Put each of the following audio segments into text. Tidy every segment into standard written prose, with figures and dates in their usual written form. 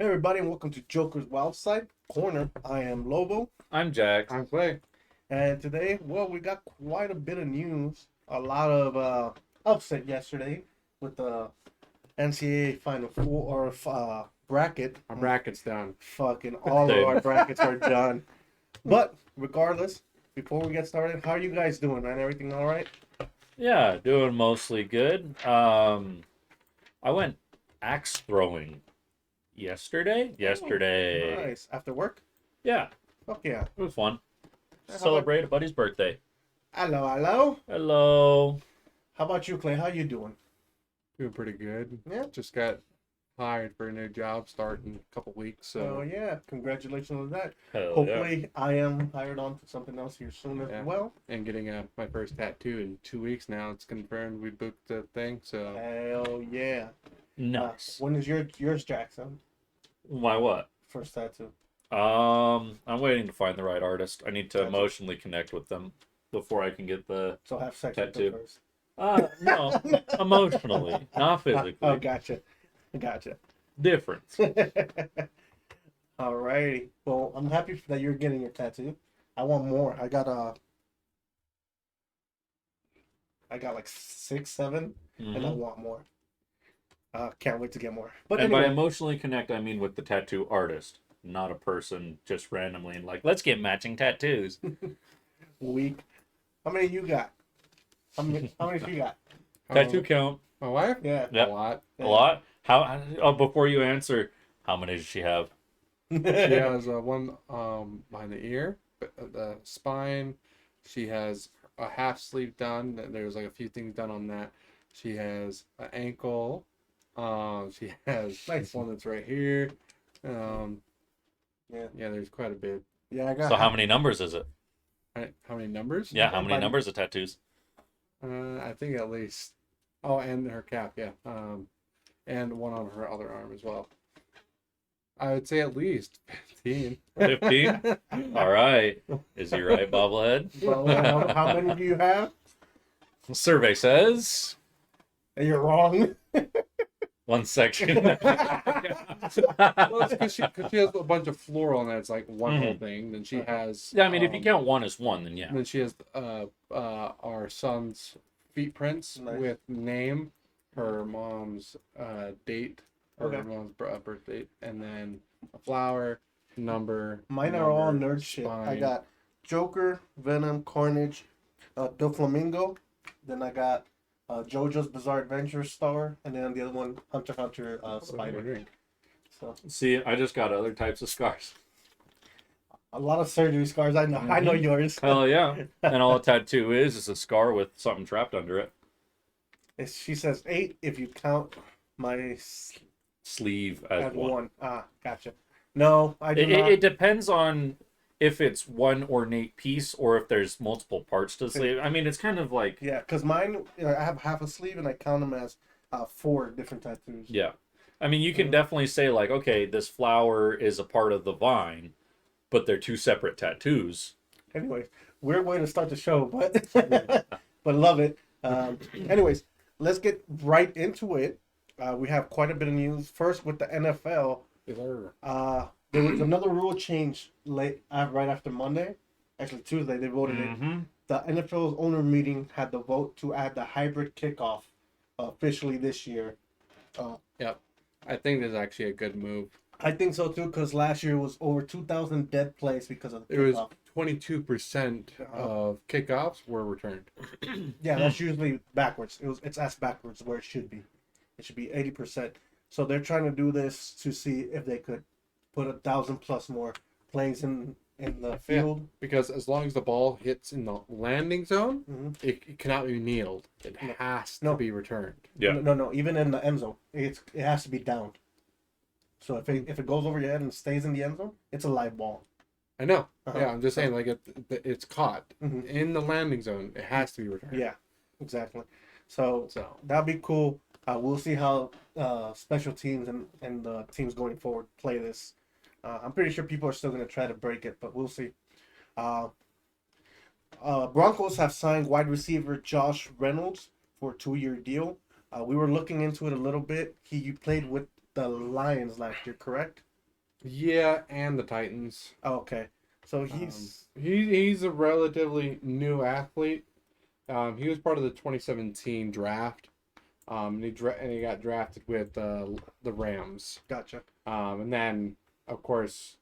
Hey everybody, and welcome to JoJerz Corner. I am Lobo, I'm Jack. I'm Clay. and today, we got quite a bit of news. A lot of upset yesterday with the NCAA Final Four or bracket. Our bracket's done. Fucking all of our brackets are done. But regardless, before we get started, how are you guys doing, man? Everything all right? Yeah, doing mostly good. I went axe throwing yesterday. Nice. After work? Yeah, Fuck yeah. it was fun. How about- Celebrate a buddy's birthday. Hello. Hello. How about you, Clay? How you doing? Doing pretty good. Yeah. Just got hired for a new job starting in a couple weeks. So So yeah, congratulations on that. Hell yeah. Hopefully, I am hired on to something else here soon as Yeah. well. and getting my first tattoo in 2 weeks now. It's confirmed. We booked the thing. So Hell yeah! Nice. When is yours, Jackson? My what? First tattoo. I'm waiting to find the right artist. I need to Gotcha. emotionally connect with them before I can get the. So have sex Tattoo. with them first. No, emotionally, not physically. Oh, gotcha. Difference. Alrighty. Well, I'm happy that you're getting your tattoo. I want more. I got like 6, 7, and I Mhm. want more. Can't wait to get more. But And by anyway, emotionally connect, I mean with the tattoo artist, not a person just randomly and like, let's get matching tattoos. week. How many you got? How many you got? Tattoo count. My wife? Yeah. Yep. A lot. A lot. How? Oh, before you answer, how many does she have? She has one behind the ear, the spine. She has a half sleeve done. There's like a few things done on that. She has an ankle. She has Nice. one that's right here. Yeah. Yeah. There's quite a bit. Yeah, I got. So how many numbers is it? How many numbers? Yeah, how many Buddy. numbers of tattoos? I think at least. Oh, and her cap, yeah. And one on her other arm as well. I would say at least 15. 15? All right. Is he right, bobblehead? Well, how many do you have? Survey says And you're wrong. one section. Well, because she has a bunch of floral on that. It's like one whole thing. Then she has. Yeah, I mean, if you count one as one, then yeah. Then she has our son's feet prints Nice. with name, her mom's date, her Okay. mom's birth date, and then a flower, number. Mine are all number, nerd shit. I spine. got Joker, Venom, Carnage, Doflamingo. Then I got JoJo's Bizarre Adventure Star, and then the other one, Hunter x Hunter Spider. So See, I just got other types of scars. a lot of surgery scars. I know. I know yours. Hell yeah. And all a tattoo is a scar with something trapped under it. She says 8 if you count my Sleeve as at one. 1. Ah, gotcha. No, I do It, not. it depends on if it's one ornate piece or if there's multiple parts to the sleeve. I mean, it's kind of like, Yeah, because mine, I have half a sleeve and I count them as 4 different tattoos. yeah. I mean, you can definitely say, like, okay, this flower is a part of the vine, but they're two separate tattoos. Anyways, weird way to start the show, but but love it. Anyways, let's get right into it. We have quite a bit of news. First, with the NFL, there was another rule change right after Monday. Actually, Tuesday they voted it. Mm-hmm. The NFL's owner meeting had the vote to add the hybrid kickoff officially this year. I think this is actually a good move. I think so too, because last year was over 2,000 dead plays because of the It was kickoff. 22% of kickoffs were returned. Yeah, that's usually backwards. It's asked backwards where it should be. It should be 80%. So they're trying to do this to see if they could put 1,000 plus more plays in the field. Because as long as the ball hits in the landing zone, Mhm. it cannot be kneeled. It has to No. be returned. Yeah. No. Even in the end zone, it has to be down. So if it goes over your head and stays in the end zone, it's a live ball. I know. Uh-huh. Yeah, I'm just saying, like, it's caught Mhm. in the landing zone. It has to be returned. Yeah, exactly. So So, that'd be cool. We'll see how special teams and the teams going forward play this. I'm pretty sure people are still going to try to break it, but we'll see. Broncos have signed wide receiver Josh Reynolds for a 2-year deal. We were looking into it a little bit. You played with the Lions last year, correct? Yeah, and the Titans. Oh, okay. So he's He's a relatively new athlete. He was part of the 2017 draft. And he got drafted with the Rams. gotcha. And then of course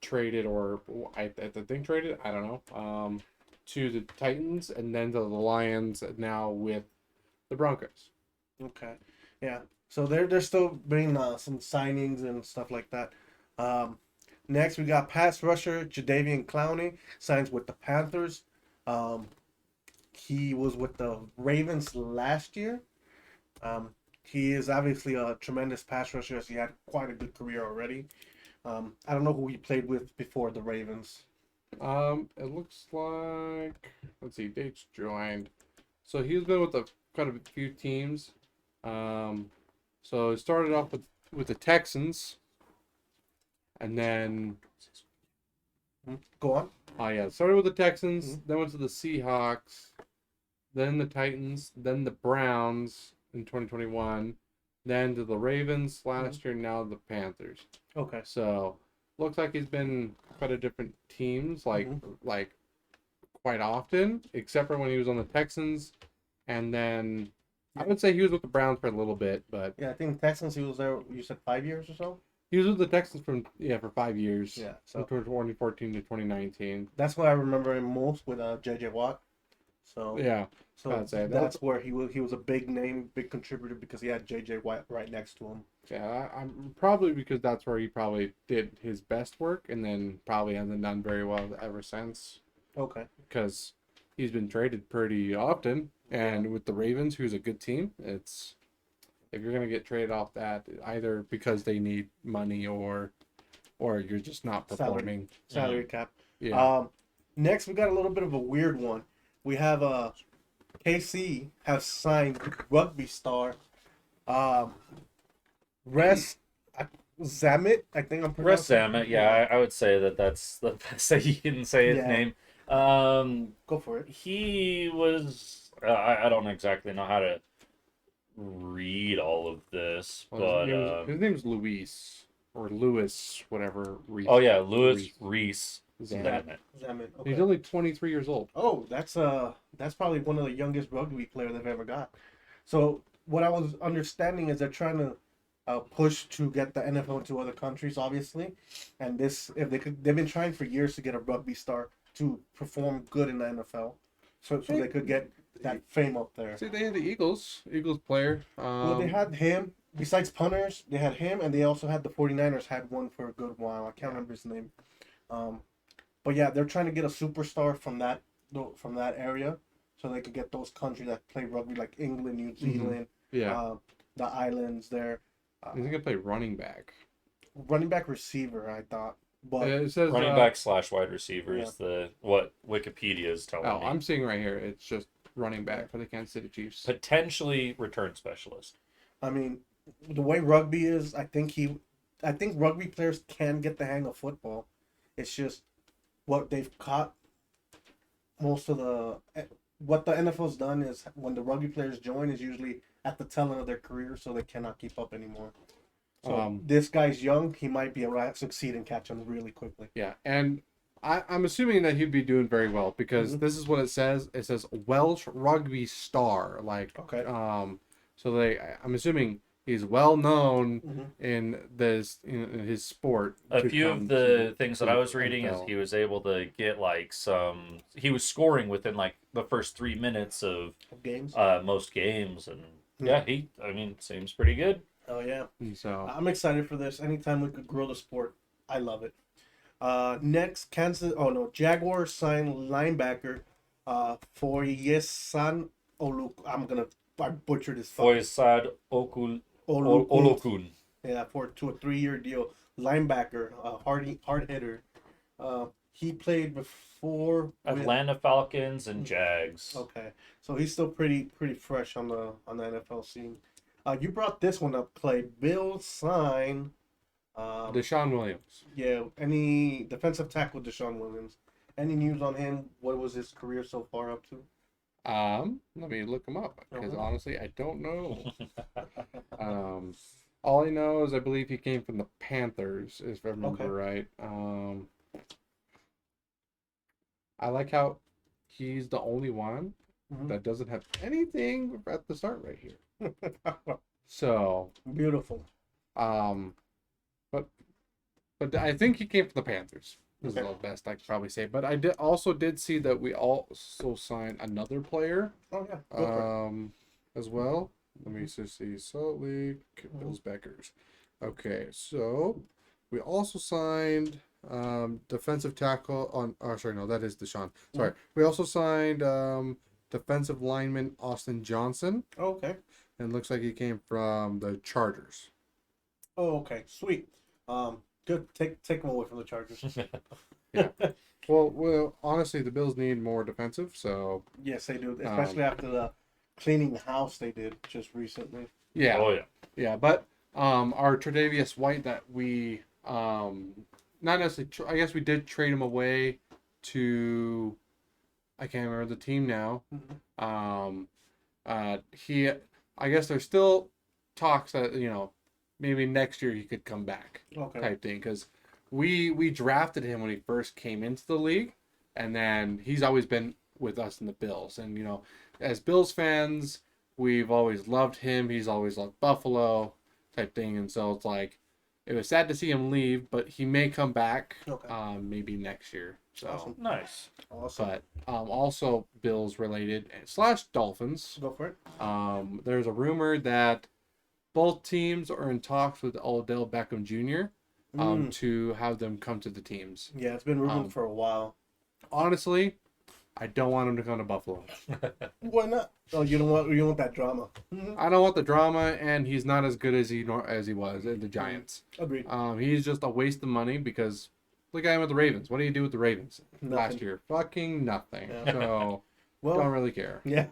traded, or I think traded, I don't know. To the Titans and then to the Lions, and now with the Broncos. Okay. Yeah. So they're still bringing some signings and stuff like that. Next we got pass rusher Jadeveon Clowney signs with the Panthers. He was with the Ravens last year. He is obviously a tremendous pass rusher, as he had quite a good career already. I don't know who he played with before the Ravens. It looks like, let's see, dates joined. So he's been with quite a few teams. So it started off with the Texans, and then Go on. started with the Texans, then went to the Seahawks, then the Titans, then the Browns in 2021, then to the Ravens last year, now the Panthers. Okay. So looks like he's been quite a different teams, like quite often, except for when he was on the Texans, and then I would say he was with the Browns for a little bit, but Yeah, I think Texans, he was there, you said 5 years or so? he was with the Texans for 5 years. Yeah, So so from 2014 to 2019. that's what I remember him most with J.J. Watt. So Yeah, so I'd say that's where he was a big name, big contributor, because he had J.J. Watt right next to him. yeah. I'm probably because that's where he probably did his best work, and then probably hasn't done very well ever since. Okay. Because he's been traded pretty often, and with the Ravens, who's a good team, it's if you're gonna get traded off that, either because they need money or you're just not performing. Salary cap. Yeah. Next, we got a little bit of a weird one. We have KC has signed rugby star Rees-Zammit. I think I'm pronouncing. Rees-Zammit, yeah, I would say that's the best that you can say his Yeah. name. Go for it. He was I don't exactly know how to read all of this, but his name's Luis or Lewis, whatever. Reese. oh yeah, Louis Reese. Zammit. Zammit. He's Okay. only 23 years old. Oh, that's probably one of the youngest rugby players they've ever got. So what I was understanding is they're trying to push to get the NFL into other countries, obviously, and they've been trying for years to get a rugby star to perform good in the NFL, so they could get that fame up there. See, they had the Eagles player. Well, they had him. Besides punters, they had him, and they also had the 49ers had one for a good while. I can't remember his name. But yeah, they're trying to get a superstar from that area, so they could get those countries that play rugby, like England, New Zealand, Yeah. the islands there. He's gonna play running back. Running back receiver, I thought. But It says Running back / wide receiver is what Wikipedia is telling Oh, me. I'm seeing right here. It's just running back for the Kansas City Chiefs. Potentially return specialist. I mean, the way rugby is, I think rugby players can get the hang of football. It's just what they've caught. What the NFL's done is when the rugby players join is usually at the tail end of their career, so they cannot keep up anymore. So this guy's young; he might be able to succeed and catch on really quickly. Yeah, and I'm assuming that he'd be doing very well because this is what it says. It says Welsh rugby star. Like, Okay. So I'm assuming he's well known in in his sport. A few of the things that I was to reading is NFL. he was able to get he was scoring within like the first 3 minutes of Games. most games, and yeah, seems pretty good. Oh yeah. So I'm excited for this. Anytime we could grow the sport, I love it. Next, Jaguars signed linebacker Foyesade I butchered his Foyesade Oluokunto. Yeah, to a 3-year deal. Linebacker, hard hitter. He played before with Atlanta Falcons and Jags. Okay, so he's still pretty fresh on the NFL scene. You brought this one up, Clay. Bills sign. Deshawn Williams. Yeah, any defensive tackle Deshawn Williams. Any news on him? What was his career so far up to? Let me look him up because honestly, I don't know. All I know is I believe he came from the Panthers, if I remember Okay. right. I like how he's the only one Mhm. that doesn't have anything at the start right here. So, Beautiful. but I think he came from the Panthers. This Okay. is the best I could probably say. But I did see that we also signed another player Oh yeah. Go for it. as well. Let me just see. Salt Lake Bills Beckers. Okay, so we also signed defensive tackle on. Oh, sorry, no, that is Deshawn. Sorry, we also signed defensive lineman Austin Johnson, Oh, okay. and looks like he came from the Chargers. Oh, okay. Sweet. Good. Take him away from the Chargers. Yeah. Well, honestly, the Bills need more defensive. So Yes, they do, especially after the cleaning house they did just recently. yeah, Oh yeah. yeah. But our Tre'Davious White that we not necessarily. I guess we did trade him away to. I can't remember the team now. He. I guess there's still talks that maybe next year he could come back. Okay. Type thing, because we drafted him when he first came into the league, and then he's always been with us in the Bills. And as Bills fans, we've always loved him. He's always loved Buffalo type thing, and so it's like it was sad to see him leave, but he may come back Okay. maybe next year. So Awesome. Nice. Awesome. but also Bills related / Dolphins. Go for it. There's a rumor that both teams are in talks with Odell Beckham Jr. To have them come to the teams. Yeah, it's been rumored for a while. Honestly, I don't want him to come to Buffalo. Why not? Oh, you don't want that drama. I don't want the drama, and he's not as good as he was in the Giants. Agreed. He's just a waste of money because look at him with the Ravens. What do you do with the Ravens last Nothing. year? Fucking nothing. Yeah. So Well, don't really care. yeah.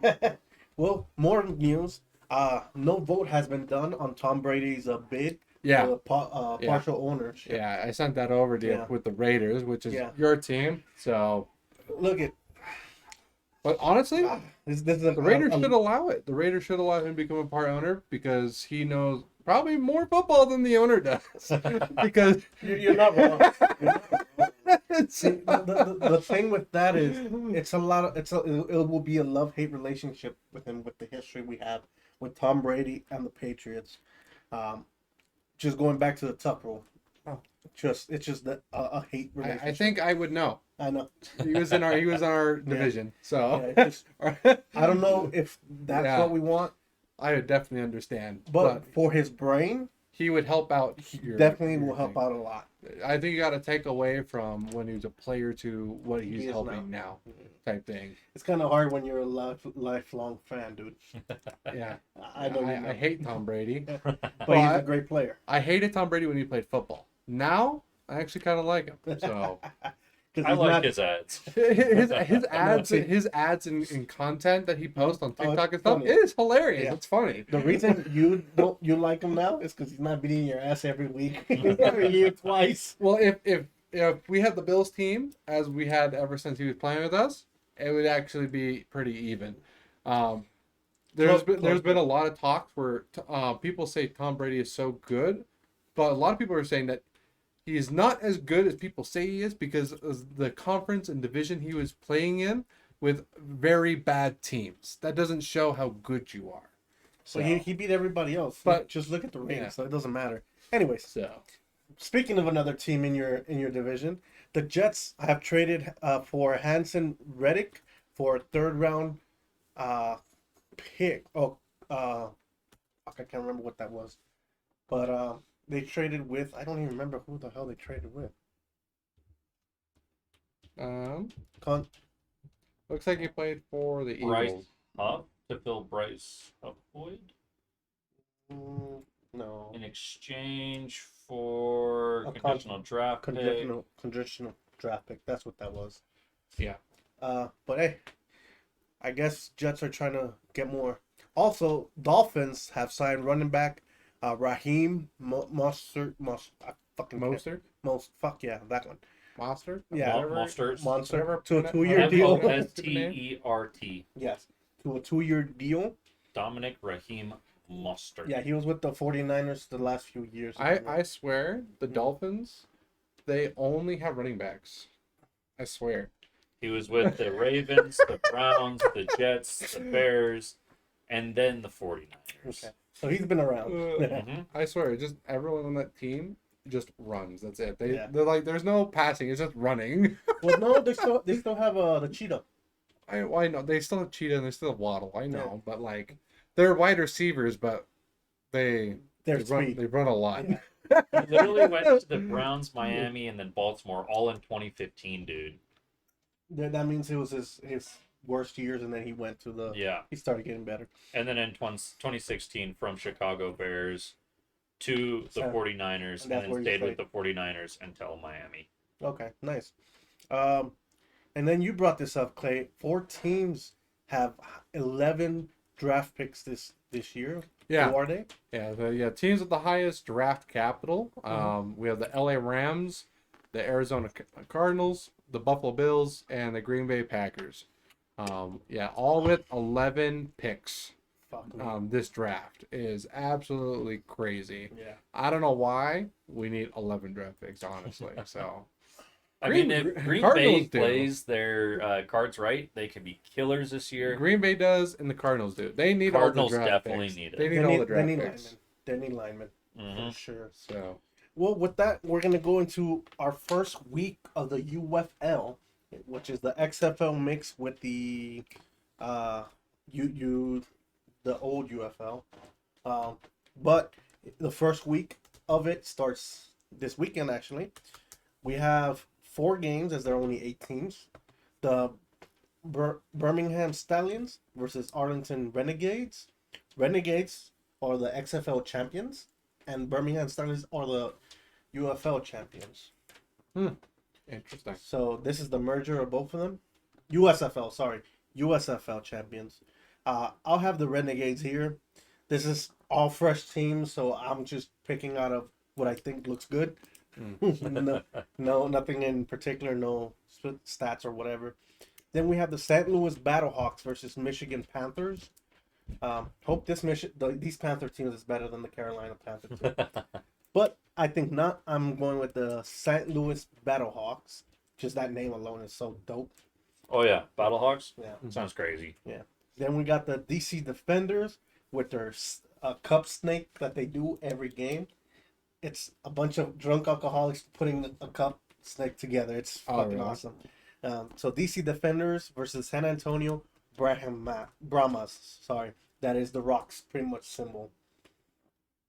Well, more news. No vote has been done on Tom Brady's bid Yeah. for Yeah. partial ownership. Yeah, I sent that over to you Yeah. with the Raiders, which is Yeah. your team. So, Look at but honestly, this is the Raiders should allow it. The Raiders should allow him to become a part owner because he knows probably more football than the owner does. Because You're not wrong. See, the thing with that is it will be a love-hate relationship with him with the history we have with Tom Brady and the Patriots. Just going back to the Tuck rule. It's just a hate relationship. I think I would know. I know. He was in our division, so Yeah, it's just, I don't know if that's Yeah. what we want, I would definitely understand. but for his brain, he would help out. definitely will help out a lot. I think you got to take away from when he was a player to what He he's is helping now, type thing. It's kind of hard when you're a lifelong fan, dude. Yeah, I know. you know. I hate Tom Brady. but he's a great player. I hated Tom Brady when he played football. Now I actually kind of like him. So 'Cause I he's like not- his ads. his ads and content that he posts on TikTok and stuff funny. is hilarious. Yeah. It's funny. The reason you like him now is because he's not beating your ass every week, every year twice. Well, if we had the Bills team as we had ever since he was playing with us, it would actually be pretty even. There's been a lot of talks where people say Tom Brady is so good, but a lot of people are saying that he is not as good as people say he is because of the conference and division he was playing in with very bad teams. That doesn't show how good you are. So he beat everybody else. But- Just look at the rings, yeah. so it doesn't matter. Anyways, So speaking of another team in your division, the Jets have traded for Hanson Reddick for a third round pick. I can't remember what that was, but they traded with, I don't even remember who the hell they traded with. looks like he played for the Bryce Eagles. Huff to fill Bryce Upwood No. in exchange for A conditional draft pick. Conditional draft pick. That's what that was. Yeah. But hey, I guess Jets are trying to get more. Also, Dolphins have signed running back Raheem Mostert. Fuck yeah, that one. Monster? Yeah. Mostert. To a 2-year deal. Mostert. Yes, to a 2-year deal. Dominic Raheem Mostert. Yeah, he was with the 49ers the last few years. I swear, the Dolphins, they only have running backs. I swear. He was with the Ravens, the Browns, the Jets, the Bears, and then the 49ers. Okay. So he's been around. I swear, just everyone on that team just runs. That's it. Yeah. They're like, there's no passing. It's just running. Well, no, they still have the cheetah. I know they still have Cheetah and they still have Waddle. I know, but like they're wide receivers, but they run a lot. Yeah. He literally went to the Browns, Miami, and then Baltimore all in 2015, dude. That means it was his worst years, and then he went to the. Yeah. He started getting better. And then in 2016, from Chicago Bears to the 49ers, and then stayed with the 49ers until Miami. Okay, nice. And then you brought this up, Clay. 4 teams have 11 draft picks this year. Yeah. Who are they? Yeah, teams with the highest draft capital. We have the LA Rams, the Arizona Cardinals, the Buffalo Bills, and the Green Bay Packers. All with 11 picks. This draft is absolutely crazy. Yeah. I don't know why we need 11 draft picks, honestly. So, I mean, if Green Bay plays their cards right, they can be killers this year. Green Bay does, and the Cardinals do. They need Cardinals all the draft definitely picks. need it. They need all the draft linemen. picks. They need linemen Mm-hmm. for sure. So, well, with that, we're gonna go into our first week of the UFL, which is the XFL mix with the the old UFL. But the first week of it starts this weekend. Actually, we have 4 games, as there are only 8 teams. The Birmingham Stallions versus Arlington Renegades. Renegades are the XFL champions, and Birmingham Stallions are the UFL champions. interesting. So this is the merger of both of them. USFL champions. I'll have the Renegades here. This is all fresh teams, so I'm just picking out of what I think looks good. No, nothing in particular, no stats or whatever. Then we have the St. Louis BattleHawks versus Michigan Panthers. Hope these Panther teams is better than the Carolina Panther team. But I think not. I'm going with the St. Louis BattleHawks. Just that name alone is so dope. Oh, yeah. BattleHawks? Yeah. Sounds crazy. Yeah. Then we got the DC Defenders with their cup snake that they do every game. It's a bunch of drunk alcoholics putting a cup snake together. It's fucking awesome. So DC Defenders versus San Antonio Brahmas. Sorry. That is the Rock's pretty much symbol.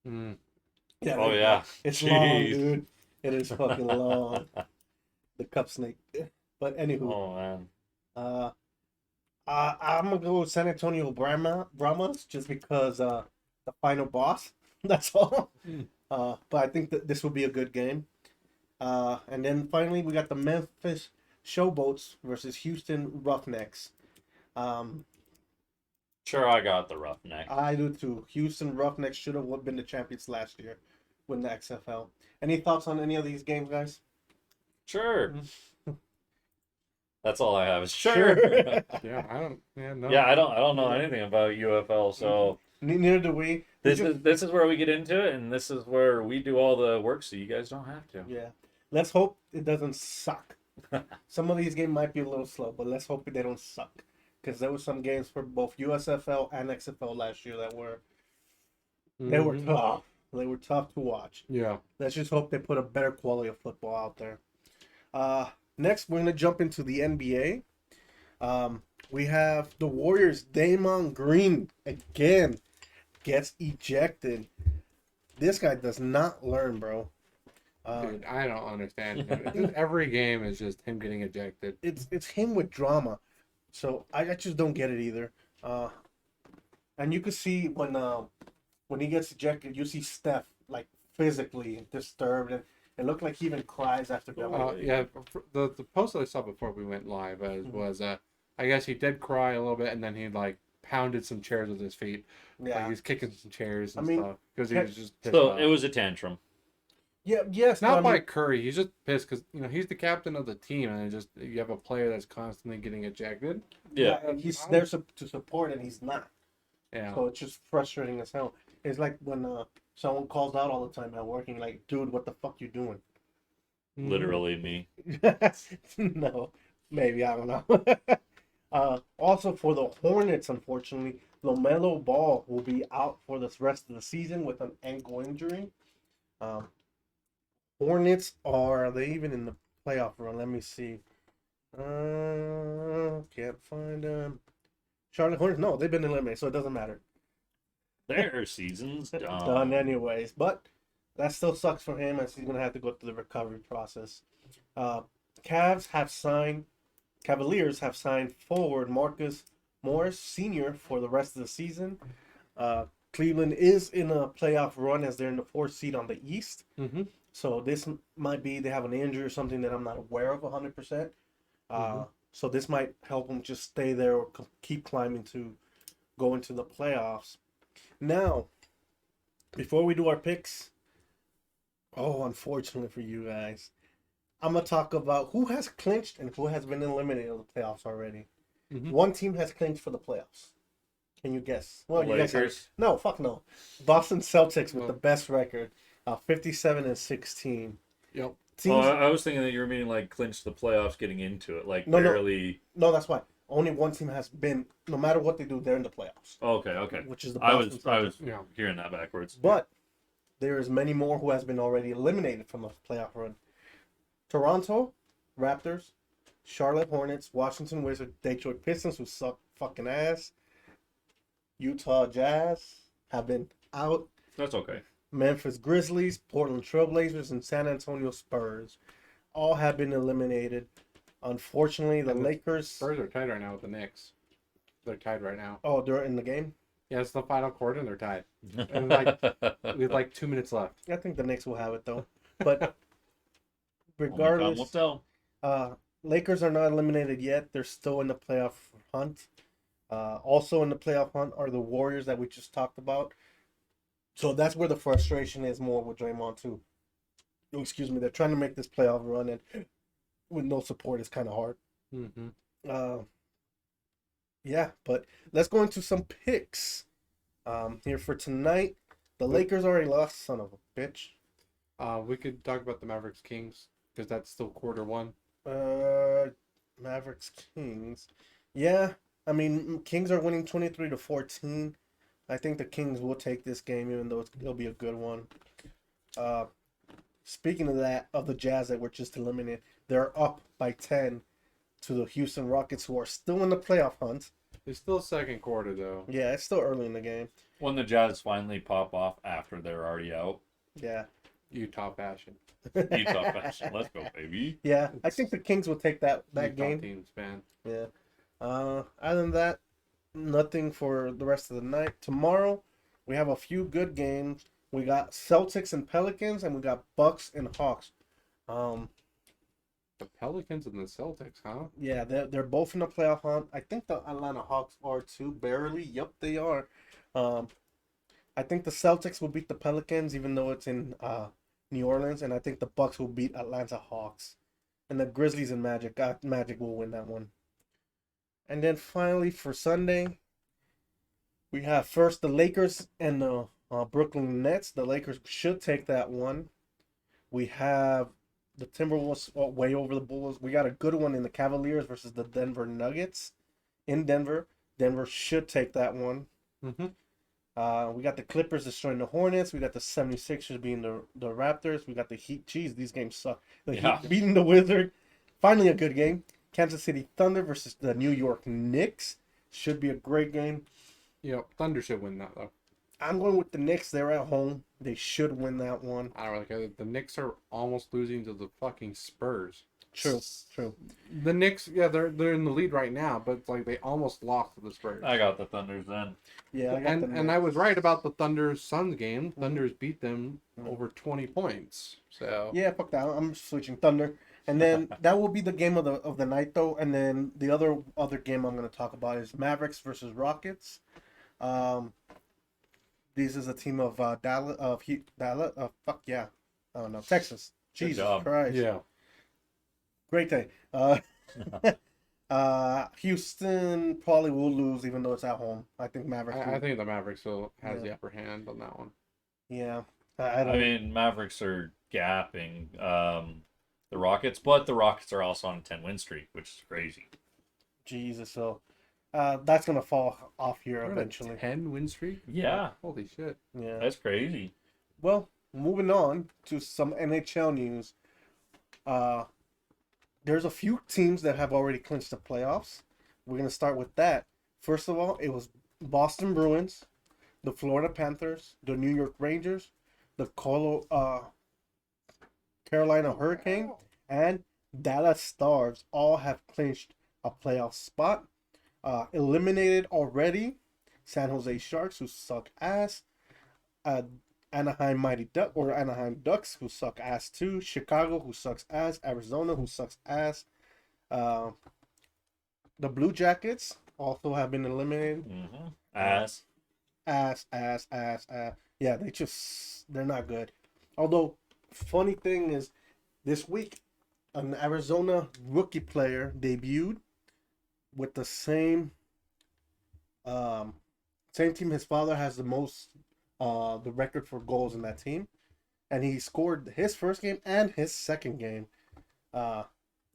Yeah, Oh, yeah. It's Jeez. long, dude. It is fucking long. The cup snake. But anywho. Oh, man. I'm gonna go with San Antonio Brahmas just because the final boss. That's all. But I think that this will be a good game. And then finally we got the Memphis Showboats versus Houston Roughnecks. Sure, I got the Roughneck. I do too. Houston Roughnecks should have been the champions last year with the XFL. Any thoughts on any of these games, guys? Sure. That's all I have. Is sure. Yeah, I don't. Yeah, no. Yeah, I don't know anything about UFL, so Neither do we. this is where we get into it, and this is where we do all the work, so you guys don't have to. Yeah. Let's hope it doesn't suck. Some of these games might be a little slow, but let's hope they don't suck. Because there were some games for both USFL and XFL last year that were they were tough. They were tough to watch. Yeah. Let's just hope they put a better quality of football out there. Next, we're gonna jump into the NBA. We have the Warriors. Damon Green again gets ejected. This guy does not learn, bro. Dude, I don't understand him. Every game is just him getting ejected. It's him with drama. So I just don't get it either. And you could see when he gets ejected, you see Steph like physically disturbed, and it looked like he even cries after going. Yeah, the post that I saw before we went live was I guess he did cry a little bit, and then he like pounded some chairs with his feet. Yeah, like, he's kicking some chairs and I mean, stuff because he was just pissed So off. it was a tantrum. yeah, yes. Not no, I by mean, Curry. He's just pissed because he's the captain of the team, and you have a player that's constantly getting ejected. Yeah. and he's there to support, and he's not. Yeah. So it's just frustrating as hell. It's like when someone calls out all the time at working, like, dude, what the fuck you doing? Literally me. No, maybe, I don't know. Also for the Hornets, unfortunately, LaMelo Ball will be out for the rest of the season with an ankle injury. Hornets are they even in the playoff run? Let me see. Can't find them. Charlotte Hornets, no, they've been eliminated, so it doesn't matter. Their season's done. Done anyways, but that still sucks for him as he's gonna have to go through the recovery process. Cavaliers have signed forward Marcus Morris Sr. for the rest of the season. Cleveland is in a playoff run as they're in the 4th seed on the East. Mm-hmm. So this might be they have an injury or something that I'm not aware of 100%. So this might help them just stay there or keep climbing to go into the playoffs. Now, before we do our picks, unfortunately for you guys, I'm going to talk about who has clinched and who has been eliminated of the playoffs already. Mm-hmm. One team has clinched for the playoffs. Can you guess? Well, you guys Lakers. no, fuck no. Boston Celtics with the best record, 57-16. Yep. Teams, I was thinking that you were meaning like clinch the playoffs getting into it, like No. barely. No, that's why. Only one team has been, no matter what they do, they're in the playoffs. Okay. Which is the I Boston was Celtics. hearing that backwards. But there is many more who has been already eliminated from the playoff run. Toronto Raptors, Charlotte Hornets, Washington Wizards, Detroit Pistons, who suck fucking ass, Utah Jazz have been out, That's okay. Memphis Grizzlies, Portland Trailblazers, and San Antonio Spurs all have been eliminated. Unfortunately, the Lakers... Spurs are tied right now with the Knicks. They're tied right now. Oh, they're in the game? Yeah, it's the final quarter and they're tied. And with like 2 minutes left. I think the Knicks will have it, though. But Only time regardless... will tell. Lakers are not eliminated yet. They're still in the playoff hunt. Also in the playoff hunt are the Warriors that we just talked about. So that's where the frustration is more with Draymond too. Oh, excuse me. They're trying to make this playoff run, and with no support, it's kind of hard. Mm-hmm. Yeah, but let's go into some picks. Here for tonight, the Lakers already lost. Son of a bitch. We could talk about the Mavericks Kings because that's still quarter one. Mavericks Kings. Yeah, I mean Kings are winning 23-14. I think the Kings will take this game, even though it'll be a good one. Speaking of that, of the Jazz that were just eliminated, they're up by 10 to the Houston Rockets, who are still in the playoff hunt. It's still second quarter though. Yeah, it's still early in the game. When the Jazz finally pop off after they're already out. Yeah. Utah passion. Utah fashion. Let's go, baby. Yeah, I think the Kings will take that Utah game. teams, man. Yeah. Other than that, nothing for the rest of the night. Tomorrow, we have a few good games. We got Celtics and Pelicans, and we got Bucks and Hawks. The Pelicans and the Celtics, huh? Yeah, they're both in the playoff hunt. I think the Atlanta Hawks are too, barely. Yep, they are. I think the Celtics will beat the Pelicans, even though it's in New Orleans, and I think the Bucks will beat Atlanta Hawks. And the Grizzlies and Magic will win that one. And then finally for Sunday, we have first the Lakers and the Brooklyn Nets. The Lakers should take that one. We have the Timberwolves way over the Bulls. We got a good one in the Cavaliers versus the Denver Nuggets in Denver. Denver should take that one. Mm-hmm. We got the Clippers destroying the Hornets. We got the 76ers beating the Raptors. We got the Heat. Jeez, these games suck. The Heat beating the Wizards. Finally a good game. Kansas City Thunder versus the New York Knicks. Should be a great game. Yeah, Thunder should win that though. I'm going with the Knicks. They're at home. They should win that one. I don't know. The Knicks are almost losing to the fucking Spurs. True. The Knicks, yeah, they're in the lead right now, but it's like they almost lost to the Spurs. I got the Thunders then. Yeah, and I was right about the Thunder Suns game. Thunders beat them over 20 points. So yeah, fuck that. I'm switching Thunder. And then that will be the game of the night though. And then the other game I'm going to talk about is Mavericks versus Rockets. This is a team of Texas. Jesus Christ. yeah. Great day. Houston probably will lose, even though it's at home. I think Mavericks. I think the Mavericks still has the upper hand on that one. Yeah, I mean, Mavericks are gapping the Rockets, but the Rockets are also on a 10-win streak, which is crazy. Jesus, so that's gonna fall off here eventually. 10-win streak? Yeah. Holy shit. Yeah, That's crazy. Well, moving on to some NHL news. There's a few teams that have already clinched the playoffs. We're gonna start with that. First of all, it was Boston Bruins, the Florida Panthers, the New York Rangers, the Carolina Hurricane, and Dallas Stars all have clinched a playoff spot. Eliminated already, San Jose Sharks, who suck ass. Anaheim Ducks, who suck ass too. Chicago, who sucks ass. Arizona, who sucks ass. The Blue Jackets also have been eliminated. Mm-hmm. Ass. Yeah, they're not good. Although, funny thing is, this week, an Arizona rookie player debuted with the same team. His father has the record for goals in that team, and he scored his first game and his second game.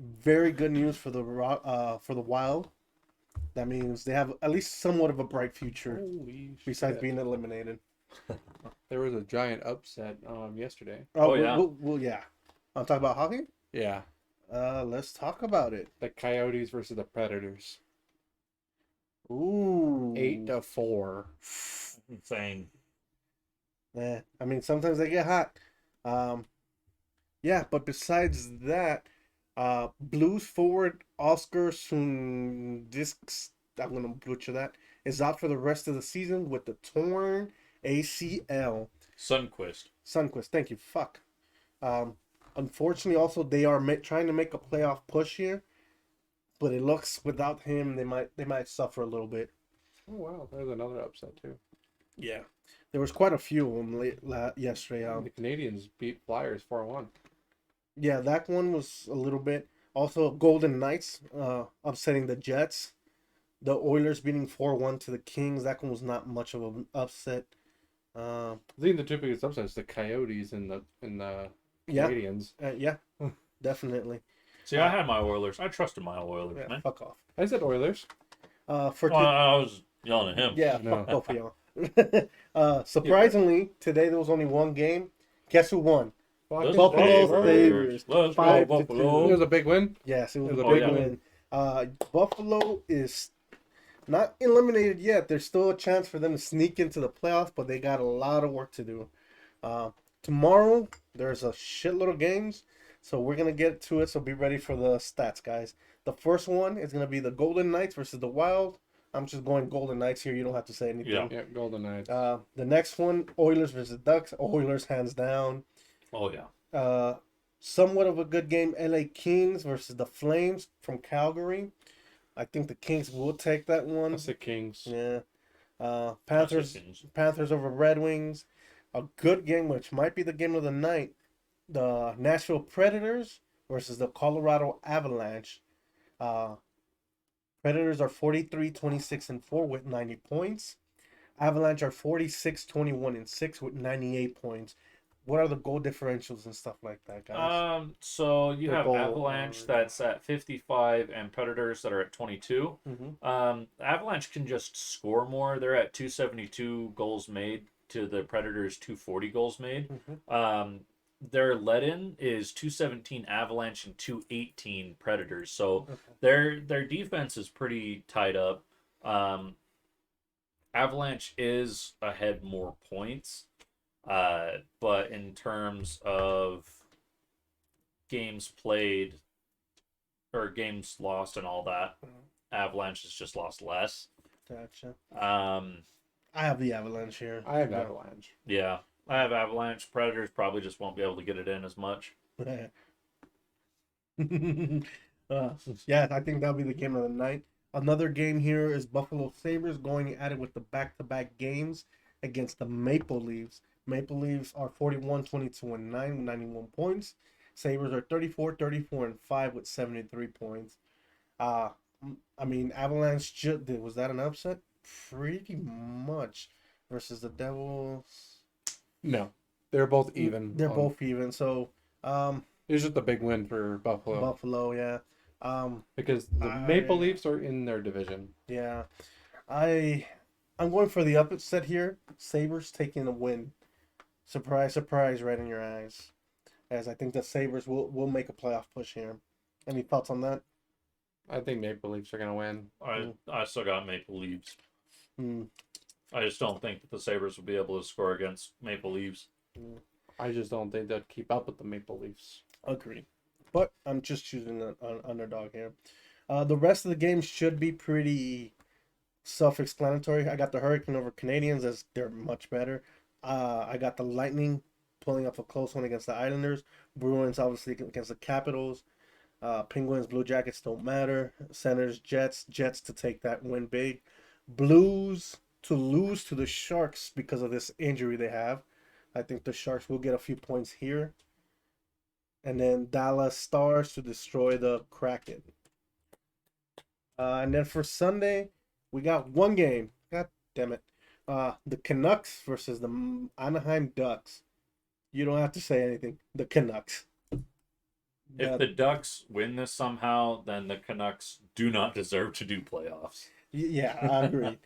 Very good news for the Wild. That means they have at least somewhat of a bright future. Besides being eliminated. There was a giant upset yesterday. Well, yeah. I'll talk about hockey. Yeah. Let's talk about it. The Coyotes versus the Predators. Ooh. 8-4. Insane. Yeah, I mean, sometimes they get hot. Yeah, but besides that, Blues forward Oskar Sundguist, I'm going to butcher that, is out for the rest of the season with the torn ACL. Sundguist, thank you. Fuck. Unfortunately, also, they are trying to make a playoff push here, but it looks without him, they might suffer a little bit. Oh, wow. There's another upset, too. Yeah. There was quite a few of them yesterday. The Canadians beat Flyers 4-1. Yeah, that one was a little bit. Also, Golden Knights upsetting the Jets. The Oilers beating 4-1 to the Kings. That one was not much of an upset. I think the two biggest upsets the Coyotes and the Canadians. Yeah, definitely. See, I had my Oilers. I trusted my Oilers, man. Fuck off. I said Oilers. I was yelling at him. Yeah, fuck both of y'all. Surprisingly, today there was only one game. Guess who won? Buffalo Sabres. Let's go, Buffalo. It was a big win. Yes, it was a big win. Buffalo is not eliminated yet. There's still a chance for them to sneak into the playoffs, but they got a lot of work to do. Tomorrow, there's a shitload of games, so we're going to get to it, so be ready for the stats, guys. The first one is going to be the Golden Knights versus the Wild. I'm just going Golden Knights here. You don't have to say anything. Yeah, Golden Knights. The next one, Oilers versus Ducks. Oilers, hands down. Oh, yeah. Somewhat of a good game, LA Kings versus the Flames from Calgary. I think the Kings will take that one. That's the Kings. Yeah. Panthers over Red Wings. A good game, which might be the game of the night. The Nashville Predators versus the Colorado Avalanche. Predators are 43-26-4 with 90 points. Avalanche are 46-21-6 with 98 points. What are the goal differentials and stuff like that, guys? So you have Avalanche that's at 55 and Predators that are at 22. Mm-hmm. Avalanche can just score more. They're at 272 goals made to the Predators 240 goals made. Mm-hmm. Their let-in is 217 Avalanche and 218 Predators. So okay. their defense is pretty tied up. Avalanche is ahead more points. But in terms of games played or games lost and all that, Avalanche has just lost less. Gotcha. I have the Avalanche here. I have Avalanche. Yeah, I have Avalanche. Predators probably just won't be able to get it in as much. Yeah, I think that'll be the game of the night. Another game here is Buffalo Sabres going at it with the back-to-back games against the Maple Leafs. Maple Leafs are 41-22-9 with 91 points. Sabres are 34-34-5 with 73 points. I mean, Avalanche was that an upset? Pretty much versus the Devils. No, they're both even. They're both even. So, it was just a big win for Buffalo. Buffalo, yeah. Because the Maple Leafs are in their division. Yeah, I'm going for the upset here. Sabres taking a win. Surprise, surprise, right in your eyes. As I think the Sabres will make a playoff push here. Any thoughts on that? I think Maple Leafs are gonna win. I still got Maple Leafs. Mm. I just don't think that the Sabres will be able to score against Maple Leafs. I just don't think they'll keep up with the Maple Leafs. Agreed. But I'm just choosing an underdog here. The rest of the games should be pretty self-explanatory. I got the Hurricane over Canadians as they're much better. I got the Lightning pulling up a close one against the Islanders. Bruins obviously against the Capitals. Penguins, Blue Jackets don't matter. Senators, Jets to take that win big. Blues to lose to the Sharks because of this injury they have. I think the Sharks will get a few points here. And then Dallas Stars to destroy the Kraken. And then for Sunday, we got one game. God damn it. The Canucks versus the Anaheim Ducks. You don't have to say anything. The Canucks. If the Ducks win this somehow, then the Canucks do not deserve to do playoffs. Yeah, I agree.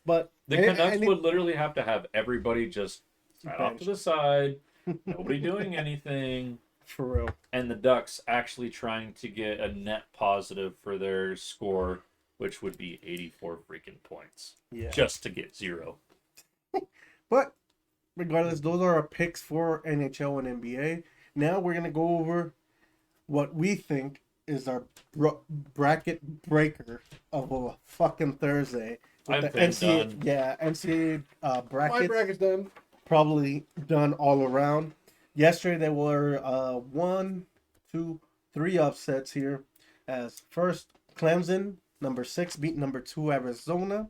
But the Canucks would literally have to have everybody just right off to the side, nobody doing anything. For real. And the Ducks actually trying to get a net positive for their score, which would be 84 freaking points. Yeah. Just to get 0. But regardless, those are our picks for NHL and NBA. Now we're going to go over what we think is our bracket breaker of a fucking Thursday. I'm the done. NCAA brackets. My bracket's done. Probably done all around. Yesterday there were 1, 2, 3 upsets here. As first, Clemson, number 6, beat number 2 Arizona.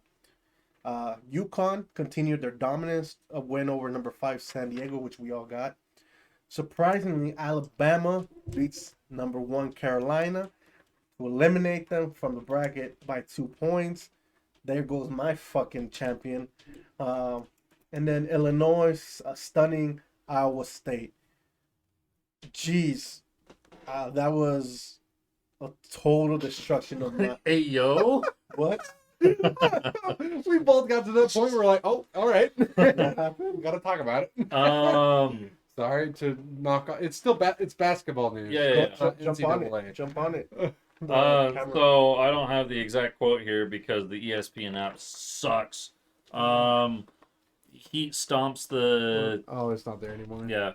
UConn continued their dominance, a win over number 5 San Diego, which we all got. Surprisingly, Alabama beats number 1 Carolina to eliminate them from the bracket by 2 points. There goes my fucking champion. And then Illinois stunning Iowa State. Jeez, that was a total destruction of my. Hey, yo. What? We both got to that point where we're like, oh, all right. We gotta talk about it. Sorry to knock on. It's still it's basketball news. Yeah. Jump on it. Jump on it. So I don't have the exact quote here because the ESPN app sucks. Heat stomps the. Oh, it's not there anymore. Yeah.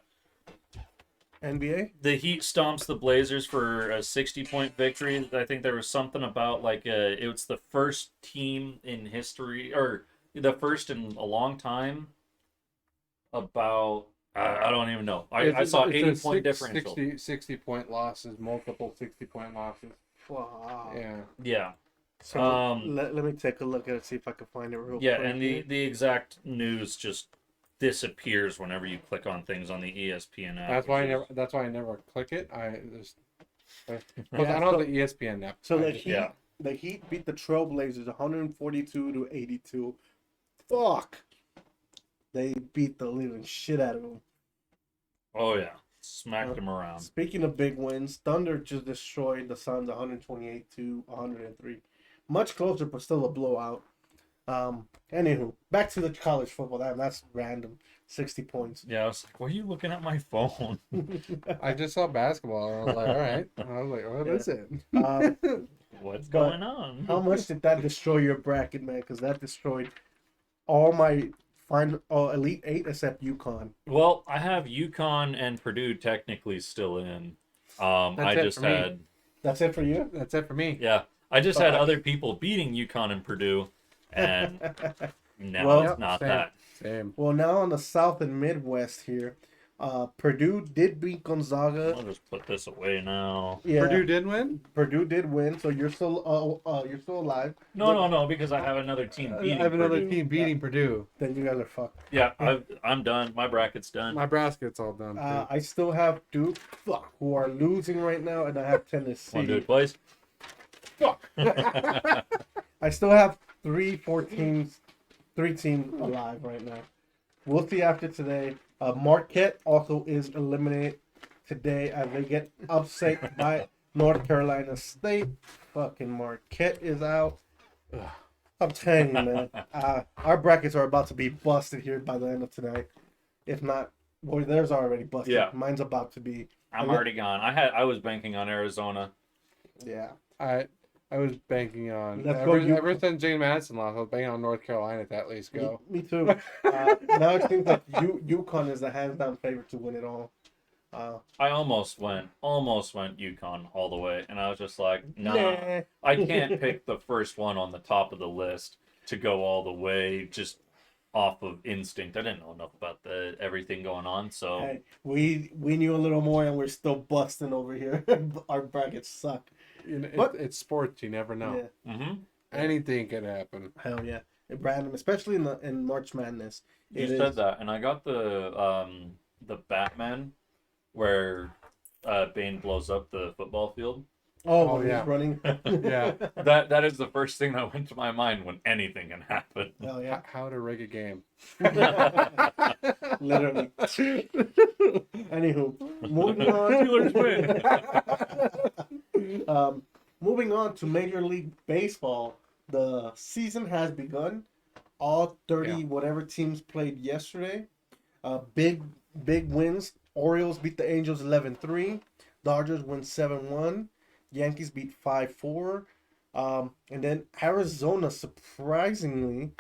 NBA? The Heat stomps the Blazers for a 60-point victory. I think there was something about it was the first team in history, or the first in a long time. About I don't even know. I saw 80-point differential. 60-point losses, multiple 60-point losses. Wow. Yeah. So let me take a look at it, see if I can find it real quick. Yeah, and the exact news just disappears whenever you click on things on the ESPN app. That's why I never click it. I don't have the ESPN app. So the Heat beat the Trailblazers 142-82. Fuck. They beat the living shit out of them. Oh yeah, smacked them around. Speaking of big wins, Thunder just destroyed the Suns 128-103. Much closer, but still a blowout. Anywho, back to the college football. That's random. 60 points. Yeah, I was like, why are you looking at my phone? I just saw basketball and I was like, all right. I was like, what is it? What's going on? How much did that destroy your bracket, man? Because that destroyed all my Elite 8 except UConn. Well, I have UConn and Purdue technically still in. That's it for you? That's it for me. Yeah. I just had other people beating UConn and Purdue, and now it's not that. Same. Well, now on the South and Midwest here, Purdue did beat Gonzaga. I'll just put this away now. Yeah, Purdue did win? Purdue did win, so you're still alive. No, because I have another team beating I have another Purdue. team beating Purdue. Then you guys are fucked. Yeah, I'm done. My bracket's done. My bracket's all done. I still have Duke, who are losing right now, and I have Tennessee. Want to do it twice? fuck. I still have three teams alive right now. We'll see after today. Marquette also is eliminated today as they get upset by North Carolina State. Fucking Marquette is out. I'm telling you, man. Our brackets are about to be busted here by the end of tonight. If not, boy, theirs are already busted. Yeah. Mine's about to be. I'm already gone. I was banking on Arizona. Yeah. I was banking on Let's ever since Jane Madison lost. I was banking on North Carolina to at least go. Me too. Now it seems like UConn is the hands-down favorite to win it all. I almost went UConn all the way, and I was just like, nah. I can't pick the first one on the top of the list to go all the way just off of instinct. I didn't know enough about everything going on, so Hey, we knew a little more, and we're still busting over here. Our brackets suck. It's sports. You never know. Yeah. mm-hmm. Anything can happen. Hell yeah, random, especially in March Madness. You said that, and I got the Batman where Bane blows up the football field. Oh, when yeah. he's running. Yeah. That is the first thing that went to my mind when anything can happen. Hell yeah. How to rig a game. Literally. Anywho, moving on. Steelers win. Moving on to Major League Baseball, the season has begun. All 30 whatever teams played yesterday. Big wins. Orioles beat the Angels 11-3. Dodgers win 7-1. Yankees beat 5-4. And then Arizona surprisingly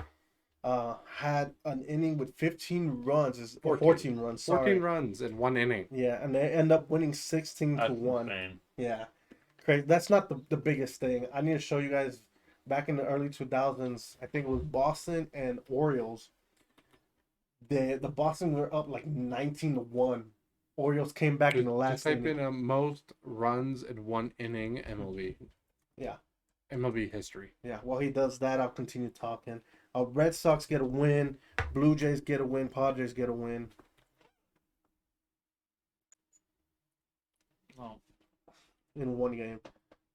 had an inning with 15 runs. 14 runs. Sorry. 14 runs in one inning. Yeah, and they end up winning 16-1. Insane. Yeah, crazy. That's not the biggest thing. I need to show you guys back in the early 2000s. I think it was Boston and Orioles. The Boston were up like 19-1. Orioles came back in the last Just type inning. in most runs in one inning MLB. Yeah. MLB history. Yeah, while he does that, I'll continue talking. Red Sox get a win. Blue Jays get a win. Padres get a win. Oh. In one game.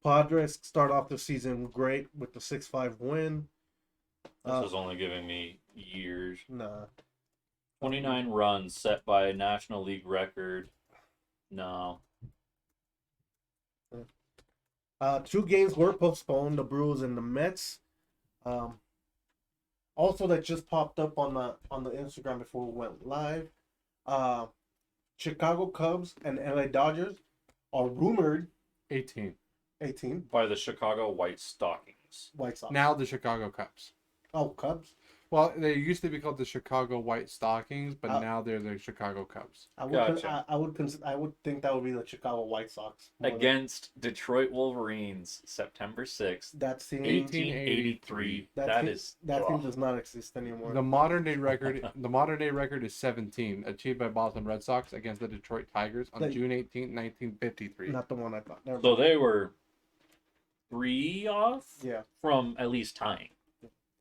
Padres start off the season great with the 6-5 win. This is only giving me years. Nah. 29 runs set by a National League record. No. 2 games were postponed, the Brewers and the Mets. Also, that just popped up on the Instagram before we went live. Chicago Cubs and LA Dodgers are rumored 18. By the Chicago White Stockings. White Sox. Now the Chicago Cubs. Oh, Cubs. Well, they used to be called the Chicago White Stockings, but now they're the Chicago Cubs. I would Gotcha. I would think that would be the Chicago White Sox. Against Detroit Wolverines, September 6th, That team 1883. That team does not exist anymore. The modern day record is 17, achieved by Boston Red Sox against the Detroit Tigers on June 18, 1953. Not the one I thought. Never So mind. they were 3 off Yeah. from at least tying,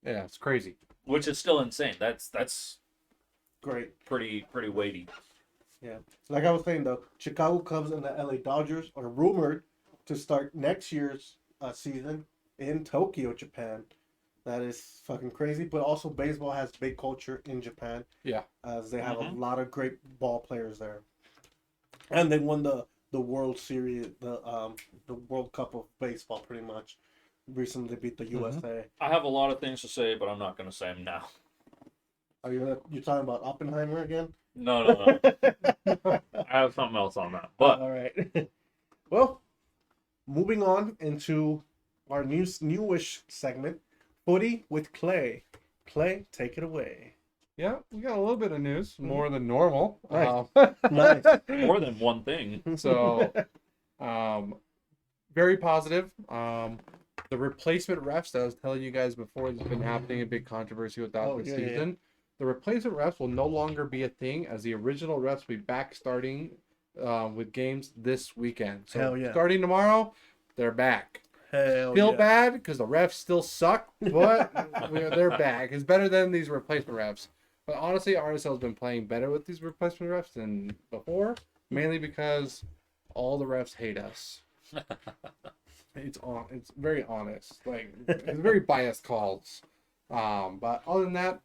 Yeah, it's crazy. which is still insane. That's Great. pretty weighty. Yeah. Like I was saying, though, Chicago Cubs and the LA Dodgers are rumored to start next year's season in Tokyo, Japan. That is fucking crazy. But also, baseball has big culture in Japan. Yeah. As they have a lot of great ball players there. And they won the World Series, the World Cup of baseball, pretty much. Recently beat the USA. I have a lot of things to say, but I'm not going to say them now. Are you talking about Oppenheimer again? No. I have something else on that. But All right. Well, moving on into our newish segment, Footy with Clay. Clay, take it away. Yeah, we got a little bit of news, more than normal. Nice. Nice. more than one thing. So, very positive. The replacement refs that I was telling you guys before, there's been happening a big controversy with that this season. Yeah. The replacement refs will no longer be a thing, as the original refs will be back starting with games this weekend. So starting tomorrow, they're back. Feel bad because the refs still suck, but they're back. It's better than these replacement refs. But honestly, RSL has been playing better with these replacement refs than before, mainly because all the refs hate us. It's very honest. Like it's very biased calls. But other than that,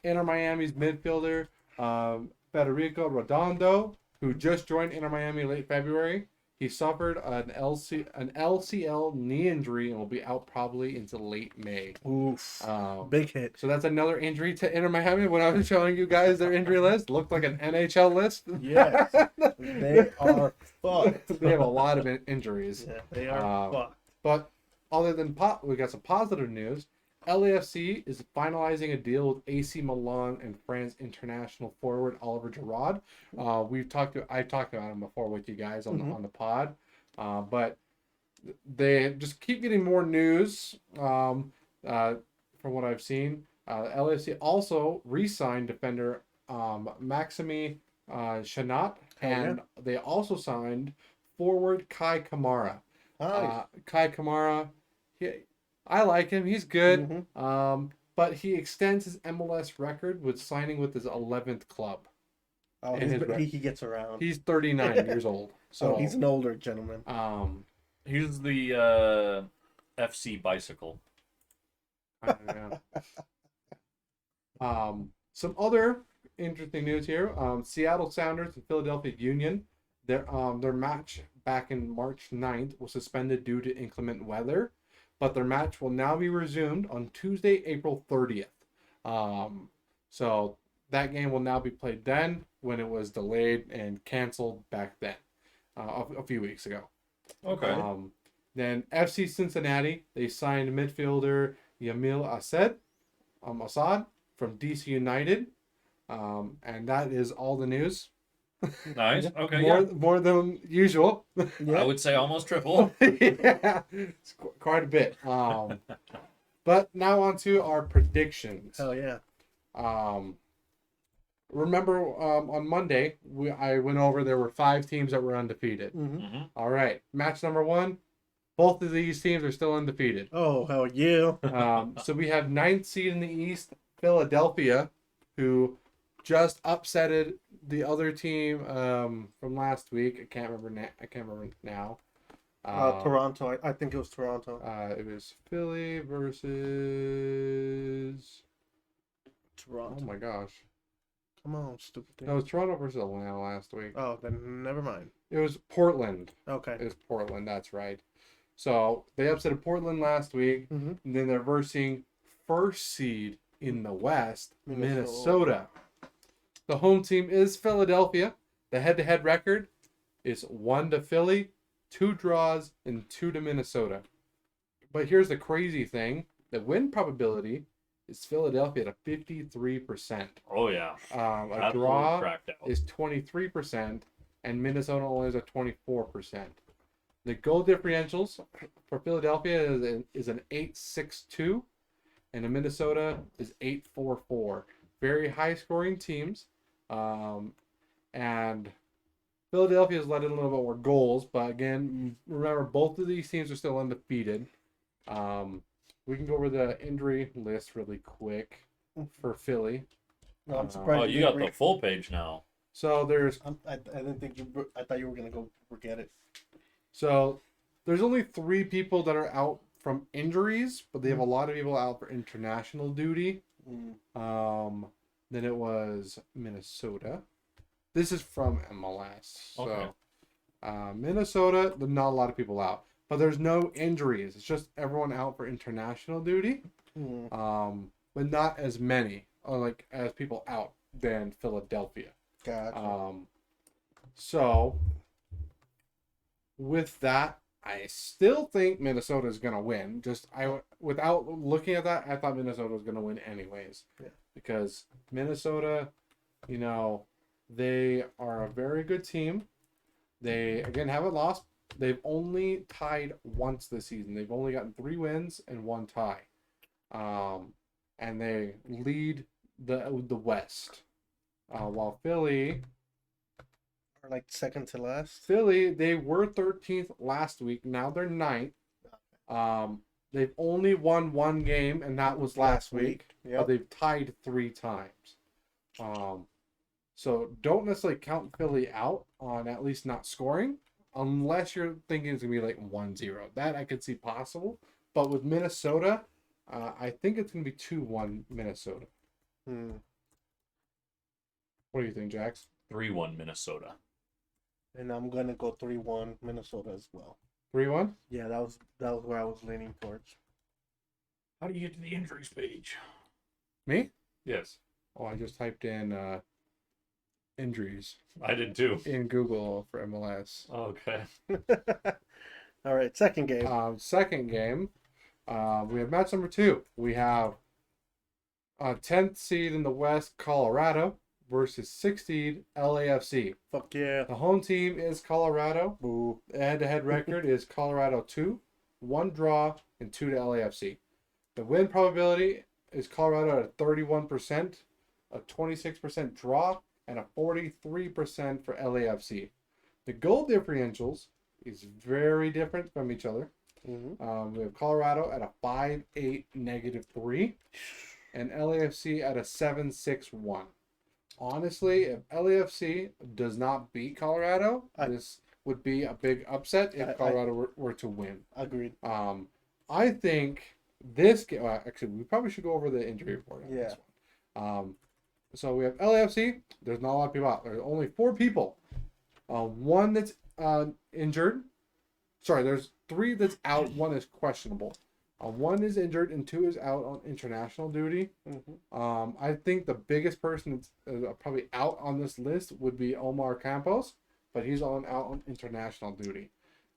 Inter Miami's midfielder, Federico Redondo, who just joined Inter Miami late February, he suffered an LCL knee injury and will be out probably into late May. Oof. Um, Big hit. So that's another injury to Inter Miami. When I was showing you guys their injury list, looked like an NHL list. Yes. They are fucked. They have a lot of injuries. Yeah, they are fucked. But other than we got some positive news. LAFC is finalizing a deal with AC Milan and France international forward Oliver Giroud. I talked about him before with you guys on the pod, but they just keep getting more news. From what I've seen, LAFC also re-signed defender Maxime Chanot, and they also signed forward Kai Kamara. Kai Kamara, I like him. He's good. But he extends his MLS record with signing with his 11th club. Oh, he gets around. He's 39 years old. So he's an older gentleman. He's the FC bicycle. Some other interesting news here. Seattle Sounders and Philadelphia Union, their match back in March 9th was suspended due to inclement weather, but their match will now be resumed on Tuesday, April 30th. So that game will now be played then, when it was delayed and canceled back then, a few weeks ago. Okay. Then FC Cincinnati, they signed midfielder Yamil Assad from DC United. And that is all the news. Nice. Okay. More than usual. I would say almost triple. Yeah, it's quite a bit. But now on to our predictions. Hell yeah. Remember on Monday I went over, there were 5 teams that were undefeated. All right, match number 1. Both of these teams are still undefeated. Oh, hell yeah. So we have 9th seed in the East, Philadelphia, who just upsetted the other team from last week. I can't remember now. Toronto. I think it was Toronto. It was Philly versus Toronto. Oh my gosh. Come on, stupid thing. No, it was Toronto versus Atlanta last week. Oh, then never mind. It was Portland. Okay. It was Portland, that's right. So they upset Portland last week, and then they're versing first seed in the West, Minnesota. The home team is Philadelphia. The head-to-head record is 1 to Philly, 2 draws, and 2 to Minnesota. But here's the crazy thing. The win probability is Philadelphia at 53%. Oh, yeah. A draw is 23%, and Minnesota only is at 24%. The goal differentials for Philadelphia is an 8.62, and in Minnesota is 8.44. Very high-scoring teams. And Philadelphia has let in a little bit more goals, but again, remember, both of these teams are still undefeated. We can go over the injury list really quick for Philly. No, I'm surprised. You got the full page now. So there's... I didn't think you... I thought you were going to go forget it. So there's only 3 people that are out from injuries, but they have a lot of people out for international duty. Then it was Minnesota. This is from MLS. Okay. So Minnesota, not a lot of people out. But there's no injuries. It's just everyone out for international duty. But not as many as people out than Philadelphia. Gotcha. So with that, I still think Minnesota is going to win. Without looking at that, I thought Minnesota was going to win anyways. Yeah. Because Minnesota, they are a very good team. They, again, haven't lost. They've only tied once this season. They've only gotten 3 wins and 1 tie. And they lead the West. While Philly... like second to last. Philly, they were 13th last week. Now they're 9th. They've only won 1 game, and that was last week. Yep. But they've tied 3 times. So don't necessarily count Philly out on at least not scoring. unless you're thinking it's going to be like 1-0. That I could see possible. But with Minnesota, I think it's going to be 2-1 Minnesota. What do you think, Jax? 3-1 Minnesota. And I'm going to go 3-1 Minnesota as well. 3-1? Yeah, that was where I was leaning towards. How do you get to the injuries page? Me? Yes. Oh, I just typed in injuries I did too. in Google for MLS. Okay. All right, second game. Second game, we have match number 2. We have 10th seed in the West, Colorado, versus 6th seed, LAFC. Fuck yeah. The home team is Colorado. Boo. The head-to-head record is Colorado 2, 1 draw, and 2 to LAFC. The win probability is Colorado at 31%, a 26% draw, and a 43% for LAFC. The goal differentials is very different from each other. Mm-hmm. We have Colorado at a 5-8 -3, and LAFC at a 7-6-1. Honestly, if LAFC does not beat Colorado, this would be a big upset if Colorado were to win. Agreed. I think this game. Actually, we probably should go over the injury report on this one. So we have LAFC. There's not a lot of people out. There's only 4 people. One that's injured. Sorry, there's 3 that's out. 1 is questionable. 1 is injured and 2 is out on international duty. Mm-hmm. I think the biggest person that's probably out on this list would be Omar Campos, but he's out on international duty.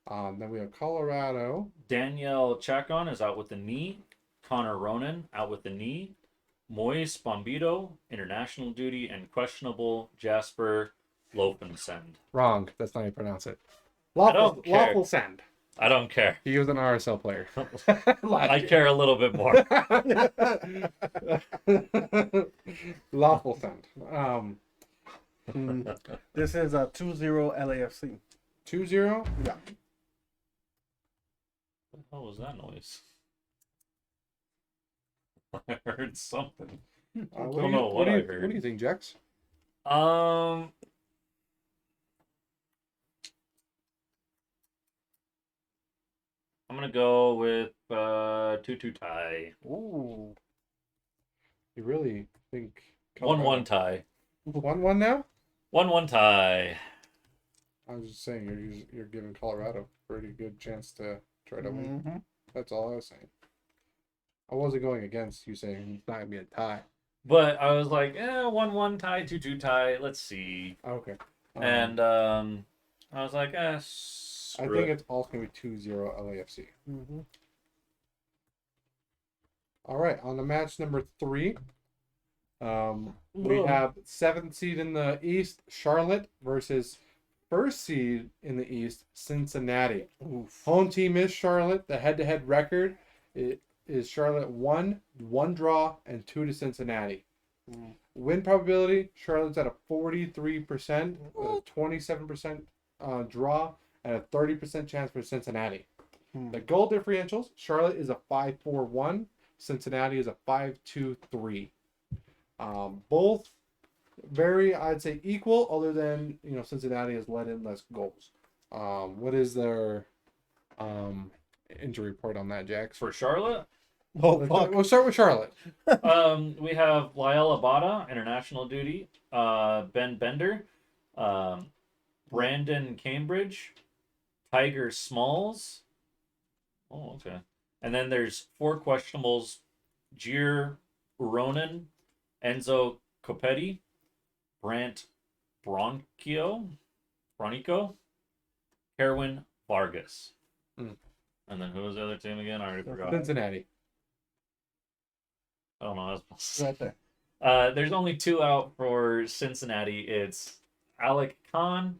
Then we have Colorado. Daniel Chacon is out with the knee. Connor Ronan out with the knee. Moise Bombito, international duty, and questionable Jasper Lopensend. Wrong. That's not how you pronounce it. I don't care. Lawful Send. I don't care. He was an RSL player. I care a little bit more. Lawful Send. This is a 2-0 LAFC. 2-0? Yeah. What the hell was that noise? I heard something. I don't know what I heard. What do you think, Jax? I'm gonna go with 2-2 tie. Ooh. You really think 1-1 tie. 1-1 now? 1-1 tie. I was just saying you're giving Colorado a pretty good chance to try to win. Mm-hmm. That's all I was saying. I wasn't going against you saying it's not gonna be a tie. But I was like, 1-1 tie, 2-2 tie. Let's see. Okay. And I was like, I screw think it. it's all gonna be 2-0 LAFC. Mm-hmm. All right, on the match number 3, we Whoa. have 7th seed in the East, Charlotte, versus 1st seed in the East, Cincinnati. Oof. Home team is Charlotte. The head-to-head record is Charlotte 1 draw, and 2 to Cincinnati. Mm. Win probability, Charlotte's at a 43%, with a 27% draw, and a 30% chance for Cincinnati. The goal differentials, Charlotte is a 5-4-1, Cincinnati is a 5-2-3. Both very, I'd say, equal, other than, Cincinnati has let in less goals. What is their injury report on that, Jax? For Charlotte, Oh, fuck. We'll start with Charlotte. we have Lyle Abada, international duty. Ben Bender, Brandon Cambridge, Tiger Smalls. Oh, okay. And then there's 4 questionables: Gier Ronan, Enzo Copetti, Brant Bronico, Kerwin Vargas. Mm. And then who was the other team again? I already forgot. Cincinnati. I don't know. That's Right there. there's only 2 out for Cincinnati. It's Alec Khan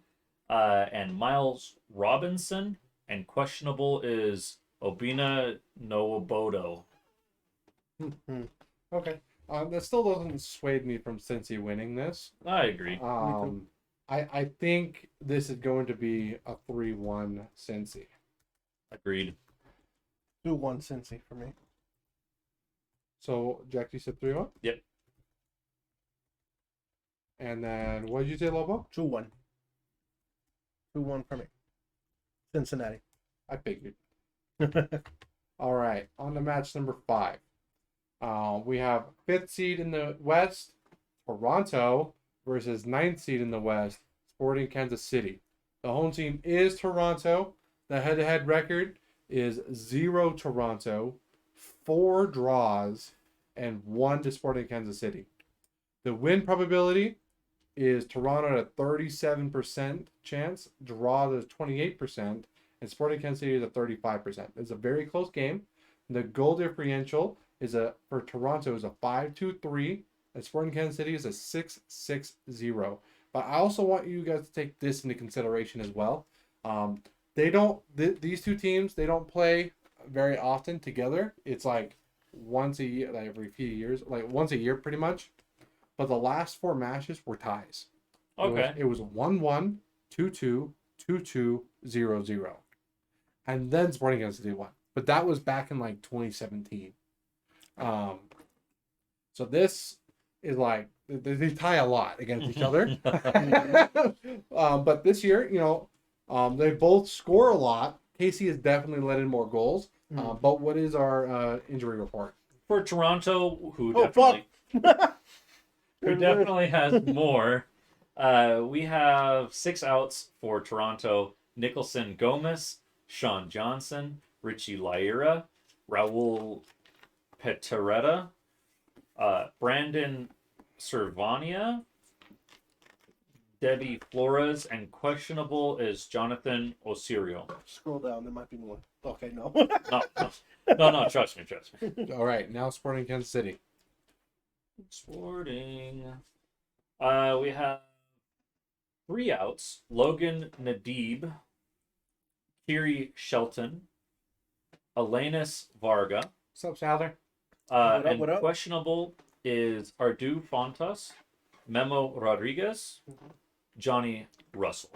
and Miles Robinson, and questionable is Obina Nwobodo. Okay. That still doesn't sway me from Cincy winning this. I agree. I think this is going to be a 3-1 Cincy. Agreed. 2-1 Cincy for me. So, Jack, you said 3-1? Yep. And then, what did you say, Lobo? 2-1. 2-1 for me. Cincinnati. I figured. All right, on to match number 5. We have 5th seed in the West, Toronto, versus 9th seed in the West, Sporting Kansas City. The home team is Toronto. The head-to-head record is 0 Toronto, 4 draws, and 1 to Sporting Kansas City. The win probability is Toronto at a 37% chance, draw is 28%, and Sporting Kansas City is a 35%. It's a very close game. The goal differential is for Toronto is a 5-2-3, and Sporting Kansas City is a 6-6-0. But I also want you guys to take this into consideration as well. These two teams, they don't play very often together. It's like once a year, like every few years, like once a year pretty much. But the last 4 matches were ties. Okay. It was 1-1, 2-2, 2-2, 0-0. And then Sporting Kansas City won. But that was back in like 2017. So this is like, they tie a lot against each other. But this year, they both score a lot. KC has definitely let in more goals. But what is our injury report? For Toronto, who fuck. definitely has more, we have 6 outs for Toronto. Nicholson Gomez, Sean Johnson, Richie Lyra, Raul Peteretta, Brandon Servania, Debbie Flores, and questionable is Jonathan Osirio. Scroll down, there might be one. Okay, no. No, trust me. All right, now Sporting Kansas City. Sporting. We have 3 outs. Logan Nadib, Kiri Shelton, Elenis Varga. What's up, Souther? And what up? questionable is Ardu Fontas, Memo Rodriguez, Johnny Russell.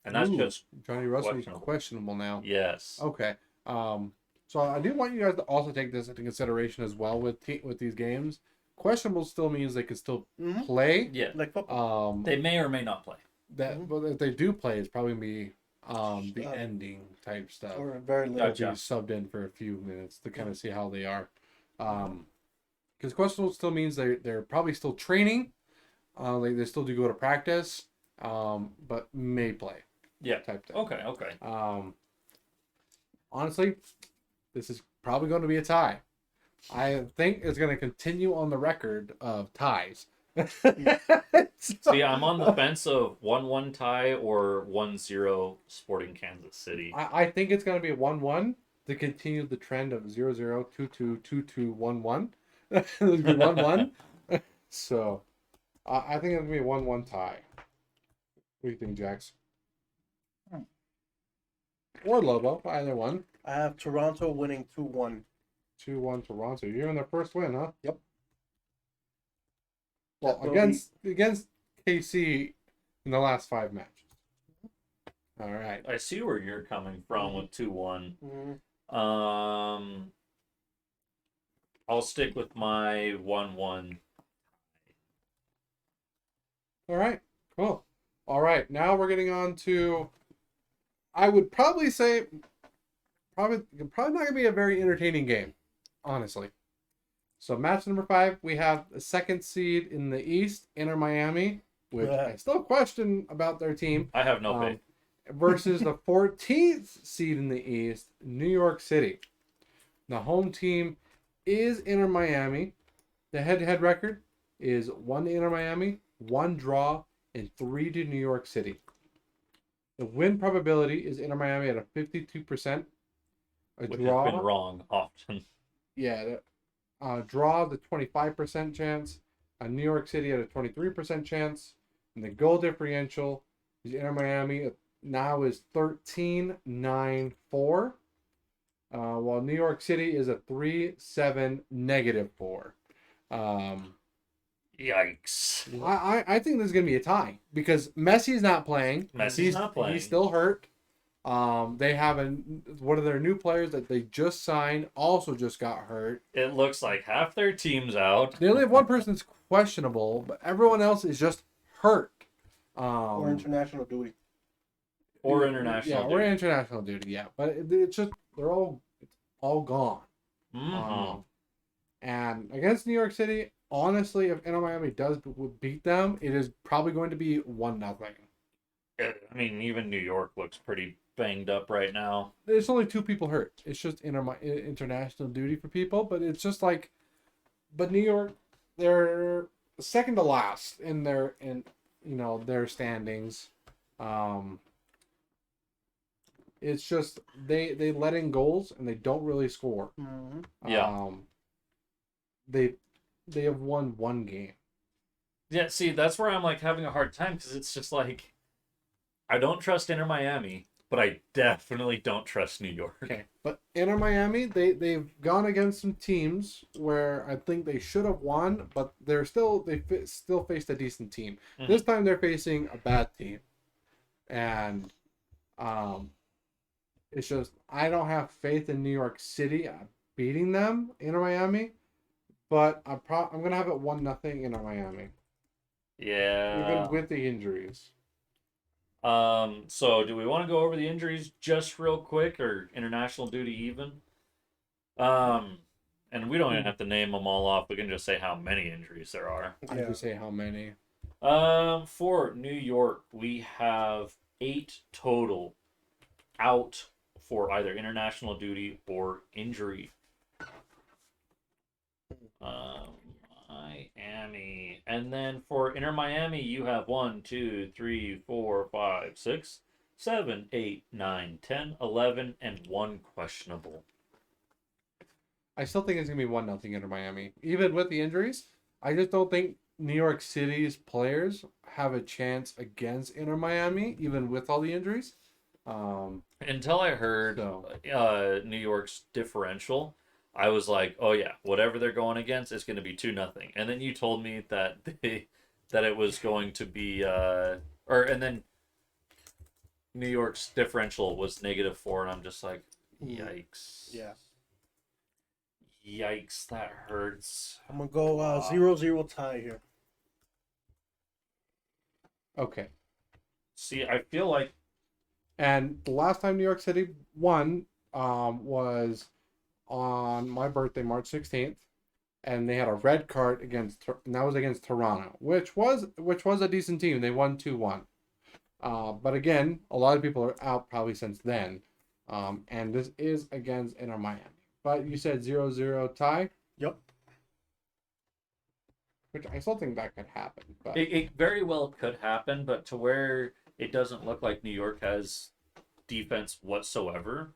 And that's just Johnny Russell is questionable. questionable now. Yes. Okay. So I do want you guys to also take this into consideration as well with these games. Questionable still means they can still play. Yeah. Like football. They may or may not play. But if they do play, it's probably be the ending type stuff. Or very They'll little. be subbed in for a few minutes to kind of see how they are. Because questionable still means they're probably still training. They still do go to practice, but may play. Yeah. Type thing. Okay. Honestly, this is probably going to be a tie. I think it's going to continue on the record of ties. See, I'm on the fence of 1-1 tie or 1-0 Sporting Kansas City. I think it's going to be a 1-1 to continue the trend of 0-0, 2-2, 2-2, 1-1. It's going to be 1-1. So, I think it's going to be a 1-1 tie. What do you think, Jax? Or Lobo, either one. I have Toronto winning 2-1. 2-1 Toronto. You're in their first win, huh? Yep. Well, against KC in the last 5 matches. All right. I see where you're coming from with 2-1. I'll stick with my 1-1. All right. Cool. All right. Now we're getting on to, I would probably say, probably not going to be a very entertaining game, honestly. So match number 5, we have the 2nd seed in the East, Inter Miami, which I still question about their team. I have no faith. Versus the 14th seed in the East, New York City. The home team is Inter Miami. The head-to-head record is 1 to Inter Miami, 1 draw, and 3 to New York City. The win probability is Inter Miami at a 52%. Which has been wrong often. Yeah, draw the 25% chance. New York City at a 23% chance. And the goal differential is Inter Miami now is 13-9-4. While New York City is a 3-7 -4. Yikes. I think this is going to be a tie because Messi's not playing. He's not playing. He's still hurt. They have one of their new players that they just signed also just got hurt. It looks like half their team's out. They only have one person that's questionable, but everyone else is just hurt. Or international duty. Or international or duty. international duty. Yeah, but it's just it's all gone. Mm-hmm. And against New York City, honestly, if Inter Miami does beat them, it is probably going to be 1-0. I mean, even New York looks pretty banged up right now. There's only 2 people hurt. It's just international duty for people, but it's just like, but New York, they're second to last in their standings. It's just they let in goals and they don't really score. Mm-hmm. Yeah. They have won 1 game. Yeah, see, that's where I'm like having a hard time because it's just like I don't trust Inter Miami, but I definitely don't trust New York. Okay, but Inter Miami, they've gone against some teams where I think they should have won, but they still faced a decent team. Mhm. This time they're facing a bad team, and it's just I don't have faith in New York City beating them, Inter Miami, but I'm gonna have it 1-0 Inter Miami, Yeah. even with the injuries. So do we want to go over the injuries just real quick or international duty even? And we don't even have to name them all off. We can just say how many injuries there are. I can say how many. For New York, we have 8 total out for either international duty or injury. Miami. And then for Inter Miami, you have 1, 2, 3, 4, 5, 6, 7, 8, 9, 10, 11, and 1 questionable. I still think it's gonna be 1-0 Inter Miami, even with the injuries. I just don't think New York City's players have a chance against Inter Miami, even with all the injuries. Until I heard New York's differential, I was like, oh yeah, whatever they're going against is going to be 2-0. And then you told me that it was going to be and then New York's differential was -4, and I'm just like, yikes. Yeah. Yikes, that hurts. I'm gonna go 0-0 tie here. Okay. See, I feel like And the last time New York City won was on my birthday, March 16th, and they had a red card and that was against Toronto, which was a decent team. They won 2-1. But again, a lot of people are out probably since then. And this is against Inter Miami. But you said 0-0 tie? Yep. Which I still think that could happen. But it very well could happen, but to where it doesn't look like New York has defense whatsoever.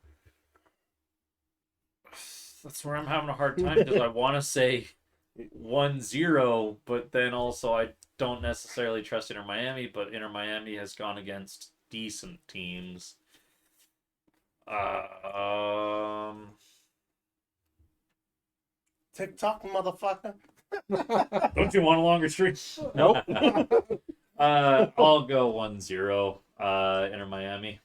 That's where I'm having a hard time because I want to say 1-0, but then also I don't necessarily trust Inter Miami, but Inter Miami has gone against decent teams. TikTok, motherfucker. Don't you want a longer streak? Nope. I'll go 1-0 Inter Miami.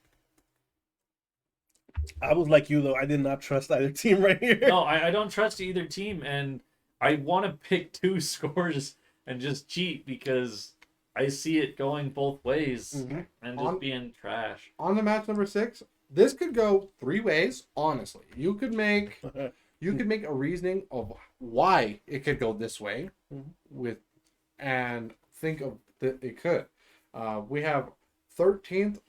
I was like you though. I did not trust either team right here. No, I don't trust either team, and I want to pick 2 scores and just cheat because I see it going both ways and just being trash. On the match number 6, this could go 3 ways. Honestly, you could make a reasoning of why it could go this way, and think of that it could. We have 13th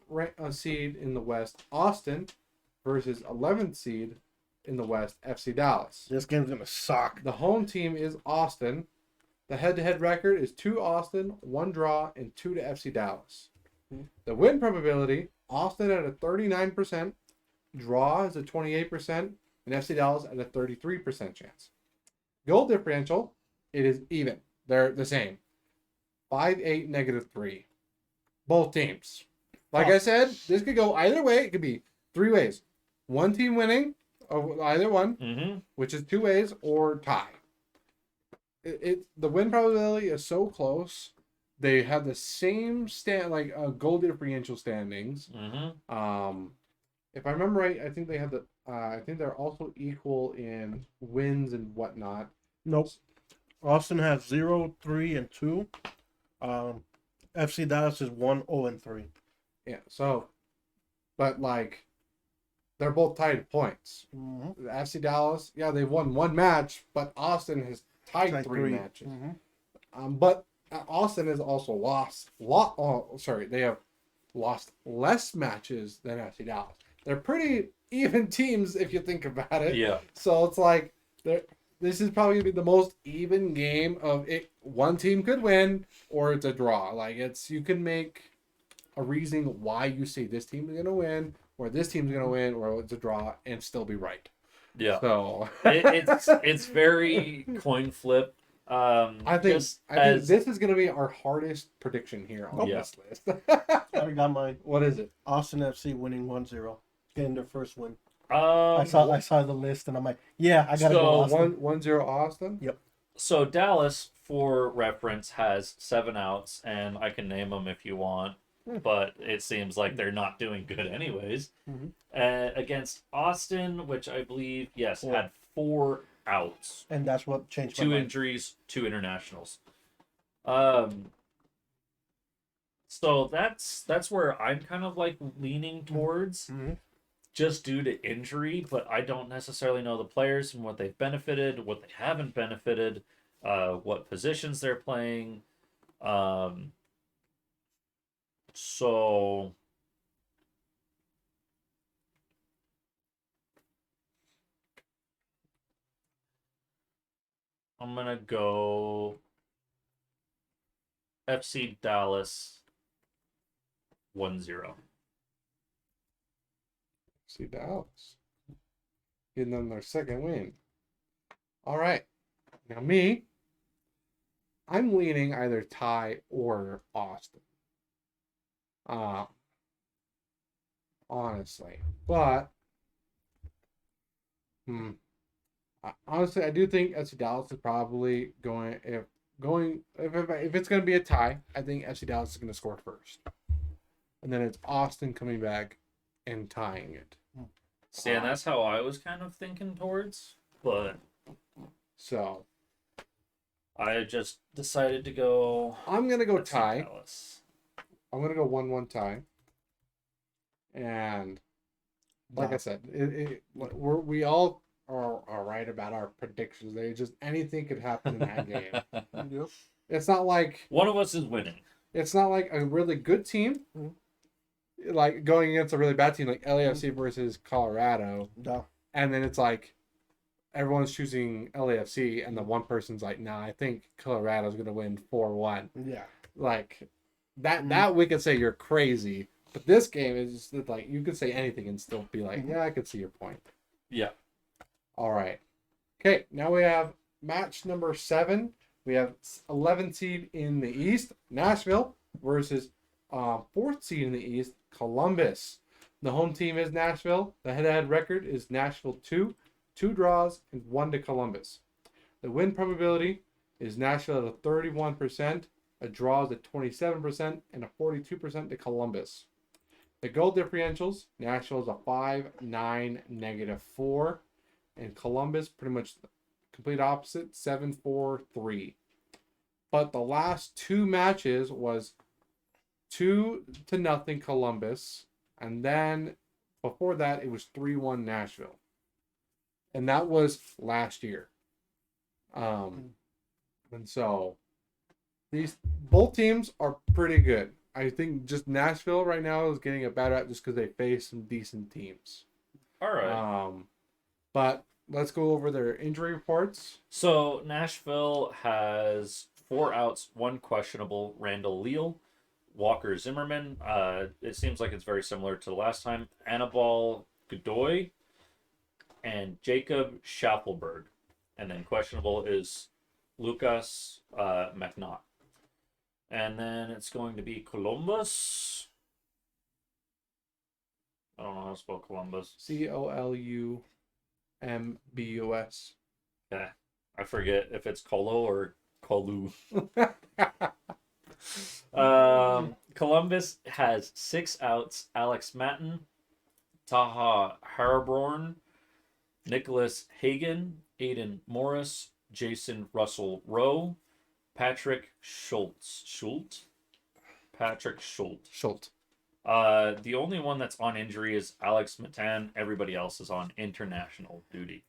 seed in the West, Austin, versus 11th seed in the West, FC Dallas. This game's gonna suck. The home team is Austin. The head-to-head record is 2 Austin, 1 draw, and 2 to FC Dallas. The win probability, Austin at a 39%, draw is a 28%, and FC Dallas at a 33% chance. Goal differential, it is even. They're the same. 5-8, -3. Both teams. Like I said, this could go either way. It could be 3 ways. One team winning, either one, which is 2 ways, or tie. The win probability is so close. They have the same goal differential standings. If I remember right, I think they have I think they're also equal in wins and whatnot. Nope. Austin has 0, 3, and 2. FC Dallas is 1, 0, and 3. Yeah. So but like they're both tied points. Mm-hmm. The FC Dallas, yeah, they've won one match, but Austin has tied three matches. Mm-hmm. But Austin has also lost. They have lost less matches than FC Dallas. They're pretty even teams if you think about it. Yeah. So it's like this is probably gonna be the most even game of it. One team could win or it's a draw. Like you can make a reasoning why you say this team is gonna win or this team's gonna win or it's a draw and still be right. Yeah. So it's very coin flip. I think this is gonna be our hardest prediction here on this list. I already got mine. What is it? Austin FC winning 1-0, getting their first win. I I saw the list and I'm like, yeah, I gotta go Austin. 1-0 Austin. Yep. So Dallas, for reference, has 7 outs, and I can name them if you want, but it seems like they're not doing good anyways. Mm-hmm. Against Austin, which I believe, had 4 outs. And that's what changed my 2 mind. injuries, 2 internationals. So that's where I'm kind of like leaning towards, just due to injury, but I don't necessarily know the players and what they've benefited, what they haven't benefited, what positions they're playing. So I'm gonna go FC Dallas 1-0. FC Dallas getting them their second win. All right, now I'm leaning either tie or Austin. Honestly, but honestly, I do think FC Dallas is probably going. If it's going to be a tie, I think FC Dallas is going to score first, and then it's Austin coming back and tying it. See, and that's how I was kind of thinking towards, but so I just decided to go. I'm going to go FC tie. Dallas. I'm going to go 1-1 tie. And like I said, we all are right about our predictions. They just anything could happen in that game. Yep. It's not like One of us is winning. it's not like a really good team, like going against a really bad team like LAFC versus Colorado, No. and then it's like everyone's choosing LAFC, and the one person's like, "Nah, I think Colorado's gonna win 4-1." Yeah. Like that we could say you're crazy, but this game is just like you could say anything and still be like, "Yeah, I could see your point." Yeah. All right. Okay, now we have match number 7. We have 11 seed in the East, Nashville, versus 4th seed in the East, Columbus. The home team is Nashville. The head-to-head record is Nashville 2 draws, and 1 to Columbus. The win probability is Nashville at a 31%, a draw is at 27%, and a 42% to Columbus. The goal differentials, Nashville is a 5-9 -4. And Columbus, pretty much the complete opposite, 7-4-3. But the last 2 matches was 2-0 Columbus. And then before that, it was 3-1 Nashville. And that was last year. And so both teams are pretty good. I think just Nashville right now is getting a bad rap just because they face some decent teams. All right. But let's go over their injury reports. So Nashville has 4 outs, 1 questionable. Randall Leal, Walker Zimmerman. It seems like it's very similar to the last time. Annabelle Godoy and Jacob Schaffelberg. And then questionable is Lucas McNaught. And then it's going to be Columbus. I don't know how to spell Columbus. Columbus. Yeah, I forget if it's Colo or Colu. Columbus has 6 outs. Alex Matten, Taha Harborn, Nicholas Hagan, Aiden Morris, Jason Russell Rowe, Patrick Schultz. The only one that's on injury is Alex Matan. Everybody else is on international duty.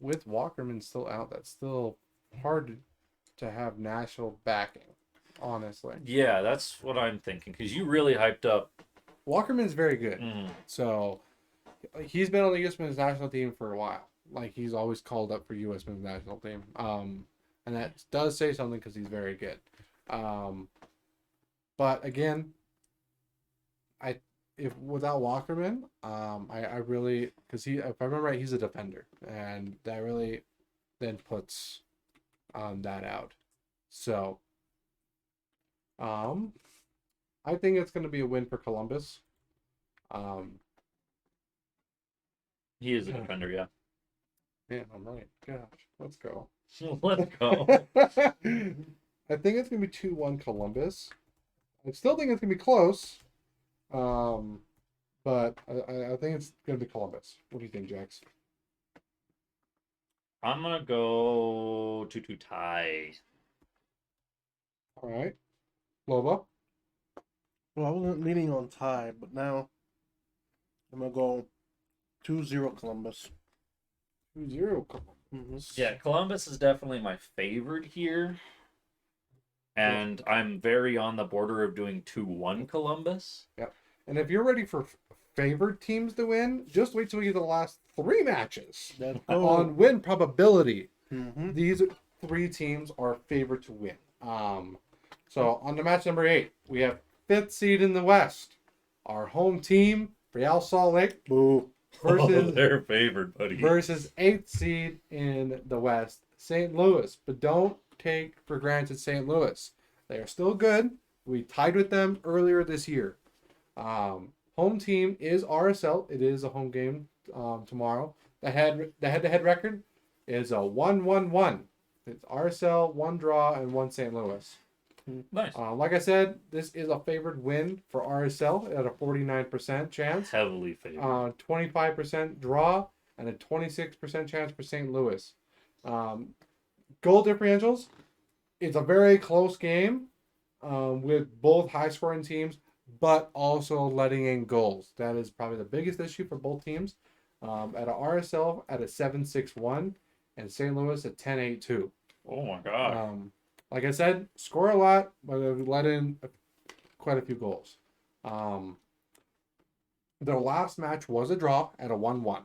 With Walkerman still out, that's still hard to have national backing, honestly. Yeah, that's what I'm thinking. Because you really hyped up. Walkerman's very good. Mm, So he's been on the U.S. men's national team for a while. Like, he's always called up for U.S. men's national team. And that does say something because he's very good. But again, if without Walkerman, I really, because if I remember right, he's a defender, and that really then puts that out. So I think it's going to be a win for Columbus. he is a defender, yeah. Yeah, I'm right. Gosh, let's go. Let's go. I think it's going to be 2-1 Columbus. I still think it's going to be close. But I think it's going to be Columbus. What do you think, Jax? I'm going to go 2-2 tie. All right. Loba? Well, I wasn't leaning on tie, but now I'm going to go 2-0 Columbus. 2-0 Columbus. Yeah, Columbus is definitely my favorite here. And I'm very on the border of doing 2-1 Columbus. Yep. And if you're ready for favored teams to win, just wait till we get the last 3 matches. Let's go. On win probability. Mm-hmm. These 3 teams are favored to win. So on to match number 8, we have 5th seed in the West. Our home team, Real Salt Lake, Boo. versus they're favored, buddy. versus 8th seed in the West, St. Louis. But don't take for granted St. Louis. They are still good. We tied with them earlier this year. Home team is RSL. It is a home game tomorrow. The head-to-head record is a 1-1-1. It's RSL, 1 draw, and 1 St. Louis. Nice. Like I said, this is a favored win for RSL at a 49% chance. Heavily favored. 25% draw, and a 26% chance for St. Louis. Goal differentials, it's a very close game with both high-scoring teams, but also letting in goals. That is probably the biggest issue for both teams. At a RSL at a 7-6-1, and St. Louis at 10-8-2. Oh my god. Like I said, score a lot, but they've let in quite a few goals. Their last match was a draw at a 1-1.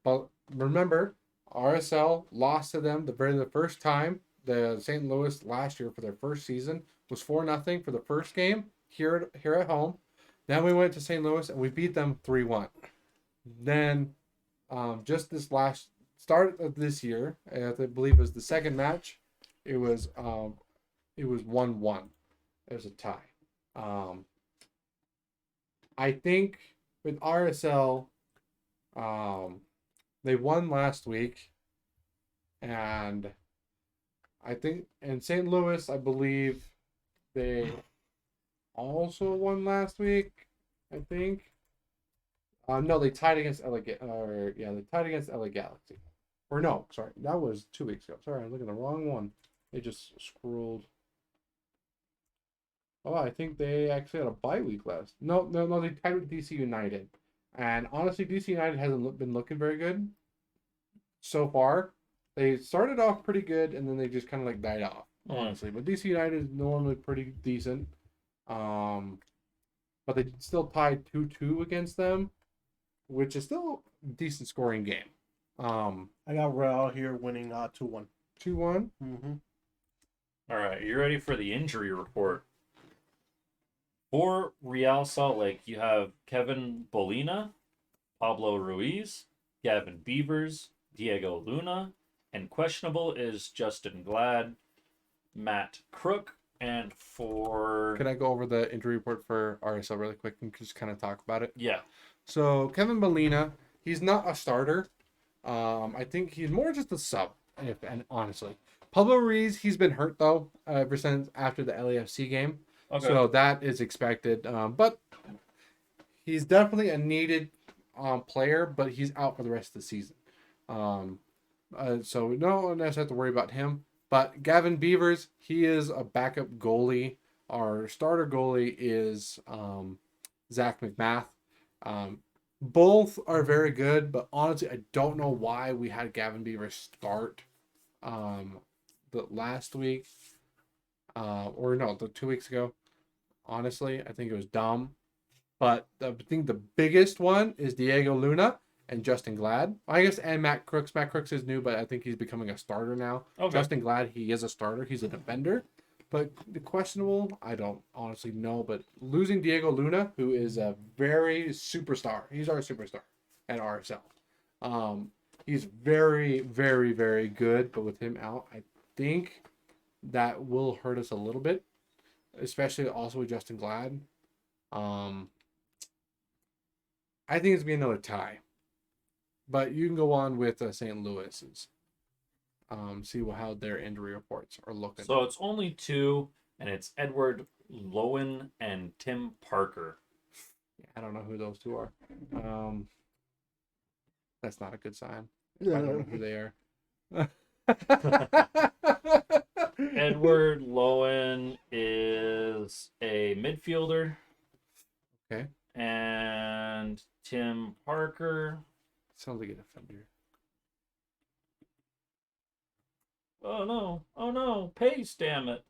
But remember, RSL lost to them the first time. The St. Louis last year for their first season was 4-0 for the first game here at home. Then we went to St. Louis and we beat them 3-1. Then just this last start of this year, I believe it was the second match, it was 1-1. It was a tie. I think with RSL, they won last week, and I think in St. Louis, I believe they also won last week. I think. No, they tied against LA. They tied against LA Galaxy. Or no, sorry, that was 2 weeks ago. Sorry, I'm looking at the wrong one. They just scrolled. Oh, I think they actually had a bye week last. No, they tied with DC United. And honestly, DC United hasn't been looking very good so far. They started off pretty good, and then they just kind of like died off, honestly. But DC United is normally pretty decent. But they still tied 2-2 against them, which is still a decent scoring game. I got Real here winning 2-1. 2-1. Mm-hmm. All right, you ready for the injury report? For Real Salt Lake, you have Kevin Bolina, Pablo Ruiz, Gavin Beavers, Diego Luna, and questionable is Justin Glad, Matt Crook, and for... Can I go over the injury report for RSL really quick and just kind of talk about it? Yeah. So Kevin Bolina, he's not a starter. I think he's more just a sub, honestly. Pablo Ruiz, he's been hurt though ever since after the LAFC game. Okay. So that is expected. But he's definitely a needed player, but he's out for the rest of the season. So no one has to worry about him. But Gavin Beavers, he is a backup goalie Our starter goalie is Zach McMath. Both are very good, but honestly, I don't know why we had Gavin Beaver start the last week, or no, the 2 weeks ago. Honestly, I think it was dumb. But I think the biggest one is Diego Luna and Justin Glad. I guess, and Matt Crooks. Matt Crooks is new, but I think he's becoming a starter now. Okay. Justin Glad, he is a starter. He's a defender. But the questionable, I don't honestly know. But losing Diego Luna, who is a very superstar. He's our superstar at RSL. He's very, very, very good. But with him out, I think that will hurt us a little bit. Especially also with Justin Glad. I think it's going to be another tie. But you can go on with St. Louis's. See how their injury reports are looking. So it's only 2, and it's Edward Lowen and Tim Parker. I don't know who those 2 are. That's not a good sign. I don't know who they are. Edward Lowen is a midfielder. Okay. And Tim Parker. Sounds like a defender. Oh no, paste, damn it.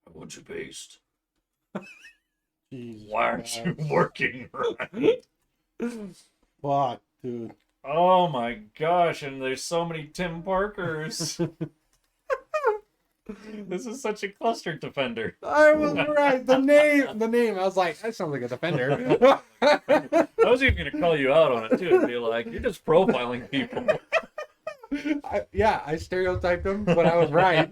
I want you paste. Jesus Why aren't you working right? Fuck, dude. Oh my gosh, and there's so many Tim Parkers. This is such a cluster defender. I was right. The name. I was like, that sounds like a defender. I was even going to call you out on it too and be like, you're just profiling people. I stereotyped him, but I was right.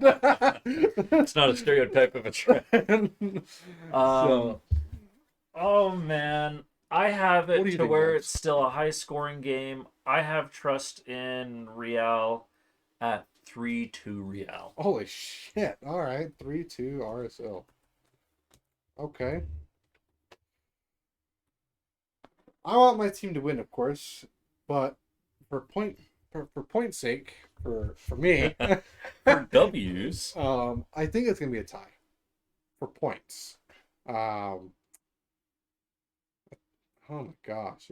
It's not a stereotype of a trend. So, oh man, I have What do it you to think, where Max? it's still a high scoring game. I have trust in Real at 3-2 Real. holy shit. All right. 3-2 RSL. Okay. I want my team to win, of course, but for point's sake, for me, For W's. I think it's gonna be a tie for points. Oh my gosh,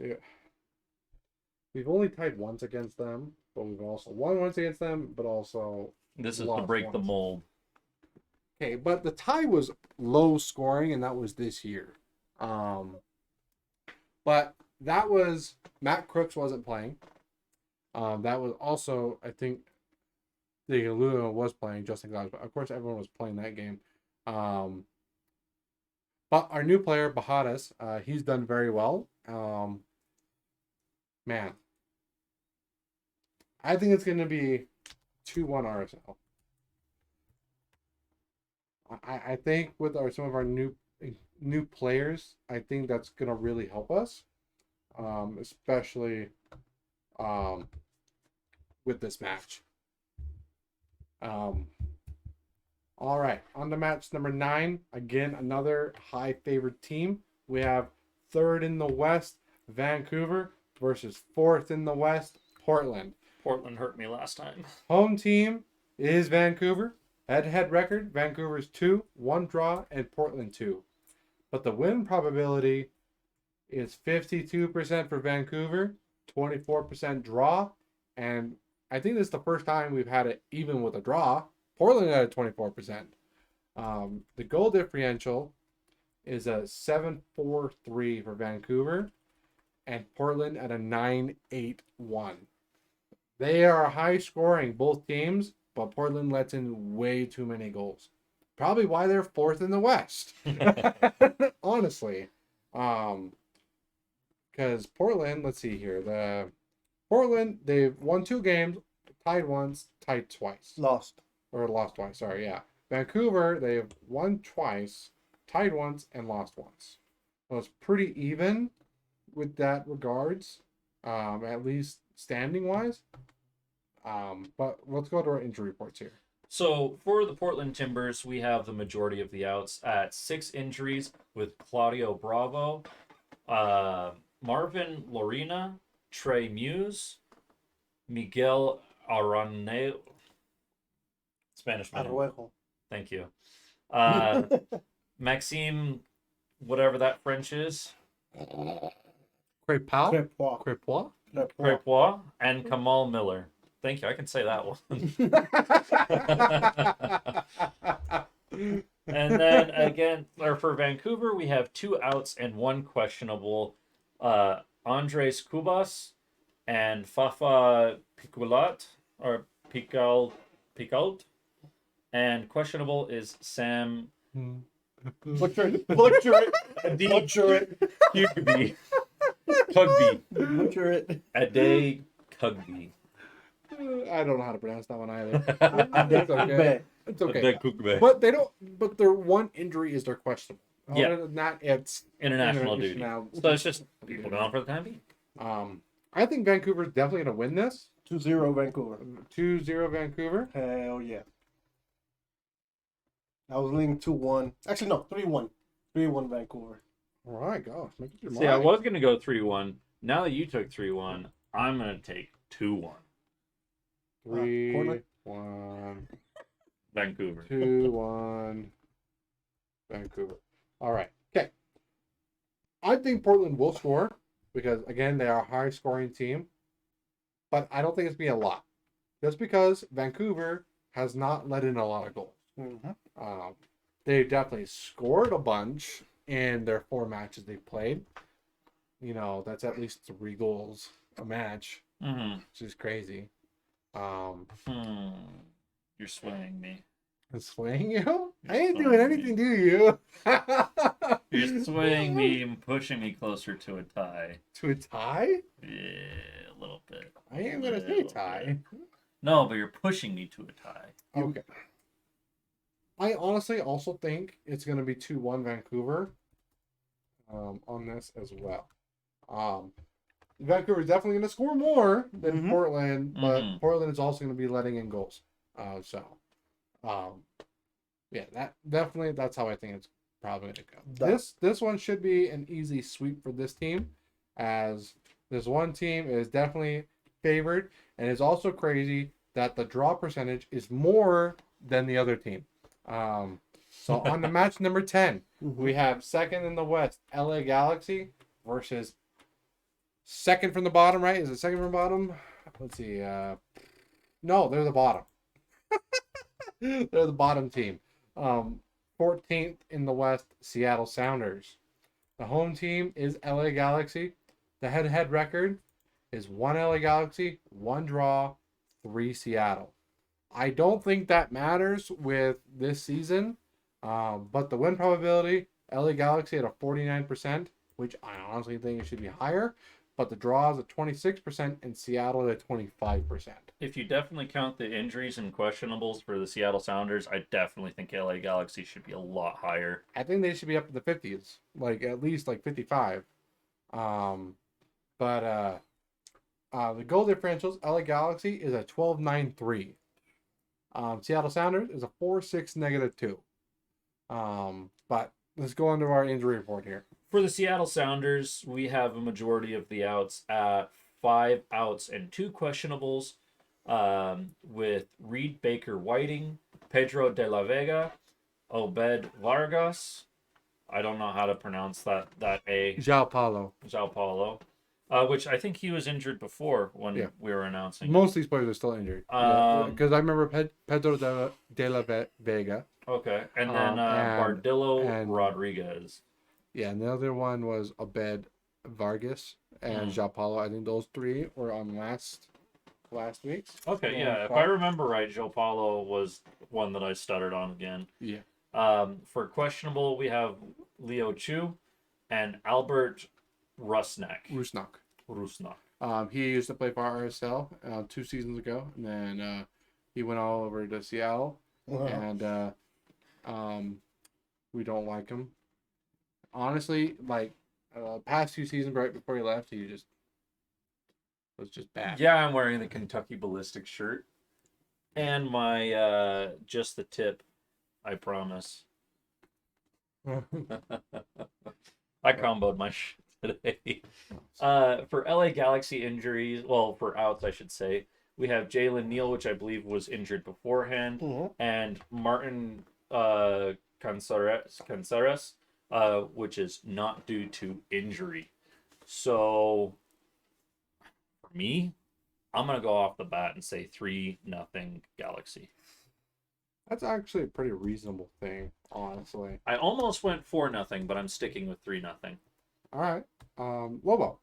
we've only tied once against them, but we've also won once against them, but also This is to lost break the once. mold. Okay, but the tie was low scoring, and that was this year. But that was Matt Crooks wasn't playing. That was also, I think, the Luna was playing, Justin Glass, but of course everyone was playing that game. But our new player, Bahadas, he's done very well. Man, I think it's going to be 2-1 RSL. I think with some of our new players, I think that's going to really help us, especially with this match. All right, on to match number 9. Again, another high favored team. We have 3rd in the West, Vancouver, versus 4th in the West, Portland. Portland hurt me last time. Home team is Vancouver. Head-to-head record, Vancouver's 2, 1 draw, and Portland 2. But the win probability is 52% for Vancouver, 24% draw, and I think this is the first time we've had it even with a draw. Portland had a 24%. The goal differential is a 7-4-3 for Vancouver, and Portland at a 9-8-1. They are high scoring, both teams, but Portland lets in way too many goals. Probably why they're 4th in the West. Honestly. Because Portland, let's see here. Portland, they've won 2 games, tied once, tied twice. Lost twice, sorry, yeah. Vancouver, they've won twice, tied once, and lost once. So it's pretty even with that regards, at least standing-wise. But let's go to our injury reports here. So for the Portland Timbers, we have the majority of the outs at 6 injuries with Claudio Bravo, Marvin Lorena, Trey Muse, Miguel Araneo, Spanish man. Thank you. Maxime, whatever that French is, Crepois? Crepois. Crepois? Crepois, and Kamal Miller. Thank you. I can say that one. And then again, or for Vancouver, we have 2 outs and 1 questionable. Andres Cubas and Fafa Piculat or Picald. And questionable is Sam Butcher it. Butcher it. Butcher it. Cugby. Cugby. Butcher it. Ade Cugby. I don't know how to pronounce that one either. It's okay. It's okay. Cugby. But they don't. But their one injury is their questionable. Yeah. Other than that, it's International duty. international. So it's just people gone for the time being. I think Vancouver's definitely gonna win this. 2-0 Vancouver. 2-0 Vancouver. Hell yeah. I was leaning 2-1. Actually, no, 3-1. 3-1 Vancouver. All right, gosh, make up your See, I mind. was gonna go 3-1. Now that you took 3-1, I'm gonna take 2-1. 3-1, Vancouver. 2-1, Vancouver. All right. Okay. I think Portland will score because again they are a high scoring team, but I don't think it's gonna be a lot, just because Vancouver has not let in a lot of goals. Mm-hmm. They definitely scored a bunch in their 4 matches they've played. You know, that's at least 3 goals a match, Mm-hmm. which is crazy. You're swaying me. And swaying you? I ain't doing anything to you. You're swaying me and pushing me closer to a tie. To a tie? Yeah, a little bit. I ain't gonna say tie. No, but you're pushing me to a tie. Okay. I honestly also think it's gonna be 2-1 Vancouver on this as well. Vancouver is definitely gonna score more than Mhm. Portland, but Mhm. Portland is also gonna be letting in goals. Yeah, that's how I think it's probably gonna go. This one should be an easy sweep for this team, as this one team is definitely favored, and it's also crazy that the draw percentage is more than the other team. So on the match number 10, we have second in the West, LA Galaxy versus second from the bottom, right? Is it second from the bottom? Let's see. No, they're the bottom. They're the bottom team. 14th in the West, Seattle Sounders. The home team is LA Galaxy. The head-to-head record is 1 LA Galaxy, 1 draw, 3 Seattle. I don't think that matters with this season, but the win probability, LA Galaxy at a 49%, which I honestly think it should be higher, but the draw is at 26% and Seattle at 25%. If you definitely count the injuries and questionables for the Seattle Sounders, I definitely think LA Galaxy should be a lot higher. I think they should be up in the 50s, like at least like 55. The goal differentials, LA Galaxy is a 12.93. Seattle Sounders is a 4.6 -2. But let's go on to our injury report here. For the Seattle Sounders, we have a majority of the outs at 5 outs and 2 questionables, with Reed Baker Whiting, Pedro de la Vega, Obed Vargas. I don't know how to pronounce that A. João Paulo. Sao Paulo. Which I think he was injured before when we were announcing. Most of these players are still injured. Because I remember Pedro de la Vega. Okay. And then and Bardillo Rodriguez. Yeah, and the other one was Obed Vargas and João Paulo. I think those 3 were on last week's. Okay, yeah. If I remember right, João Paulo was one that I stuttered on again. Yeah. For questionable, we have Leo Chu and Albert Rusnak. He He used to play for RSL 2 seasons ago, and then he went all over to Seattle, and we don't like him. Honestly, like past 2 seasons right before he left, he just was just bad. Yeah, I'm wearing the Kentucky Ballistic shirt. And my just the tip, I promise. I comboed my shit today. For LA Galaxy injuries, well, for outs, I should say, we have Jalen Neal, which I believe was injured beforehand, and Martin Canceres, which is not due to injury. So, for me, I'm going to go off the bat and say 3-0 Galaxy. That's actually a pretty reasonable thing, honestly. I almost went 4-0, but I'm sticking with 3-0. All right. Lobo.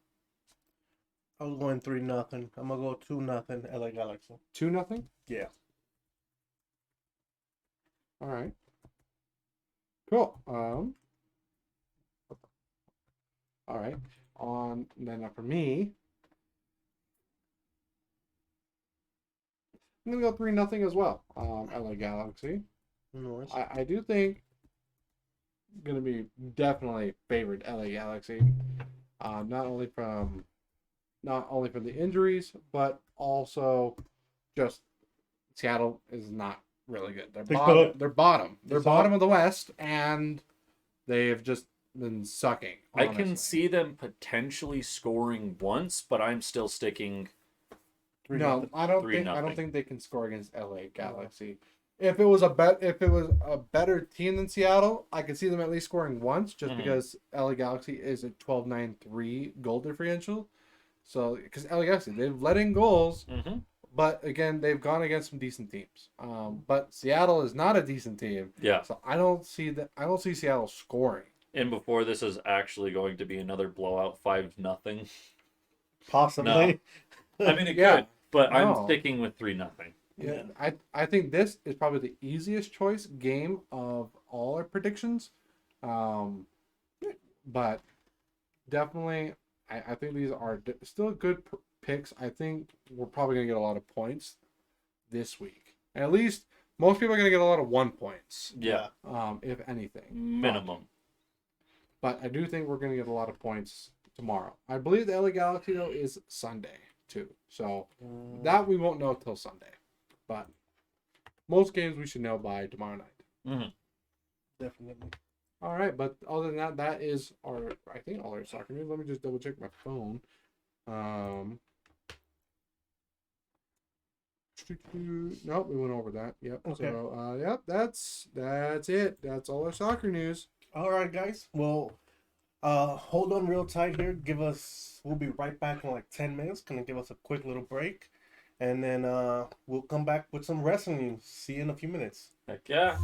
I was going 3-0. I'm gonna go 2-0 LA Galaxy. 2-0? Yeah. All right. Cool. All right. Then for me, I'm gonna go 3-0 as well. LA Galaxy. Nice. I do think gonna be definitely favored LA Galaxy. Not only from the injuries, but also just Seattle is not really good. They're bottom. They're bottom of the West, and they've just been sucking. Honestly. I can see them potentially scoring once, but I'm still sticking. No, I don't 3-0. think they can score against LA Galaxy. If it was a better team than Seattle, I could see them at least scoring once, just because LA Galaxy is a 12-9-3 goal differential. So, because LA Galaxy, they've let in goals, but again, they've gone against some decent teams. But Seattle is not a decent team. Yeah. So I don't see Seattle scoring. And before this is actually going to be another blowout 5-0. Possibly. No. I mean, it Yeah. could, but No. I'm sticking with 3-0. Yeah, I think this is probably the easiest choice game of all our predictions, but definitely I think these are still good picks. I think we're probably gonna get a lot of points this week. At least most people are gonna get a lot of 1 points. Yeah. If anything, Minimum. But I do think we're gonna get a lot of points tomorrow. I believe the LA Galaxy though is Sunday too, so that we won't know till Sunday. But most games we should know by tomorrow night. Definitely. All right, but other than that, that is I think all our soccer news. Let me just double check my phone. Nope, we went over that. Yep. Okay. So yep, that's it. That's all our soccer news. All right, guys. Well, hold on real tight here. We'll be right back in like 10 minutes. Gonna give us a quick little break. And then we'll come back with some wrestling news. See you in a few minutes. Heck yeah.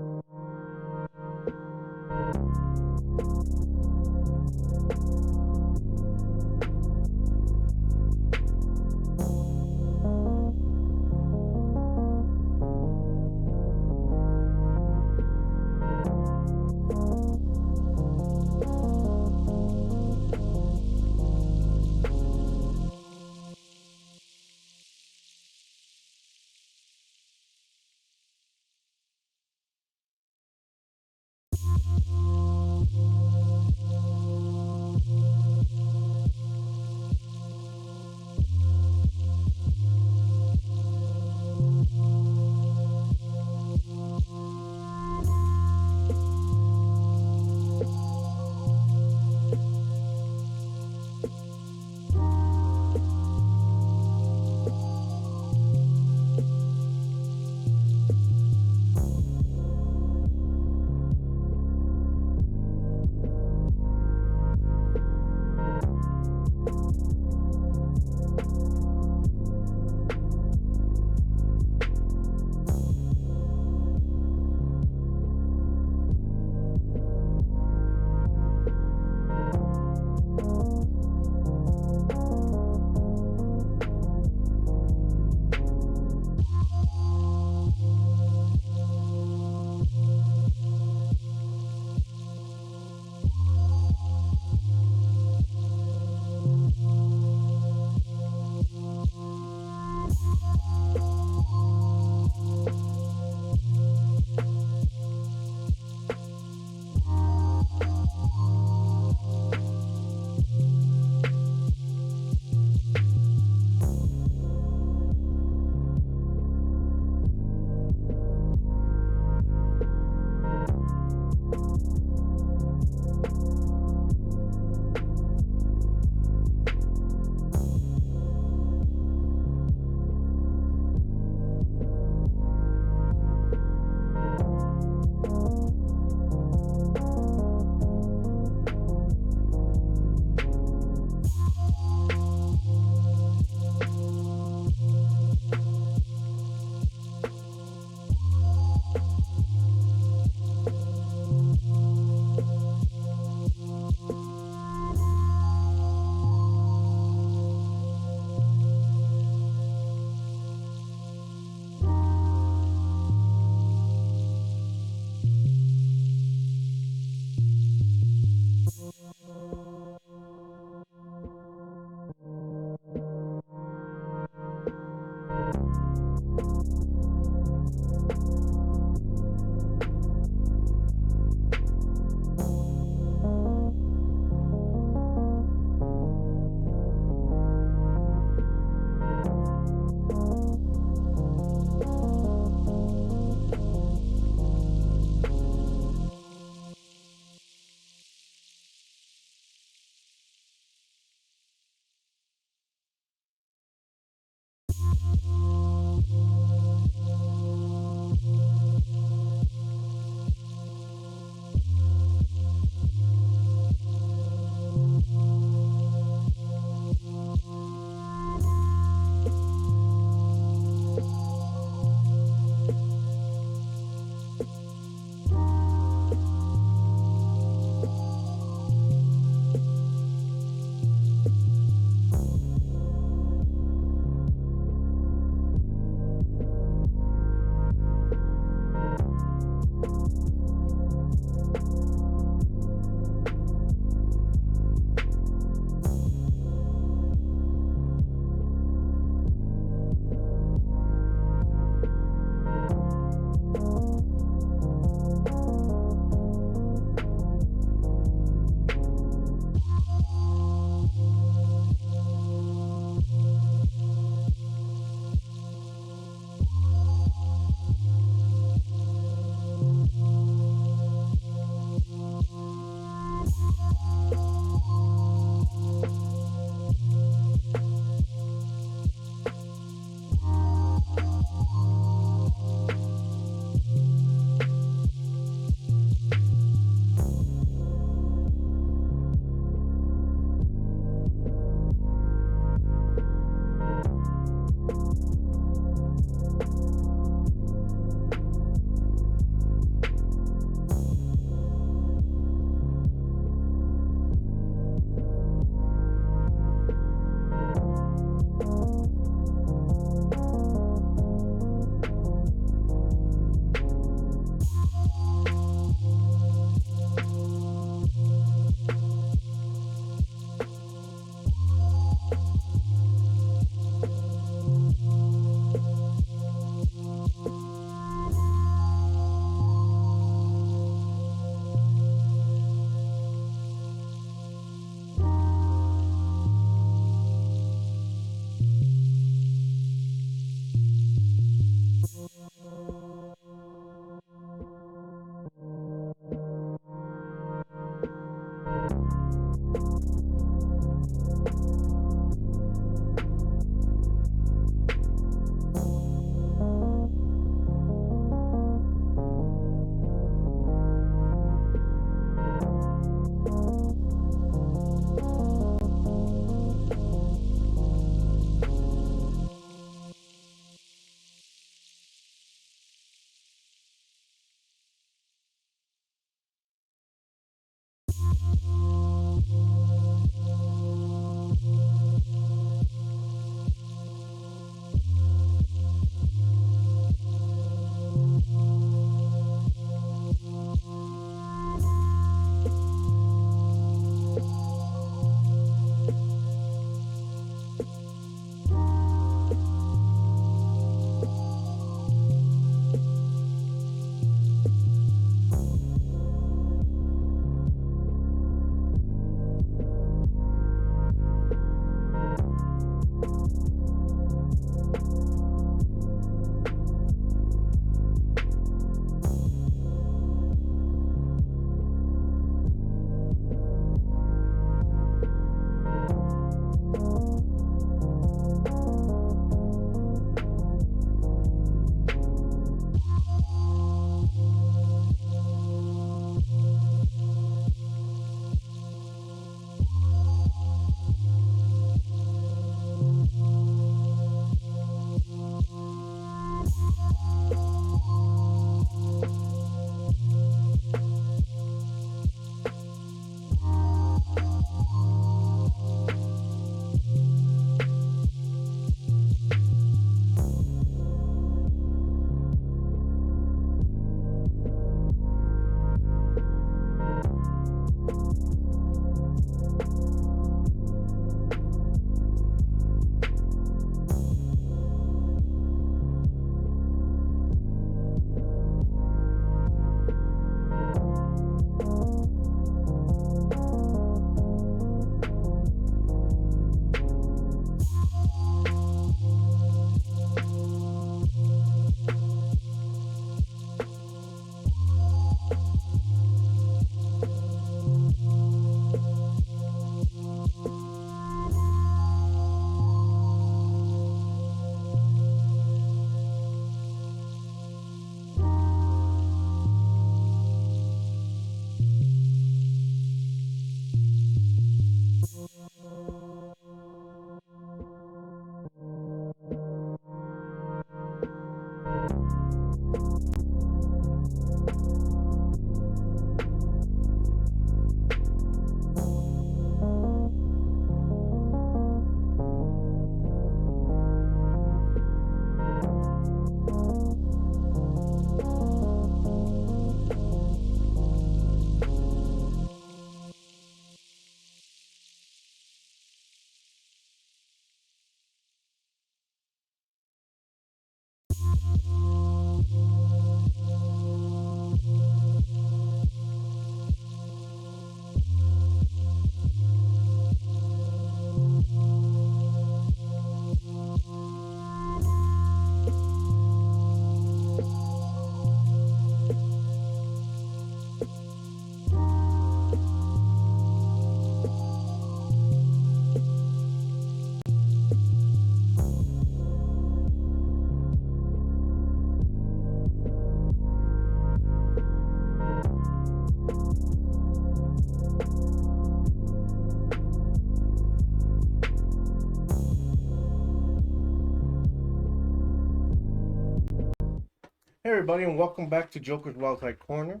Hey everybody, and welcome back to JoJerz Corner.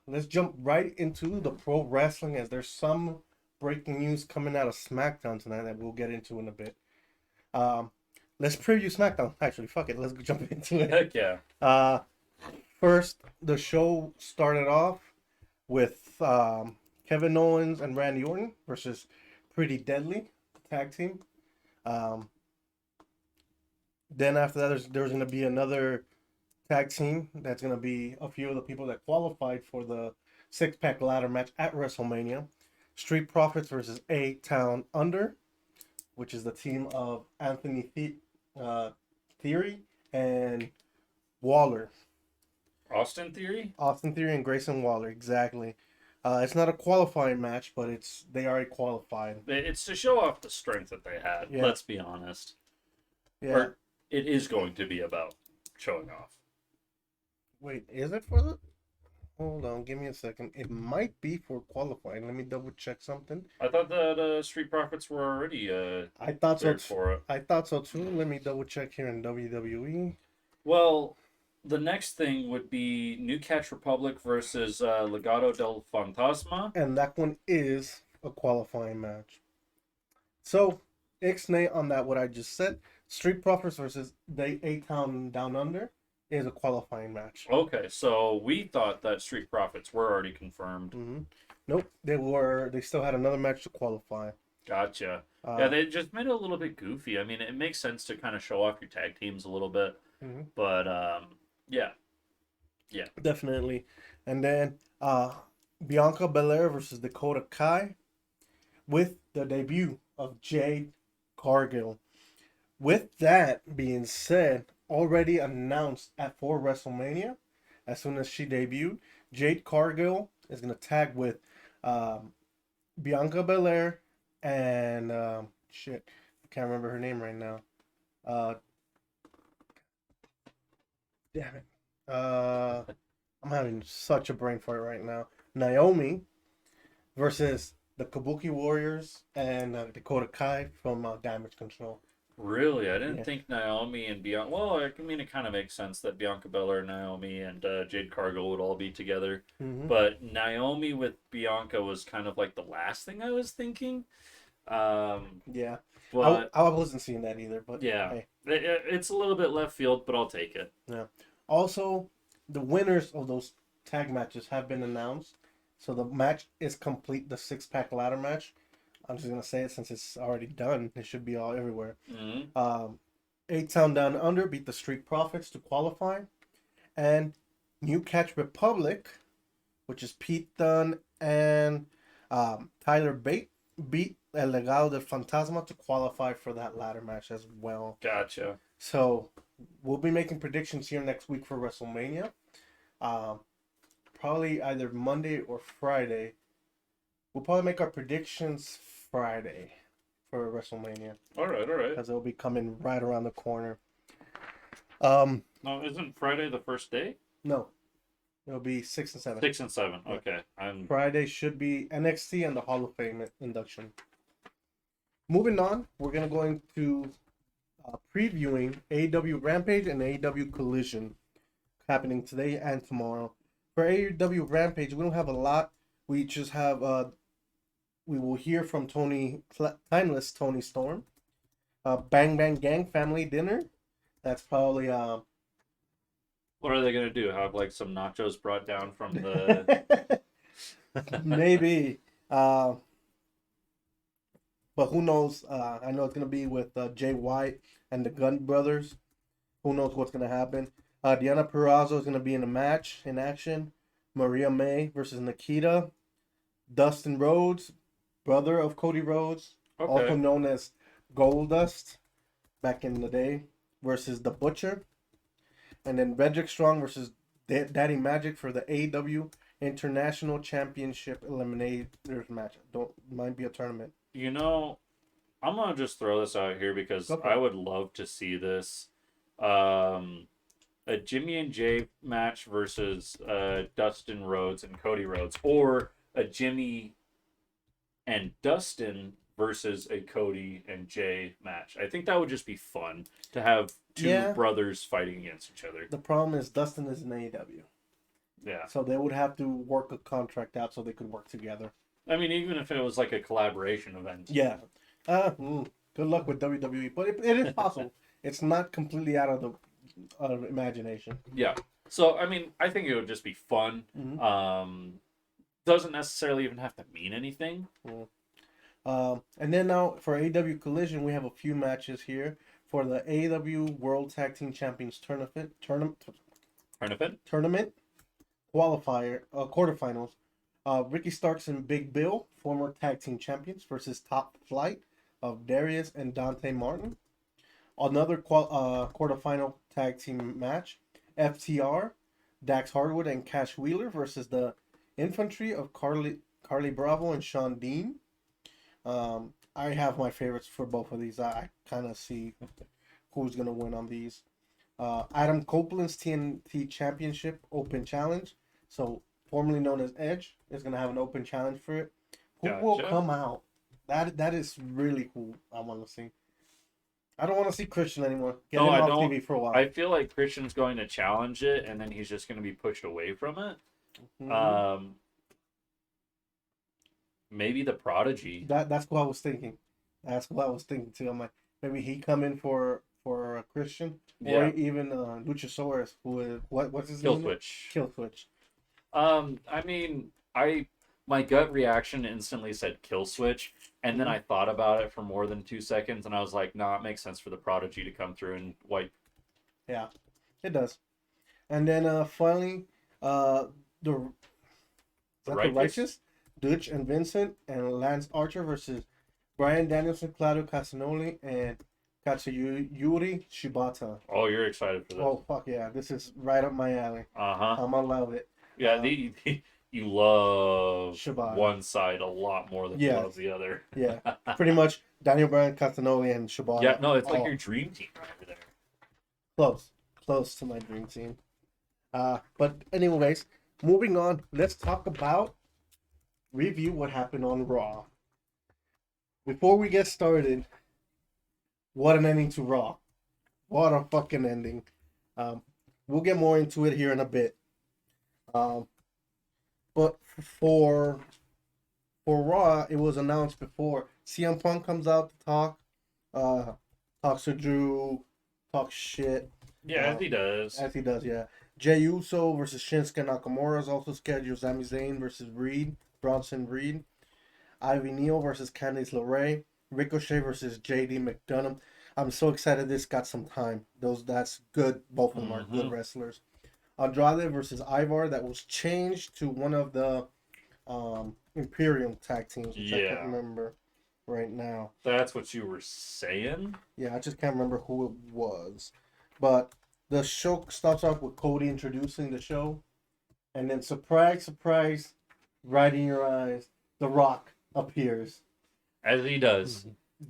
Let's jump right into the pro wrestling, as there's some breaking news coming out of SmackDown tonight that we'll get into in a bit. Let's preview SmackDown. Actually, fuck it, let's jump into it. Heck yeah. First, the show started off with Kevin Owens and Randy Orton versus Pretty Deadly, the tag team. Then after that, there's going to be another tag team that's going to be a few of the people that qualified for the six-pack ladder match at WrestleMania. Street Profits versus A-Town Under, which is the team of Anthony Theory and Waller. Austin Theory and Grayson Waller, exactly. It's not a qualifying match, but they already qualified. It's to show off the strength that they had. Yeah. Let's be honest. Yeah. Or it is going to be about showing off. Wait, is it for the? Hold on, give me a second. It might be for qualifying. Let me double check something. I thought that Street Profits were already I thought so cleared for it. I thought so too. Let me double check here in WWE. Well, the next thing would be New Catch Republic versus Legado del Fantasma. And that one is a qualifying match. So, ixnay on that, what I just said. Street Profits versus the A-Town Down Under is a qualifying match. Okay, so we thought that Street Profits were already confirmed. Mm-hmm. Nope, they still had another match to qualify. Gotcha. Yeah, they just made it a little bit goofy. I mean, it makes sense to kind of show off your tag teams a little bit. Mm-hmm. But, yeah. Definitely. And then Bianca Belair versus Dakota Kai with the debut of Jade Cargill. With that being said, already announced for WrestleMania, as soon as she debuted, Jade Cargill is going to tag with Bianca Belair and I can't remember her name right now. Damn it. I'm having such a brain fart right now. Naomi versus the Kabuki Warriors and Dakota Kai from Damage Control. Really? I didn't think Naomi and Bianca... Well, I mean, it kind of makes sense that Bianca Belair, Naomi, and Jade Cargill would all be together. Mm-hmm. But Naomi with Bianca was kind of like the last thing I was thinking. Yeah. But I wasn't seeing that either, but yeah. Hey. It's a little bit left field, but I'll take it. Yeah. Also, the winners of those tag matches have been announced. So the match is complete, the six-pack ladder match. I'm just going to say it since it's already done. It should be all everywhere. Mm-hmm. A-Town Down Under beat the Street Profits to qualify. And New Catch Republic, which is Pete Dunne and Tyler Bate, beat El Legado del Fantasma to qualify for that ladder match as well. Gotcha. So we'll be making predictions here next week for WrestleMania. Probably either Monday or Friday. We'll probably make our predictions Friday for WrestleMania. All right. Because it'll be coming right around the corner. No, isn't Friday the first day? No. It'll be 6 and 7. 6 and 7. Okay. Friday should be NXT and the Hall of Fame induction. Moving on, we're going to go into previewing AEW Rampage and AEW Collision happening today and tomorrow. For AEW Rampage, we don't have a lot. We just have we will hear from Timeless Tony Storm. Bang Bang Gang Family Dinner. That's probably What are they gonna do? Have like some nachos brought down from the? maybe. But who knows? I know it's gonna be with Jay White and the Gunn brothers. Who knows what's gonna happen? Diana Purrazzo is gonna be in a match in action. Maria May versus Nikita. Dustin Rhodes, brother of Cody Rhodes, also known as Goldust, back in the day, versus the Butcher. And then Reddick Strong versus Daddy Magic for the AEW International Championship Eliminators match. Might be a tournament. You know, I'm gonna just throw this out here because I would love to see this. A Jimmy and Jay match versus Dustin Rhodes and Cody Rhodes, or a Jimmy and Dustin versus a Cody and Jay match. I think that would just be fun to have two brothers fighting against each other. The problem is Dustin is in AEW. Yeah. So they would have to work a contract out so they could work together. I mean, even if it was like a collaboration event. Yeah. Good luck with WWE, but it is possible. It's not completely out of the imagination. Yeah. So, I mean, I think it would just be fun. Mm-hmm. Doesn't necessarily even have to mean anything. And then now for AEW Collision, we have a few matches here for the AEW World Tag Team Champions tournament qualifier quarterfinals. Ricky Starks and Big Bill, former tag team champions, versus Top Flight of Darius and Dante Martin. Another quarterfinal tag team match. FTR, Dax Harwood and Cash Wheeler versus the Infantry of Carly Bravo and Sean Dean. I have my favorites for both of these. I kind of see who's going to win on these. Adam Copeland's TNT Championship Open Challenge, so formerly known as Edge, is going to have an open challenge for it. Who will come out? That is really cool. I want to see. I don't want to see Christian anymore. Get him off TV for a while. I feel like Christian's going to challenge it, and then he's just going to be pushed away from it. Mm-hmm. Maybe the Prodigy. That's what I was thinking. That's what I was thinking too. I'm like, maybe he come in for Christian, or even Luchasaurus. What's his name? Kill Switch. I mean, my gut reaction instantly said Kill Switch, and then I thought about it for more than 2 seconds, and I was like, nah, it makes sense for the Prodigy to come through and wipe. Yeah, it does. And then finally, the Righteous, Dutch and Vincent and Lance Archer versus Brian Danielson, Claudio Castagnoli, and Katsuyori Shibata. Oh, you're excited for this. Oh, fuck yeah. This is right up my alley. Uh-huh. I'm gonna love it. Yeah, you love Shibata. One side a lot more than you love the other. Yeah, pretty much Daniel Bryan, Castagnoli, and Shibata. Yeah, no, it's like your dream team right over there. Close to my dream team. But anyways, moving on, let's talk about review what happened on Raw. Before we get started, what an ending to Raw. What a fucking ending. We'll get more into it here in a bit. But for Raw, it was announced before. CM Punk comes out to talk. Talks to Drew. Talks shit. Yeah, as he does. As he does, yeah. Jey Uso versus Shinsuke Nakamura is also scheduled. Sami Zayn versus Bronson Reed. Ivy Neal versus Candice LeRae. Ricochet versus JD McDonough. I'm so excited this got some time. That's good. Both of them are good wrestlers. Andrade versus Ivar, that was changed to one of the Imperium tag teams, which I can't remember right now. That's what you were saying? Yeah, I just can't remember who it was. But the show starts off with Cody introducing the show. And then surprise, surprise, right in your eyes, The Rock appears. As he does.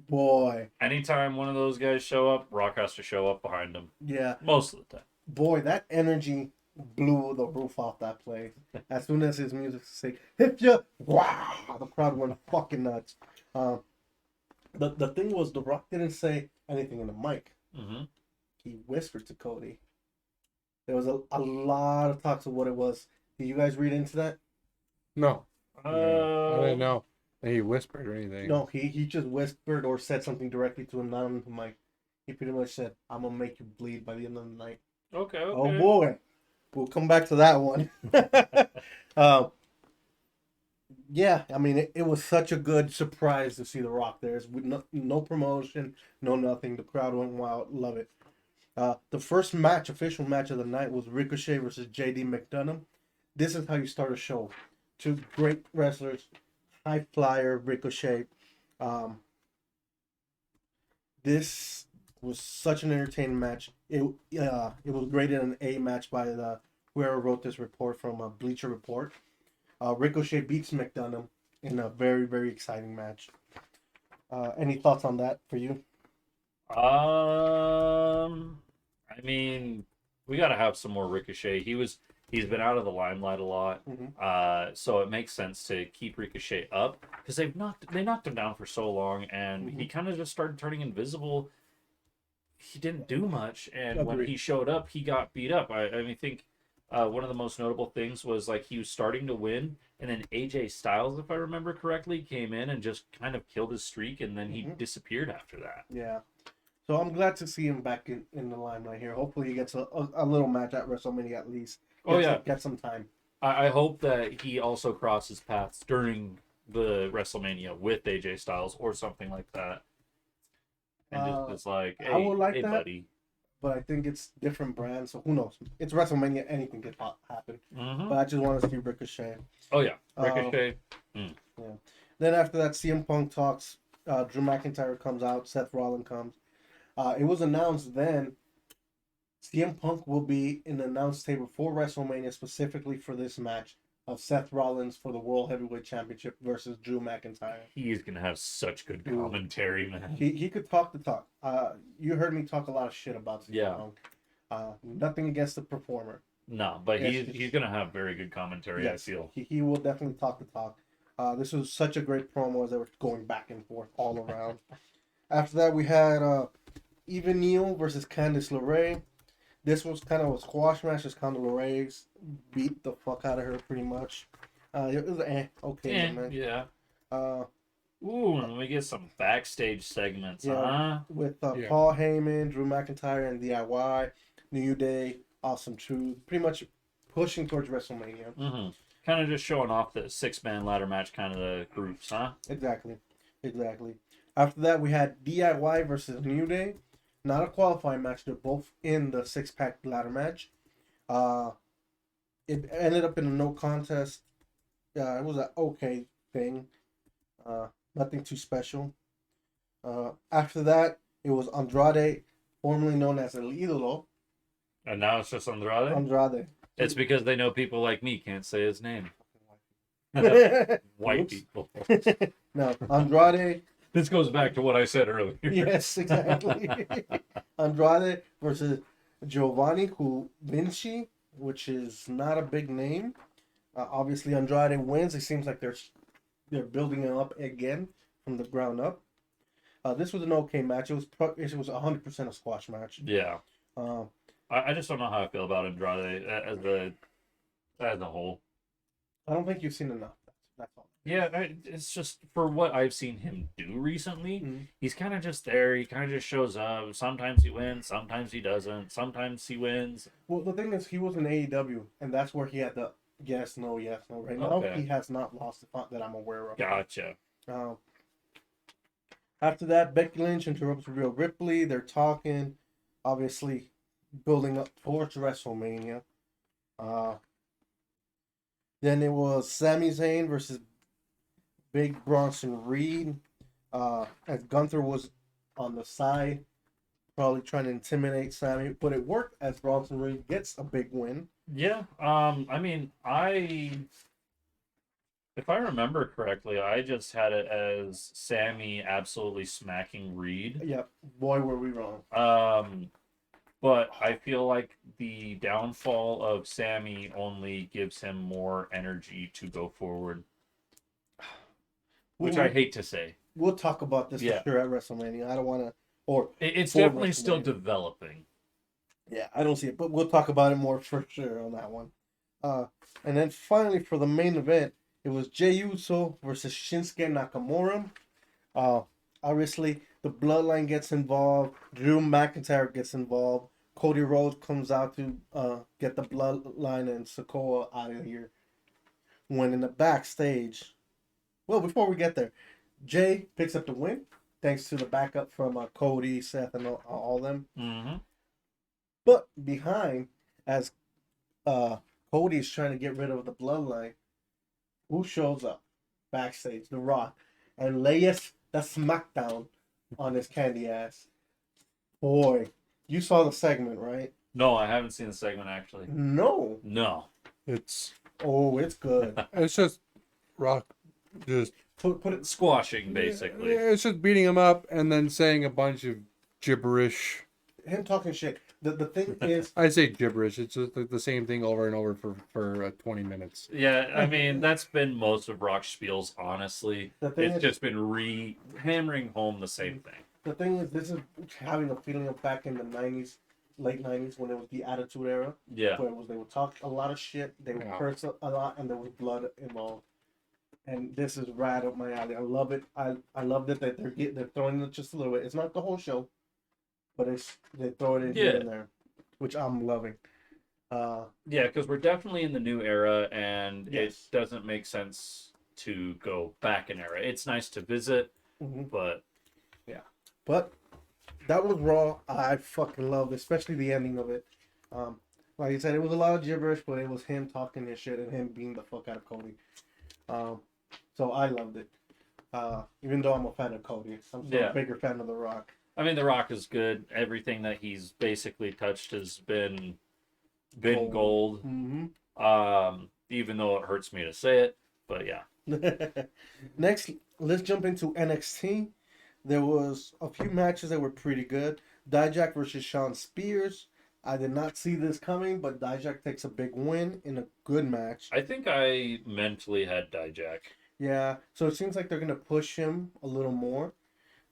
Boy. Anytime one of those guys show up, Rock has to show up behind him. Yeah. Most of the time. Boy, that energy blew the roof off that place. As soon as his music said, hit ya, wow, the crowd went fucking nuts. The thing was, The Rock didn't say anything in the mic. Mm-hmm. He whispered to Cody. There was a lot of talks of what it was. Did you guys read into that? No. I didn't Um, know that he whispered or anything. No, he just whispered or said something directly to him, not on the mic. He pretty much said, "I'm gonna make you bleed by the end of the night." Okay. Oh boy, we'll come back to that one. uh, yeah, I mean, it was such a good surprise to see The Rock there. With no promotion, no nothing. The crowd went wild. Love it. The first match, official match of the night, was Ricochet versus JD McDonough. This is how you start a show. Two great wrestlers, high flyer Ricochet. This was such an entertaining match. It was graded an A match by the whoever wrote this report from Bleacher Report. Ricochet beats McDonough in a very, very exciting match. Any thoughts on that for you? I mean, we got to have some more Ricochet. He's been out of the limelight a lot. Mm-hmm. So it makes sense to keep Ricochet up because they knocked him down for so long, and he kind of just started turning invisible. He didn't do much, and when Agreed. he showed up, he got beat up. I think one of the most notable things was like he was starting to win, and then AJ Styles, if I remember correctly, came in and just kind of killed his streak, and then he disappeared after that. Yeah. So I'm glad to see him back in the limelight here. Hopefully he gets a little match at WrestleMania at least. Get some time. I hope that he also crosses paths during the WrestleMania with AJ Styles or something like that. And just like, hey, I would like hey that, buddy. but I think it's different brands, so who knows? It's WrestleMania, anything could happen. Mm-hmm. But I just want to see Ricochet. Oh yeah, Ricochet. Yeah. Then after that, CM Punk talks. Drew McIntyre comes out. Seth Rollins comes. It was announced then CM Punk will be in the announce table for WrestleMania specifically for this match of Seth Rollins for the World Heavyweight Championship versus Drew McIntyre. He's gonna have such good commentary, man. He could talk the talk. You heard me talk a lot of shit about CM Punk. Nothing against the performer. No, but he's gonna have very good commentary. Yes, I feel he will definitely talk the talk. This was such a great promo as they were going back and forth all around. After that, we had Eva Neal versus Candice LeRae. This was kind of a squash match. Just Candice LeRae beat the fuck out of her pretty much. It was okay, man. Yeah. Ooh, let me get some backstage segments, with Paul Heyman, Drew McIntyre, and DIY, New Day, Awesome Truth, pretty much pushing towards WrestleMania. Mm-hmm. Kind of just showing off the 6-man ladder match kind of the groups, huh? Exactly. After that, we had DIY versus New Day. Not a qualifying match. They're both in the 6-pack ladder match. It ended up in a no contest. It was an okay thing. Nothing too special. After that, it was Andrade, formerly known as El Idolo. And now it's just Andrade? Andrade. It's because they know people like me can't say his name. White people. No, Andrade. This goes back to what I said earlier. Yes, exactly. Andrade versus Giovanni Vinci, which is not a big name. Obviously, Andrade wins. It seems like they're building it up again from the ground up. This was an okay match. It was 100% a squash match. Yeah. I just don't know how I feel about Andrade as a whole. I don't think you've seen enough. That's all. Yeah, it's just for what I've seen him do recently. Mm-hmm. He's kind of just there. He kind of just shows up. Sometimes he wins. Sometimes he doesn't. Sometimes he wins. Well, the thing is, he was in AEW, and that's where he had the yes, no. Right now, he has not lost the font that I'm aware of. Gotcha. After that, Becky Lynch interrupts Rhea Ripley. They're talking, obviously, building up towards WrestleMania. Then it was Sami Zayn versus Big Bronson Reed. As Gunther was on the side, probably trying to intimidate Sami, but it worked as Bronson Reed gets a big win. Yeah. I mean, if I remember correctly, I just had it as Sami absolutely smacking Reed. Yep. Boy, were we wrong. But I feel like the downfall of Sami only gives him more energy to go forward. Which I hate to say. We'll talk about this for sure at WrestleMania. I don't want to or It's for definitely still WrestleMania. developing. Yeah, I don't see it, but we'll talk about it more for sure on that one. And then finally for the main event, it was Jey Uso versus Shinsuke Nakamura. Obviously, the Bloodline gets involved. Drew McIntyre gets involved. Cody Rhodes comes out to get the Bloodline and Sikoa out of here. When in the backstage, well, before we get there, Jay picks up the win thanks to the backup from Cody, Seth, and all them. Mm-hmm. But behind, as Cody's trying to get rid of the Bloodline, who shows up backstage? The Rock, and lays the smackdown on his candy ass. Boy, you saw the segment, right? No, I haven't seen the segment actually. No. No. It's It's good. it's just Rock just Put it. Squashing, basically. Yeah, it's just beating him up and then saying a bunch of gibberish. Him talking shit. The thing is, I say gibberish. It's just the same thing over and over for 20 minutes. Yeah, I mean, that's been most of Rock's spiels, honestly. The thing It's is- just been hammering home the same thing. the thing is, this is having a feeling of back in the '90s, late '90s, when it was the Attitude Era. Yeah. Where it was they would talk a lot of shit, they would Yeah. curse a lot, and there was blood involved. And this is right up my alley. I love it. I love that they're throwing it just a little bit. It's not the whole show, but they throw it in here Yeah. and there, which I'm loving. Yeah, because we're definitely in the new era, and Yes. it doesn't make sense to go back an era. It's nice to visit, Mhm. but But that was Raw. I fucking loved, especially the ending of it. Like you said, it was a lot of gibberish, but it was him talking his shit and him being the fuck out of Cody. So I loved it. Even though I'm a fan of Cody, I'm still Yeah. a bigger fan of The Rock. I mean, The Rock is good. Everything that he's basically touched has been gold. Mm-hmm. Even though it hurts me to say it, but yeah. Next, let's jump into NXT. There was a few matches that were pretty good. Dijak versus Sean Spears. I did not see this coming, but Dijak takes a big win in a good match. I think I mentally had Dijak. Yeah, so it seems like they're gonna push him a little more.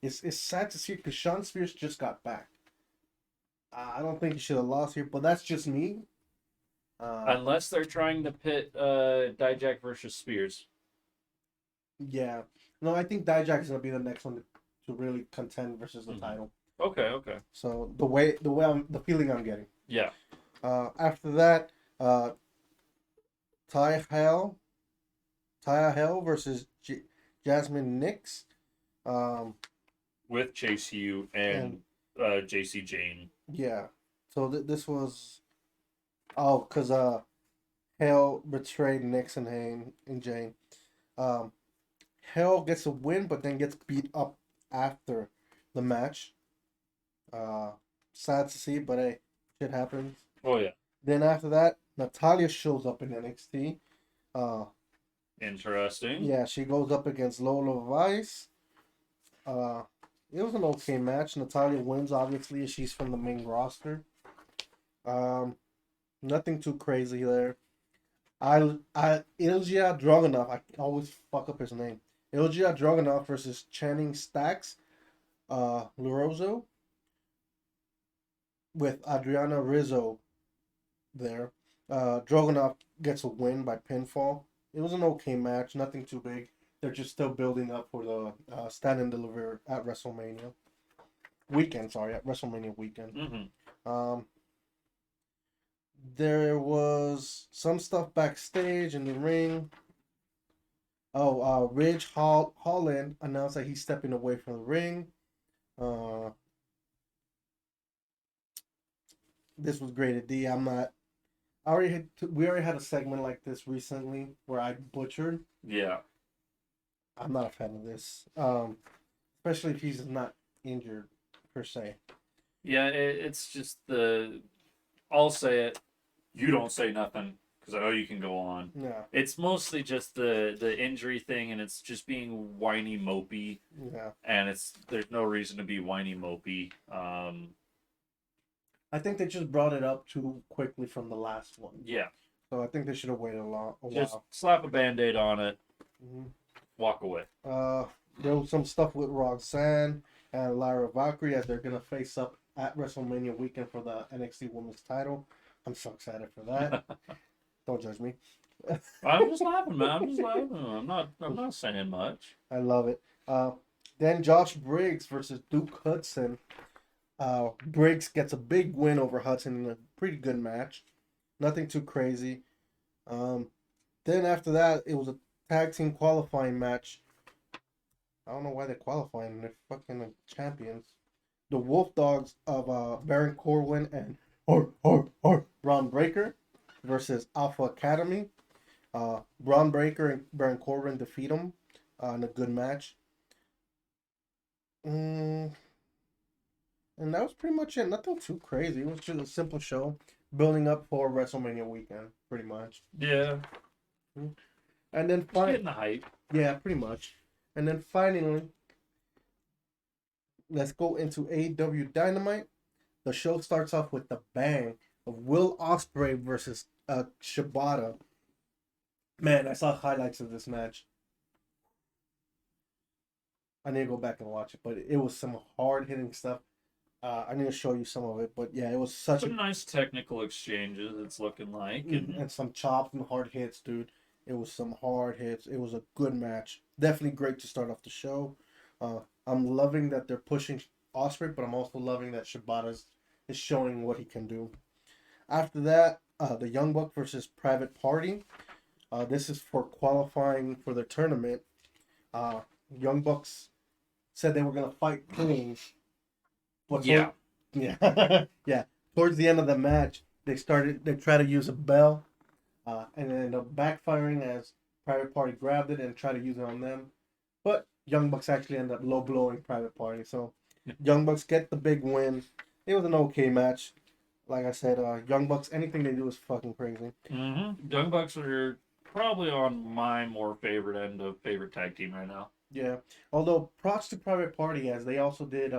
It's sad to see because Sean Spears just got back. I don't think he should have lost here, but that's just me. Unless they're trying to pit Dijak versus Spears. Yeah, no, I think Dijak is gonna be the next one to really contend versus the Mhm. title. Okay. So the feeling I'm getting. Yeah. After that, Taya Hell versus Jasmine Nix. With Chase U and JC Jane. Yeah. So this was, because Hell betrayed Nix and Jane. Hell gets a win, but then gets beat up after the match. Sad to see, but hey, shit happens. Oh yeah. Then after that, Natalia shows up in NXT. Interesting. Yeah, she goes up against Lola Vice. It was an okay match. Natalia wins, obviously, as she's from the main roster. Nothing too crazy there. Ilja Dragunov, I always fuck up his name. Ilja Dragunov versus Channing Stacks, LaRosa, with Adriana Rizzo there. Dragunov gets a win by pinfall. It was an okay match, nothing too big. They're just still building up for the Stand and Deliver at WrestleMania weekend. At WrestleMania weekend. Mm-hmm. There was some stuff backstage in the ring. Ridge Holland announced that he's stepping away from the ring. This was graded D. We already had a segment like this recently where I butchered. Yeah. I'm not a fan of this, especially if he's not injured per se. Yeah, it's just I'll say it. You don't say nothing because I know you can go on. Yeah, It's mostly just the injury thing, and it's just being whiny mopey, yeah. and there's no reason to be whiny mopey. I think they just brought it up too quickly from the last one. Yeah, So I think they should have waited a just while. slap a band-aid on it, Mhm. walk away. There was some stuff with Roxanne and Lyra Valkyrie as they're gonna face up at WrestleMania weekend for the NXT Women's Title. I'm so excited for that. Don't judge me. I'm just laughing, man. I'm just laughing. I'm not saying much. I love it. Then Josh Briggs versus Duke Hudson. Briggs gets a big win over Hudson in a pretty good match. Nothing too crazy. Then after that, it was a tag team qualifying match. I don't know why they're qualifying. They're fucking champions. The Wolf Dogs of Baron Corbin and Braun Breaker versus Alpha Academy. Braun Breaker and Baron Corbin defeat them in a good match. And that was pretty much it. Nothing too crazy. It was just a simple show building up for WrestleMania weekend, pretty much. Yeah. And then Getting the hype. yeah, pretty much. And then finally, let's go into AEW Dynamite. The show starts off with the bang of Will Ospreay versus Shibata. Man, I saw highlights of this match. I need to go back and watch it, but it was some hard hitting stuff. I need to show you some of it, but yeah, it was such Some nice technical exchanges, it's looking like. and some chops and hard hits, dude. It was some hard hits. It was a good match. Definitely great to start off the show. I'm loving that they're pushing Ospreay, but I'm also loving that Shibata is showing what he can do. After that, the Young Buck versus Private Party. This is for qualifying for the tournament. Young Bucks said they were gonna fight clean. But Yeah. yeah, yeah. Towards the end of the match, they tried to use a bell, and then ended up backfiring as Private Party grabbed it and tried to use it on them. But Young Bucks actually ended up low blowing Private Party. So Young Bucks get the big win. It was an okay match. Like I said, Young Bucks, anything they do is fucking crazy. Mm-hmm. Young Bucks are probably on my more favorite end of favorite tag team right now. Yeah. Although props to Private Party as they also did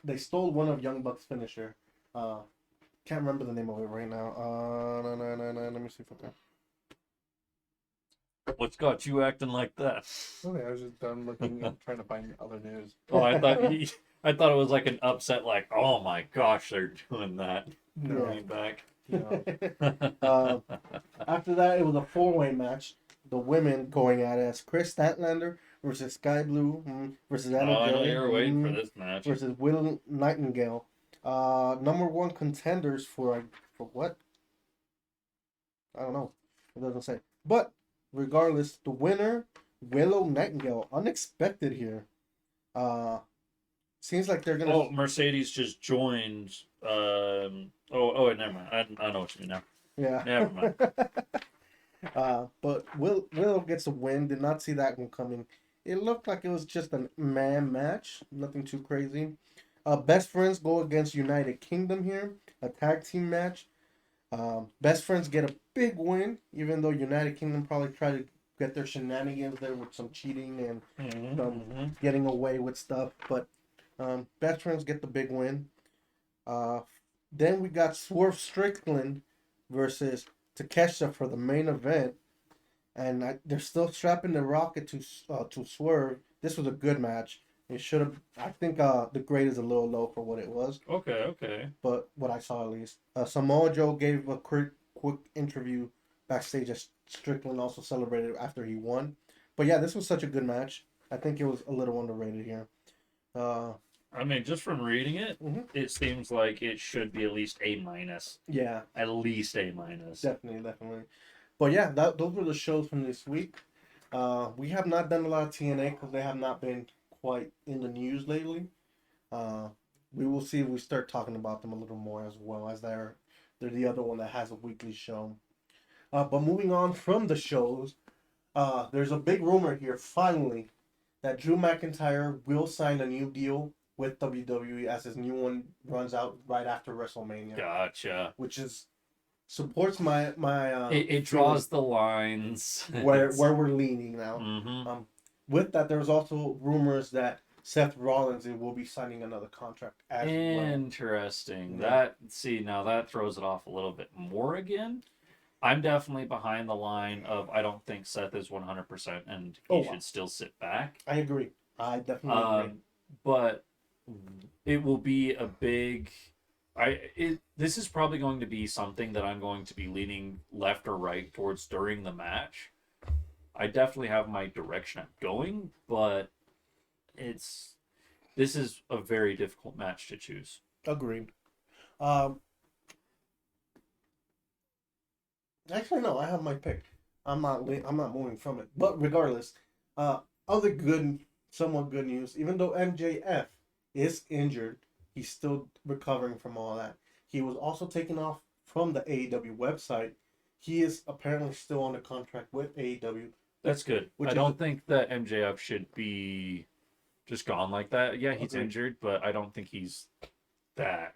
they stole one of Young Buck's finisher. Can't remember the name of it right now. Let me see if I can. What's got you acting like that? Okay, I was just done looking and trying to find other news. Oh, I thought it was like an upset, like, oh my gosh, they're doing that. No. Going back. No. After that, it was a four-way match. The women going at it as Chris Statlander versus Sky Blue versus Anna I know Jay you were waiting for this match. versus Will Nightingale. Number one contenders for what? I don't know. It doesn't say. But regardless, the winner, Willow Nightingale, unexpected here. Seems like they're gonna. Oh, Mercedes just joined. Oh, never mind. I know what you mean now. Yeah. Never mind. But Willow gets a win. Did not see that one coming. It looked like it was just a man match. Nothing too crazy. Best Friends go against United Kingdom here. A tag team match. Best Friends get a big win, even though United Kingdom probably tried to get their shenanigans there with some cheating and some getting away with stuff. But Best Friends get the big win. Then we got Swerve Strickland versus Takeshita for the main event, and they're still strapping the Rocket to Swerve. This was a good match. It should have. I think the grade is a little low for what it was. Okay. But what I saw at least, Samoa Joe gave a quick interview backstage as Strickland also celebrated after he won. But yeah, this was such a good match. I think it was a little underrated here. I mean, just from reading it, it seems like it should be at least A-. Yeah. At least A-. Definitely. But yeah, those were the shows from this week. We have not done a lot of TNA because they have not been quite in the news lately. We will see if we start talking about them a little more as well, as they're the other one that has a weekly show. But moving on from the shows, there's a big rumor here finally that Drew McIntyre will sign a new deal with WWE as his new one runs out right after WrestleMania. Gotcha. Which supports my it draws the lines where we're leaning now. With that, there's also rumors that Seth Rollins will be signing another contract as well. Interesting. Yeah. Now that throws it off a little bit more again. I'm definitely behind the line of I don't think Seth is 100% and he should still sit back. I agree. I definitely agree. but it will be a big. This is probably going to be something that I'm going to be leaning left or right towards during the match. I definitely have my direction I'm going, but this is a very difficult match to choose. Agreed. Actually, no, I have my pick. I'm not moving from it. But regardless, other good, somewhat good news. Even though MJF is injured, he's still recovering from all that. He was also taken off from the AEW website. He is apparently still on the contract with AEW. That's good. Which I is don't think that MJF should be just gone like that. Yeah, he's Agreed. injured, but I don't think he's that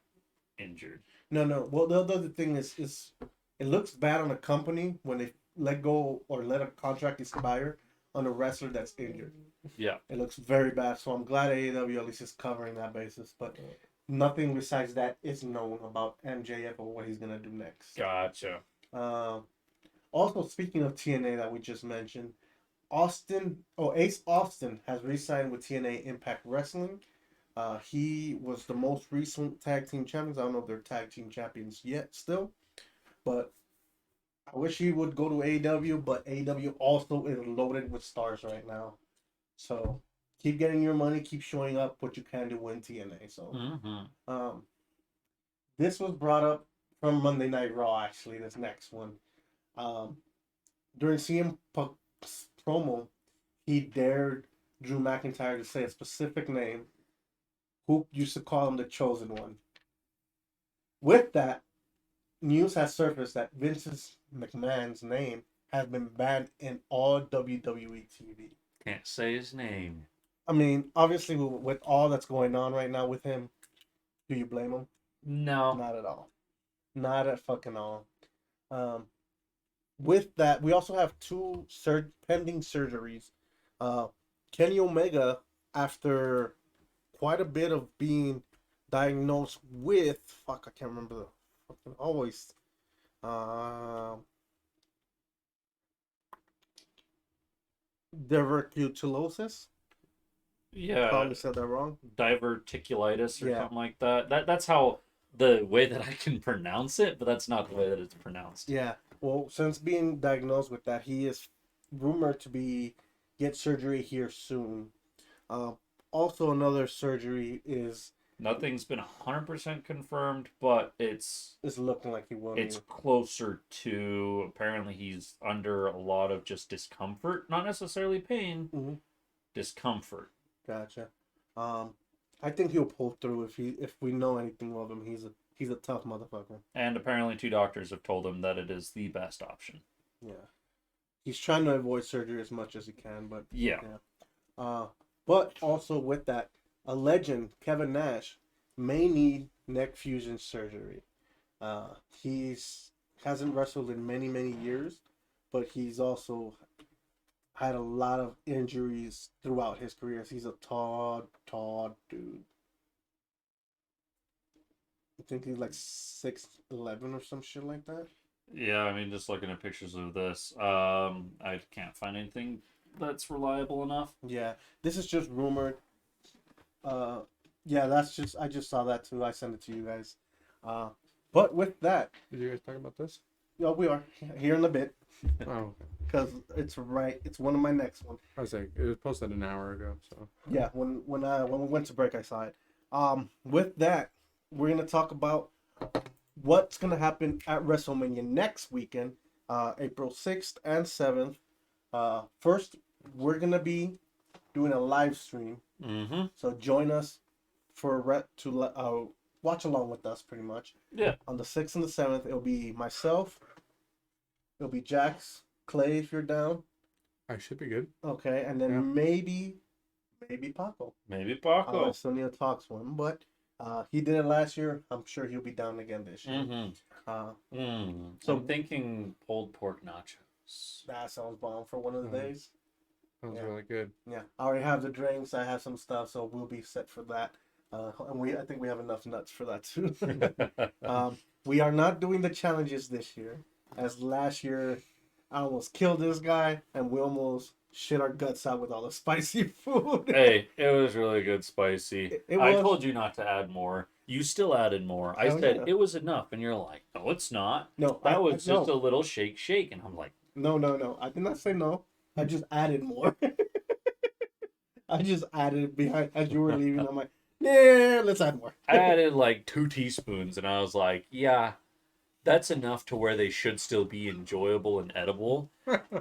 injured. No. Well, the other thing is it looks bad on a company when they let go or let a contract expire on a wrestler that's injured. Yeah. It looks very bad. So I'm glad AEW at least is covering that basis. But nothing besides that is known about MJF or what he's gonna do next. Gotcha. Also, speaking of TNA that we just mentioned, Ace Austin has re-signed with TNA Impact Wrestling. He was the most recent tag team champions. I don't know if they're tag team champions yet still, but I wish he would go to AEW, but AEW also is loaded with stars right now. So keep getting your money, keep showing up what you can do in TNA. So this was brought up from Monday Night Raw, actually, this next one. During CM Punk's promo, he dared Drew McIntyre to say a specific name. Who used to call him the Chosen One. With that, news has surfaced that Vince McMahon's name has been banned in all WWE TV. Can't say his name. I mean, obviously, with all that's going on right now with him, do you blame him? No. Not at all. Not at fucking all. With that, we also have two pending surgeries. Kenny Omega, after quite a bit of being diagnosed with, I can't remember the fucking always. Diverticulosis. Yeah. Probably said that wrong. Diverticulitis or Yeah. something like that. That's how the way that I can pronounce it, but that's not the way that it's pronounced. Yeah. Well, since being diagnosed with that, he is rumored to get surgery here soon. Also, another surgery is... Nothing's been 100% confirmed, but it's looking like he will. It's closer to, apparently he's under a lot of just discomfort, not necessarily pain, discomfort. Gotcha. I think he'll pull through if we know anything of him. He's a tough motherfucker. And apparently 2 doctors have told him that it is the best option. Yeah. He's trying to avoid surgery as much as he can, but yeah. But also with that, a legend, Kevin Nash, may need neck fusion surgery. He's hasn't wrestled in many, many years, but he's also had a lot of injuries throughout his career. He's a tall dude. I think he's like 6'11" or some shit like that. Yeah, I mean, just looking at pictures of this, I can't find anything that's reliable enough. Yeah, this is just rumored. Yeah, I just saw that too. I sent it to you guys. But with that, did you guys talk about this? Yeah, we are here in a bit. Oh, because it's one of my next one. I was like, it was posted an hour ago, so yeah. When we went to break, I saw it. With that, we're gonna talk about what's gonna happen at WrestleMania next weekend, April 6th and 7th. First, we're gonna be doing a live stream. So join us to watch along with us, pretty much. Yeah. On the 6th and the 7th, it'll be myself. It'll be Jax, Clay, if you're down. I should be good. Okay, and then maybe Paco. Maybe Paco. I still need to talk to him, but he did it last year. I'm sure he'll be down again this year. So I'm thinking pulled pork nachos. That sounds bomb for one of the days. Sounds really good. Yeah, I already have the drinks. I have some stuff, so we'll be set for that. And I think we have enough nuts for that too. We are not doing the challenges this year, as last year I almost killed this guy, and we almost shit our guts out with all the spicy food. Hey, it was really good spicy. It I was. told you not to add more. You still added more. I Hell said yeah. it was enough, and you're like, no, it's not. No, That was just no. a little shake, and I'm like, No. I did not say no. I just added more. I just added behind as you were leaving. I'm like, yeah, let's add more. I added like 2 teaspoons, and I was like, yeah, that's enough to where they should still be enjoyable and edible.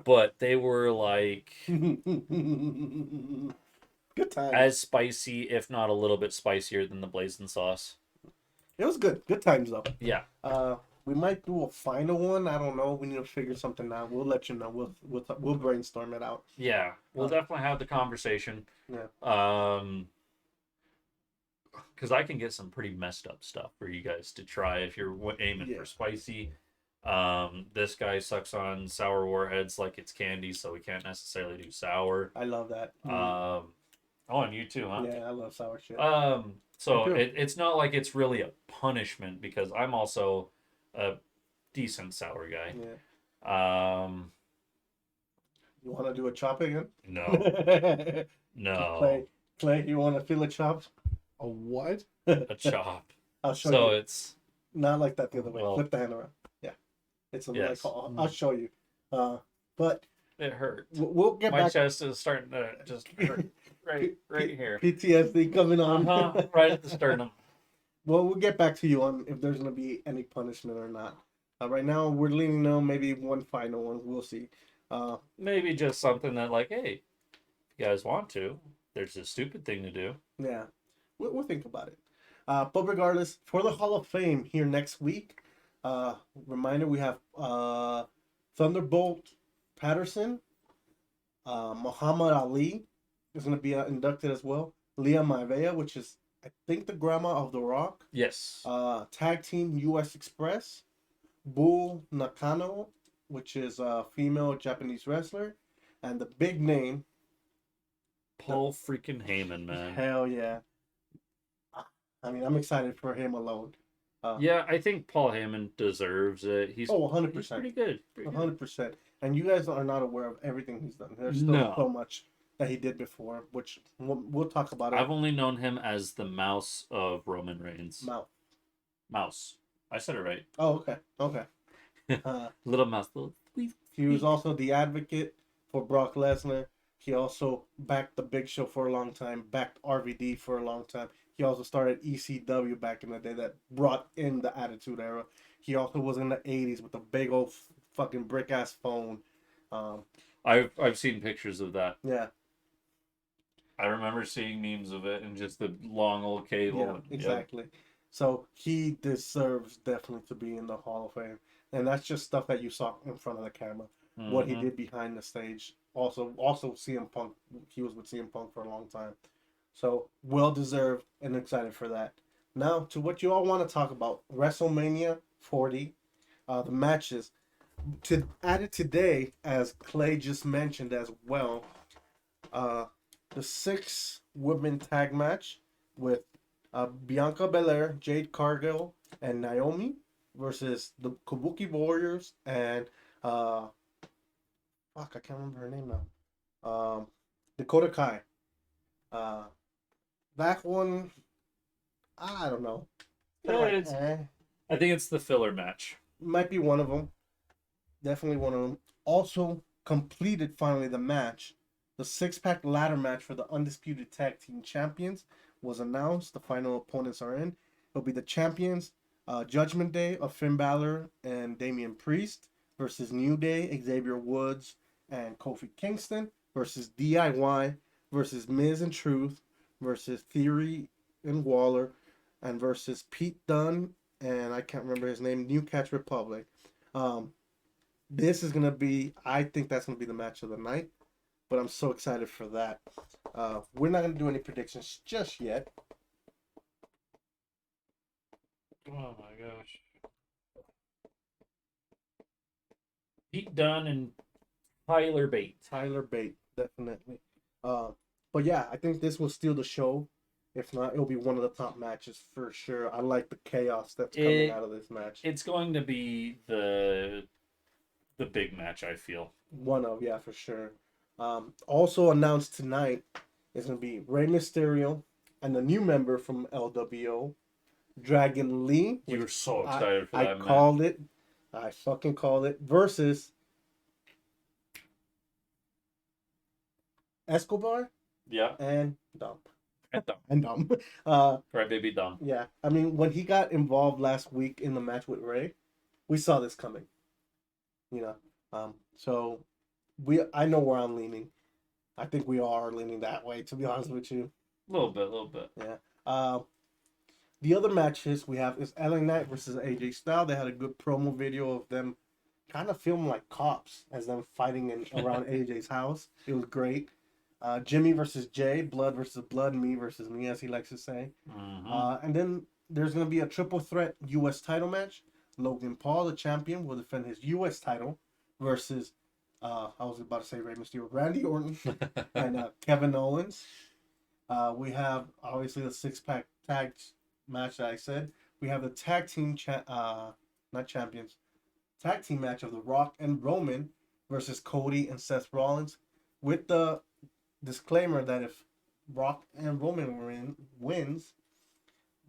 But they were like Good time. as spicy, if not a little bit spicier than the blazing sauce. It was good. Good times though. Yeah. We might do a final one. I don't know. We need to figure something out. We'll let you know. We'll brainstorm it out. Yeah. We'll definitely have the conversation. Yeah. Because I can get some pretty messed up stuff for you guys to try if you're aiming for spicy. This guy sucks on sour warheads like it's candy, so we can't necessarily do sour. I love that. And you too, huh? Yeah, I love sour shit. So it's not like it's really a punishment because I'm also a decent sour guy. Yeah. You want to do a chop again? No. No. Clay, you want to feel a chop? A what? A chop. I'll show So you. it's Not like that the other way. Well, Flip the hand around. Yeah. It's a yes. like, I'll show you. But it hurt. we'll get My back. chest is starting to just hurt right here. PTSD coming on. Right at the sternum. Well, we'll get back to you on if there's going to be any punishment or not. Right now, we're leaning on maybe one final one. We'll see. Maybe just something that, like, hey, if you guys want to, there's a stupid thing to do. Yeah, we'll think about it. But regardless, for the Hall of Fame here next week, reminder we have Thunderbolt Patterson, Muhammad Ali is going to be inducted as well. Leah Maivia, which is I think the grandma of The Rock. Yes. Tag Team U.S. Express, Bull Nakano, which is a female Japanese wrestler, and the big name, Paul freaking Heyman, man. Hell yeah. I mean, I'm excited for him alone. Yeah, I think Paul Heyman deserves it. He's 100%. He's pretty good. 100%. And you guys are not aware of everything he's done. There's still so much that he did before, which we'll talk about. I've only known him as the mouse of Roman Reigns. Mouse. I said it right. Oh, okay. Little mouse. He was also the advocate for Brock Lesnar. He also backed the Big Show for a long time, backed RVD for a long time. He also started ECW back in the day that brought in the Attitude Era. He also was in the 80s with a big old fucking brick-ass phone. I've seen pictures of that. Yeah. I remember seeing memes of it and just the long old cable. Yeah, exactly. Yep. So he deserves definitely to be in the Hall of Fame. And that's just stuff that you saw in front of the camera. Mm-hmm. What he did behind the stage. Also CM Punk. He was with CM Punk for a long time. So well deserved and excited for that. Now to what you all want to talk about. WrestleMania 40. The matches. To add it today, as Clay just mentioned as well, the 6 women tag match with Bianca Belair, Jade Cargill, and Naomi versus the Kabuki Warriors and I can't remember her name now. Dakota Kai. That one, I don't know. I think it's the filler match. Might be one of them. Definitely one of them. Also completed finally the match. The 6-pack ladder match for the Undisputed Tag Team Champions was announced. The final opponents are in. It'll be the champions, Judgment Day of Finn Balor and Damian Priest versus New Day, Xavier Woods and Kofi Kingston versus DIY versus Miz and Truth versus Theory and Waller and versus Pete Dunne and I can't remember his name, New Catch Republic. This is going to be, I think that's going to be the match of the night. But I'm so excited for that. We're not going to do any predictions just yet. Oh my gosh. Pete Dunne and Tyler Bate. Tyler Bate, definitely. But yeah, I think this will steal the show. If not, it'll be one of the top matches for sure. I like the chaos that's coming out of this match. It's going to be the big match, I feel. One of, yeah, for sure. Also announced tonight is going to be Rey Mysterio and the new member from LWO, Dragon Lee. You were so I, excited for I that, man. called it. I fucking called it. Versus Escobar Yeah. and Dump. And dumb. And Dump. Right, baby, dumb. Yeah. I mean, when he got involved last week in the match with Ray, we saw this coming. You know. So I know where I'm leaning. I think we are leaning that way, to be honest with you. A little bit. Yeah. The other matches we have is LA Knight versus AJ Styles. They had a good promo video of them kind of filming like cops as them fighting around AJ's house. It was great. Jimmy versus Jay, blood versus blood, me versus me, as he likes to say. Mm-hmm. And then there's going to be a triple threat U.S. title match. Logan Paul, the champion, will defend his U.S. title versus, I was about to say Rey Mysterio, Randy Orton, and Kevin Owens. We have, obviously, the six-pack tag match that I said. We have the tag team, not champions, tag team match of The Rock and Roman versus Cody and Seth Rollins, with the disclaimer that if Rock and Roman wins,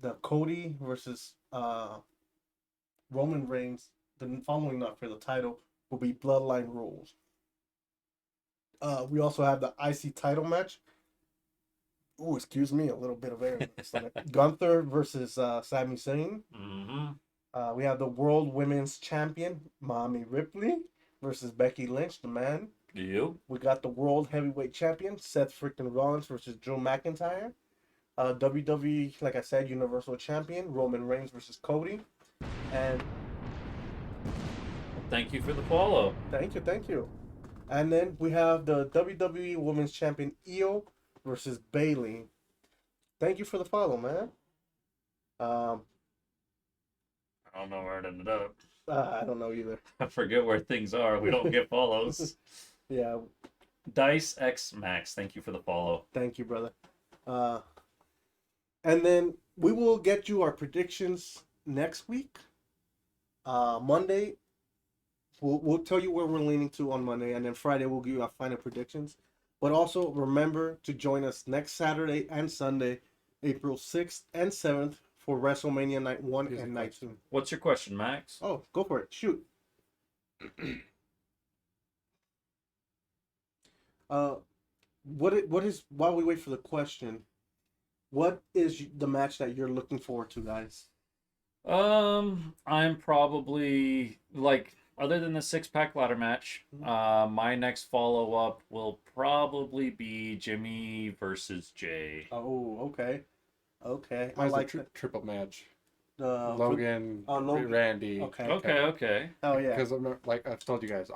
the Cody versus Roman Reigns, the following night for the title, will be Bloodline rules. We also have the IC title match. Oh, excuse me, a little bit of air in my stomach. Gunther versus Sami Zayn. Mm-hmm. We have the World Women's Champion, Mommy Ripley, versus Becky Lynch, the man. You. We got the World Heavyweight Champion, Seth freaking Rollins versus Drew McIntyre. WWE, like I said, Universal Champion, Roman Reigns versus Cody. And Thank you for the follow. thank you. And then we have the WWE Women's Champion, Io versus Bayley. Thank you for the follow, man. I don't know where it ended up. I don't know either. I forget where things are. We don't get follows. Yeah, Dice X Max, thank you for the follow. thank you, brother. And then we will get you our predictions next week. Monday, we'll tell you where we're leaning to on Monday, and then Friday we'll give you our final predictions. But also remember to join us next Saturday and Sunday, April 6th and 7th, for WrestleMania Night 1 and Night 2. What's your question, Max? Oh, go for it. Shoot. What is, while we wait for the question, what is the match that you're looking forward to, guys? I'm probably like, other than the six-pack ladder match, my next follow-up will probably be Jimmy versus Jay. Oh, okay. Okay. I Mine's like a triple match. Logan, Randy. Okay. Okay. Oh, yeah. Because like I've told you guys,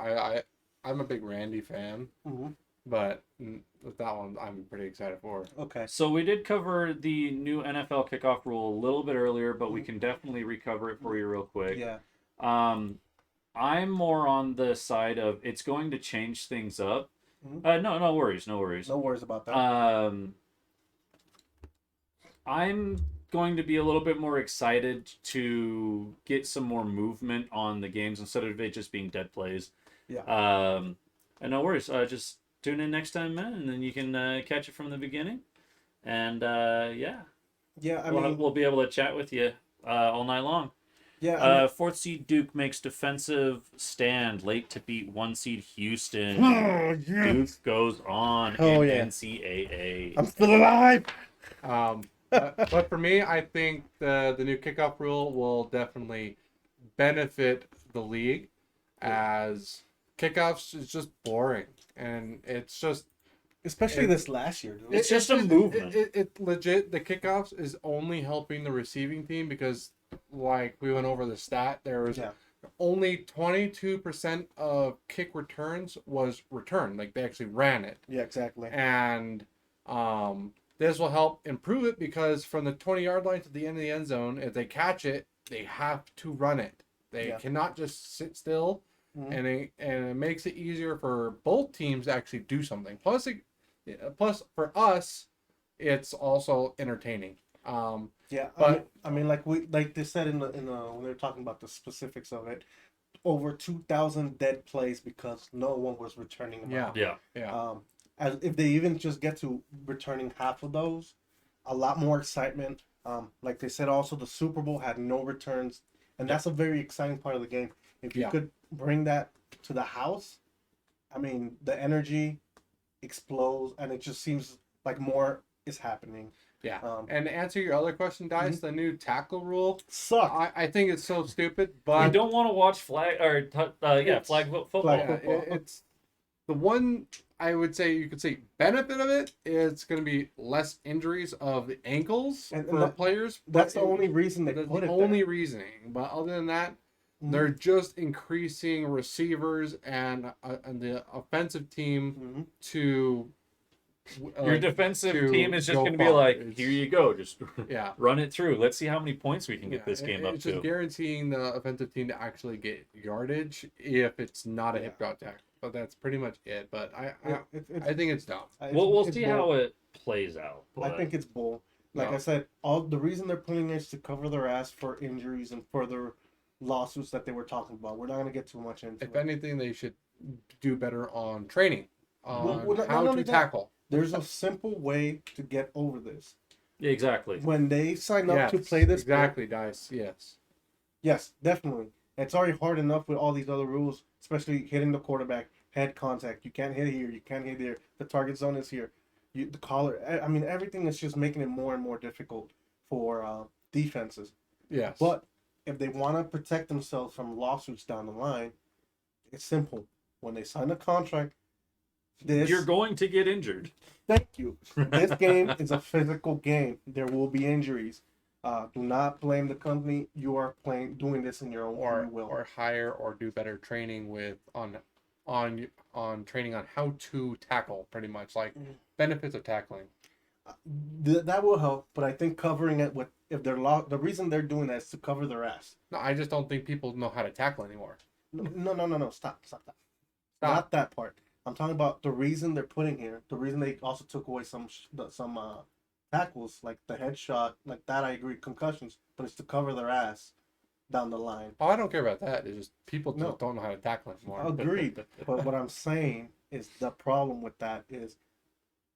I'm a big Randy fan, Mm-hmm. but with that one, I'm pretty excited for. Okay. So we did cover the new NFL kickoff rule a little bit earlier, but we can definitely recover it for you real quick. Yeah. I'm more on the side of it's going to change things up. Mhm. No worries. No worries about that. I'm going to be a little bit more excited to get some more movement on the games instead of it just being dead plays. Yeah. And no worries. Just tune in next time, man, and then you can catch it from the beginning. And yeah, Yeah. we'll be able to chat with you all night long. Yeah. Fourth seed Duke makes defensive stand late to beat one seed Houston. Oh, yeah. Duke goes on Oh, in yeah. NCAA. I'm still alive. But for me, I think the new kickoff rule will definitely benefit the league, as kickoffs is just boring, and it's just Especially this last year, dude. It's just a movement. It legit, the kickoffs is only helping the receiving team because, like we went over the stat, there was only 22% of kick returns was returned, like they actually ran it. Yeah, exactly. And this will help improve it, because from the 20-yard line to the end of the end zone, if they catch it, they have to run it. They cannot just sit still. Mm-hmm. And it makes it easier for both teams to actually do something. Plus for us, it's also entertaining. Yeah, but I mean, like they said in the when they were talking about the specifics of it, over 2,000 dead plays because no one was returning them. Yeah. out. Yeah. As if they even just get to returning half of those, a lot more excitement. Like they said, also the Super Bowl had no returns, and that's a very exciting part of the game. If you could bring that to the house, I mean, the energy explodes, and it just seems like more is happening. Yeah. And to answer your other question, Dice, the new tackle rule Suck. I think it's so stupid, You but don't want to watch flag football. flag- it's the one I would say you could say benefit of it. It's going to be less injuries of the ankles And for that- players. That's but the only reason they that's put the it only there. reasoning. But other than that, Mhm. they're just increasing receivers and the offensive team Mhm. to Your defensive to team is just go going to be far. like, It's- here you go, just yeah. run it through. Let's see how many points we can get this game up it's just to. guaranteeing the offensive team to actually get yardage if it's not a hip drop tackle. But that's pretty much it. But I think it's dumb. We'll it's see bull. how it plays out. I but- think it's bull. Like No. I said, all the reason they're putting it is to cover their ass for injuries and further lawsuits that they were talking about. We're not gonna get too much into If it. anything, they should do better on training, on Well, not how only to that, tackle. There's a simple way to get over this. Yeah, exactly. When they sign up Yes, to play this sport, exactly, Dice. Yes. yes, definitely. It's already hard enough with all these other rules, especially hitting the quarterback, head contact. You can't hit here, you can't hit there. The target zone is here. The collar. I mean, everything is just making it more and more difficult for defenses. Yes. But if they want to protect themselves from lawsuits down the line, it's simple. When they sign a contract, You're going to get injured. thank you. This game is a physical game. There will be injuries. Do not blame the company. You are doing this in your own free will. or hire or do better training with on training on how to tackle, pretty much like benefits of tackling. That will help, but I think covering it with if they're the reason they're doing that is to cover their ass. No, I just don't think people know how to tackle anymore. No. Stop that. Not that part. I'm talking about the reason they're putting here. The reason they also took away some tackles, like the headshot, like that. I agree, concussions, but it's to cover their ass down the line. Oh, I don't care about that. It's just people No. just don't know how to tackle anymore. Agreed. But what I'm saying is the problem with that is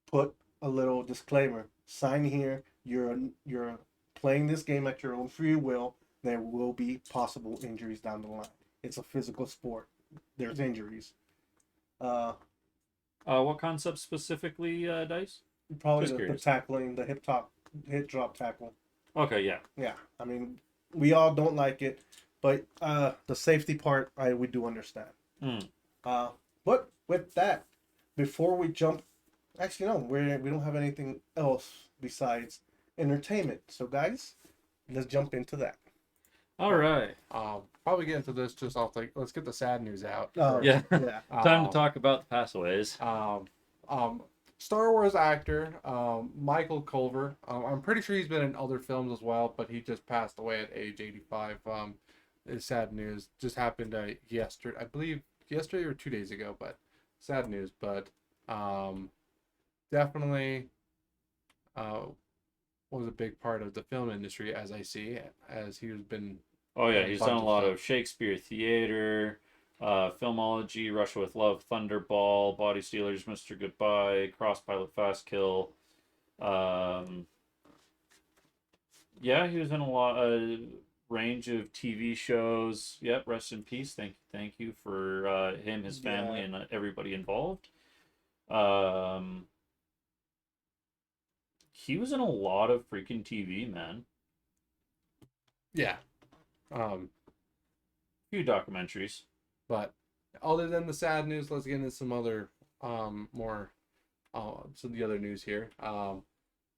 put a little disclaimer. Sign here. You're playing this game at your own free will. There will be possible injuries down the line. It's a physical sport. There's injuries. What concept specifically, Dice? Probably Just the curious. tackling, the hip drop tackle. Okay, yeah. Yeah, I mean, we all don't like it, but the safety part, we do understand. Mm. But with that, before we jump, actually no, we don't have anything else besides entertainment. So guys, let's jump into that. All right. Probably get into this just off like let's get the sad news out. Oh, Yeah. yeah. Time to talk about the passaways. Star Wars actor Michael Culver. I'm pretty sure he's been in other films as well, but he just passed away at age 85. It's sad news. Just happened yesterday, I believe yesterday or 2 days ago, but sad news. But definitely was a big part of the film industry, as I see, as he's been. Oh yeah, he's done a lot stuff. of Shakespeare theater, filmology, Russia with Love, Thunderball, Body Stealers, Mr. Goodbye, Cross Pilot Fast Kill. Yeah, he was in a range of TV shows. Yep, rest in peace. Thank you for him, his family, Yeah. and everybody involved. He was in a lot of freaking TV, man. Yeah. Few documentaries. But other than the sad news, let's get into some other more some of the other news here.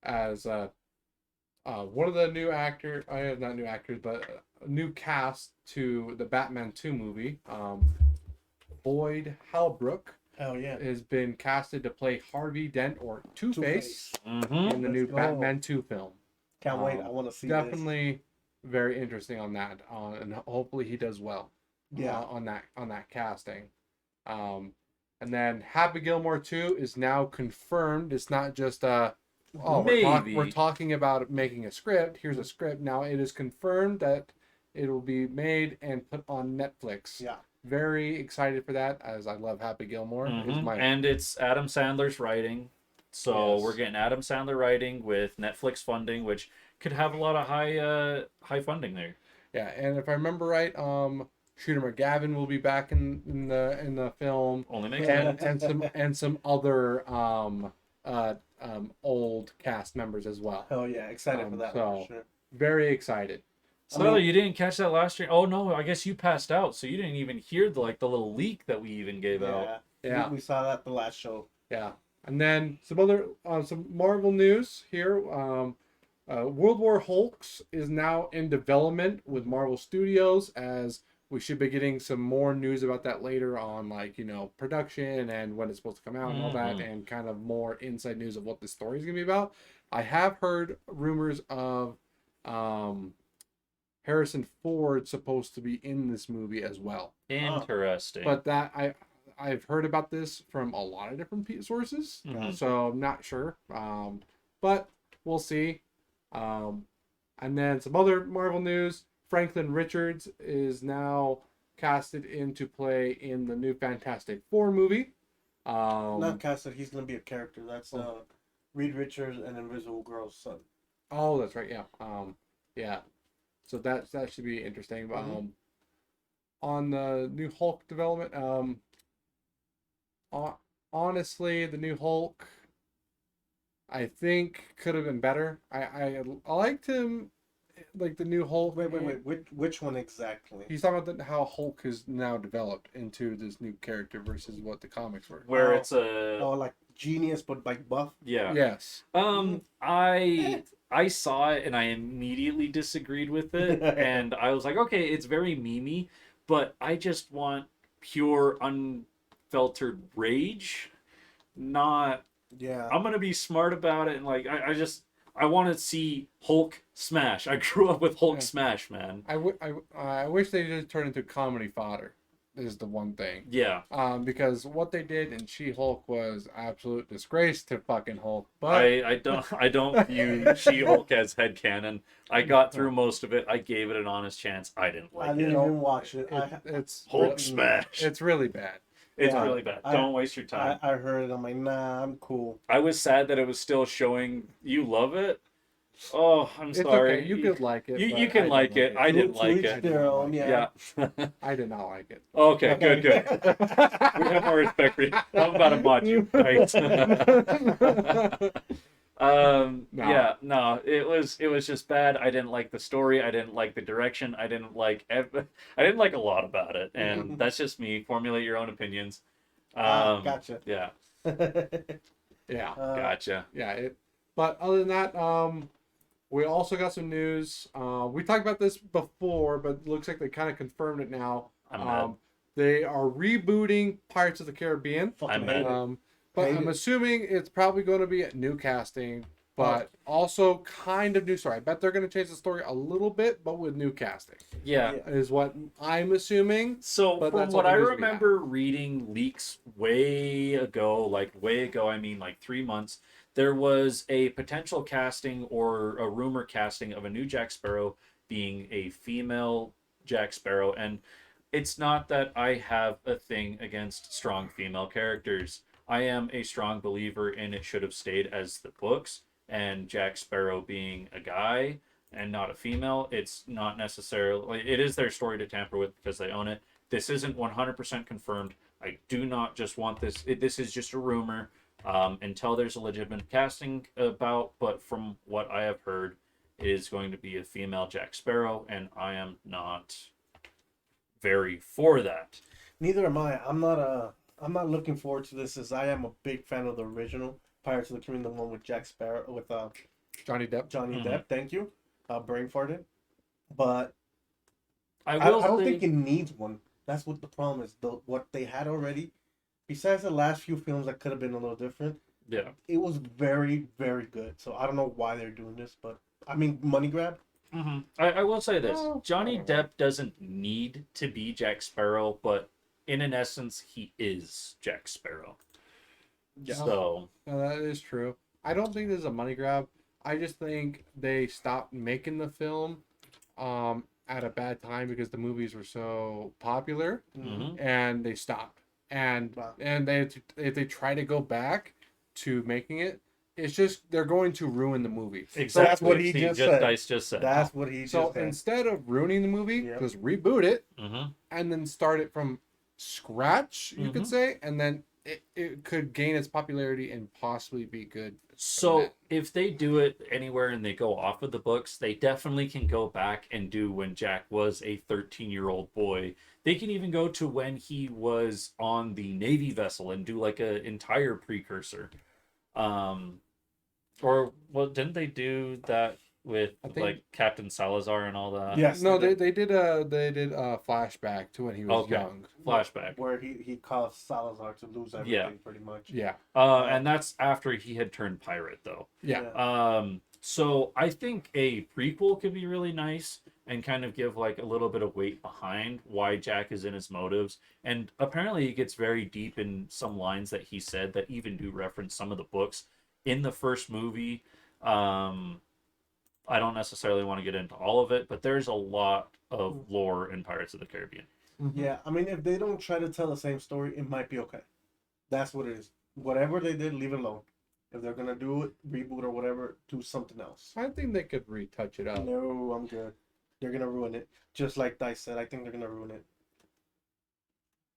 As one of the new actor, not new actors, but a new cast to the Batman 2 movie, Boyd Halbrook Oh yeah. has been casted to play Harvey Dent or Two-Face Mm-hmm. in the new Let's go. Batman 2 film. Can't wait. I want to see this. Definitely very interesting on that, and hopefully he does well. Yeah. On that casting, and then Happy Gilmore 2 is now confirmed. It's not just Maybe. we're talking about making a script. Here's a script. Now it is confirmed that it will be made and put on Netflix. Yeah. Very excited for that, as I love Happy Gilmore. And it's Adam Sandler's writing. So Yes. we're getting Adam Sandler writing with Netflix funding, which could have a lot of high funding there. Yeah, and if I remember right, Shooter McGavin will be back in the film. Only makes sense. and some other old cast members as well. Oh yeah, excited for that one, for sure. Very excited. So you didn't catch that last year? Oh no, I guess you passed out, so you didn't even hear the little leak that we even gave out. Yeah, we saw that the last show. Yeah, and then some other some Marvel news here. World War Hulks is now in development with Marvel Studios, as we should be getting some more news about that later on, like, production and when it's supposed to come out and all that, and kind of more inside news of what the story is going to be about. I have heard rumors of Harrison Ford supposed to be in this movie as well. Interesting. But that I've heard about this from a lot of different sources, so I'm not sure. But we'll see. And then some other Marvel news. Franklin Richards is now casted in to play in the new Fantastic Four movie. Not casted, he's going to be a character. That's Reed Richards and Invisible Girl's son. Oh, that's right, yeah. Yeah. So that should be interesting. On the new Hulk development, honestly, the new Hulk, I think, could have been better. I liked him, like the new Hulk. Wait. Which one exactly? He's talking about how Hulk is now developed into this new character versus what the comics were. Where it's like genius, but like buff. Yeah. Yes. I saw it and I immediately disagreed with it, and I was like, okay, it's very memey, but I just want pure unfiltered rage, not. Yeah. I'm gonna be smart about it, and like I want to see Hulk smash. I grew up with Hulk smash, man. I wish they just turned into comedy fodder. Is the one thing. Yeah. Because what they did in She-Hulk was absolute disgrace to fucking Hulk. But I don't view She-Hulk as headcanon. I got through most of it. I gave it an honest chance. I didn't like it. I didn't even watch it. It's Hulk smash. It's really bad. It's really bad. Don't waste your time. I heard it. I'm like, nah, I'm cool. I was sad that it was still showing. You love it? Oh, I'm sorry. Okay. You could like it. You can like it. I didn't like it. Their own, yeah. I did not like it. Okay, good. We have more respect for you. I'm about to mod you. Right. Yeah, no, it was just bad. I didn't like the story. I didn't like the direction. I didn't like a lot about it, and that's just me. Formulate your own opinions. Gotcha. Yeah. Yeah. Gotcha. Yeah. But other than that, we also got some news. We talked about this before, but it looks like they kind of confirmed it now. They are rebooting Pirates of the Caribbean. But I'm assuming it's probably going to be a new casting, but also kind of new story. I bet they're going to change the story a little bit, but with new casting. Yeah. Is what I'm assuming. So from what I remember reading leaks way ago, I mean like 3 months, there was a potential casting or a rumor casting of a new Jack Sparrow being a female Jack Sparrow. And it's not that I have a thing against strong female characters. I am a strong believer in it should have stayed as the books, and Jack Sparrow being a guy and not a female. It's not necessarily, it is their story to tamper with because they own it. This isn't 100% confirmed. I do not just want this. This is just a rumor until there's a legitimate casting about, but from what I have heard, it is going to be a female Jack Sparrow, and I am not very for that. Neither am I. I'm not looking forward to this, as I am a big fan of the original Pirates of the Caribbean, the one with Jack Sparrow, with Johnny Depp. Depp, thank you. Brain farted. But I don't think it needs one. That's what the problem is. What they had already, besides the last few films that could have been a little different, yeah, it was very, very good. So I don't know why they're doing this, but I mean, money grab. Mm-hmm. I will say this. Johnny Depp doesn't need to be Jack Sparrow, but in an essence, he is Jack Sparrow. Yeah. So no, that is true. I don't think this is a money grab. I just think they stopped making the film at a bad time because the movies were so popular, Mhm. and they stopped. And Wow. and if they try to go back to making it, it's just they're going to ruin the movie. Exactly. That's what he See, just said. Dice just said. That's what he So just said. instead of ruining the movie, Yep. just reboot it Mhm. and then start it from scratch, you could Mhm. say, and then it could gain its popularity and possibly be good. So if they do it anywhere and they go off of the books, they definitely can go back and do when Jack was a 13-year-old boy. They can even go to when he was on the Navy vessel and do like an entire precursor. Or well, didn't they do that with I think- like Captain Salazar and all that? Yes. No, they did a flashback to when he was Okay. young. Flashback. Where he caused Salazar to lose everything, Yeah. pretty much. Yeah, And that's after he had turned pirate, though. yeah. So I think a prequel could be really nice and kind of give like a little bit of weight behind why Jack is in his motives. And apparently he gets very deep in some lines that he said that even do reference some of the books in the first movie. I don't necessarily want to get into all of it, but there's a lot of lore in Pirates of the Caribbean. Yeah, I mean, if they don't try to tell the same story, it might be okay. That's what it is. Whatever they did, leave it alone. If they're gonna do it, reboot or whatever, do something else. I think they could retouch it up. No, I'm good. They're gonna ruin it. Just like Dice said, I think they're gonna ruin it.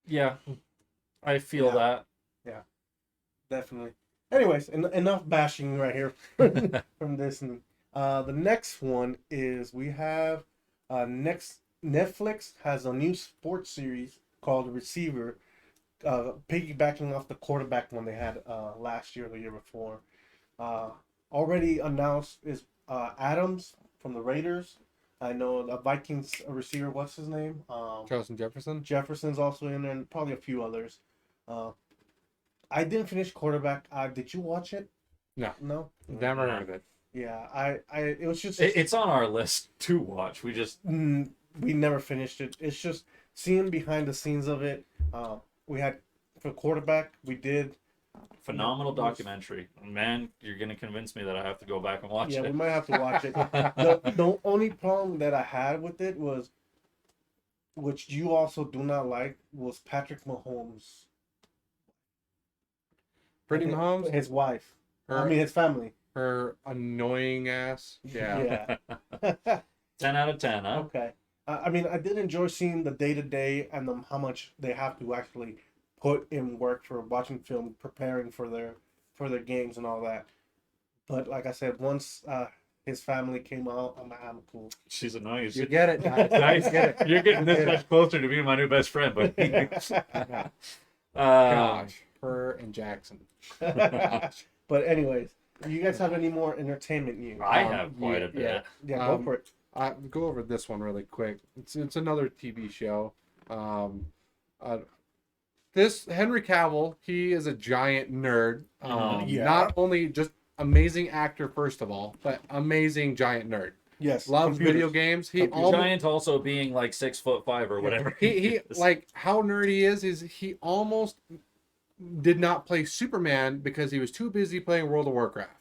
Yeah, I feel Yeah. that. Definitely. Anyways, enough bashing right here from this. And the next one is we have next Netflix has a new sports series called Receiver, piggybacking off the quarterback one they had last year or the year before. Already announced is Adams from the Raiders. I know the Vikings receiver. What's his name? Justin Jefferson. Jefferson's also in there, and probably a few others. I didn't finish quarterback. Did you watch it? No. No. Never heard of it. Yeah, it was just It's on our list to watch. We just we never finished it. It's just seeing behind the scenes of it. We had for quarterback, we did. phenomenal documentary. Man, you're gonna convince me that I have to go back and watch Yeah, we it. might have to watch it. The only problem that I had with it was, which you also do not like, was Patrick Mahomes. Brittany Mahomes, his wife. I her, mean, his family. her annoying ass. Yeah. Yeah. 10 out of 10, huh? Okay. I mean, I did enjoy seeing the day to day and how much they have to actually put in work for watching film, preparing for their games and all that. But like I said, once his family came out, I'm cool. She's annoying. You get it, guys. Nice. You get it. You're getting this much closer to being my new best friend, but Yeah. Gosh, her and Jackson. But anyways, do you guys have any more entertainment news? I have quite a bit. Yeah. Yeah, go for it. I'll go over this one really quick. It's another TV show. This Henry Cavill, he is a giant nerd. Yeah. Not only just amazing actor first of all, but amazing giant nerd. Yes. Loves computers. video games. He Computers. almost Giant also being like 6'5" or whatever. he is. like how nerdy he is he almost did not play Superman because he was too busy playing World of Warcraft.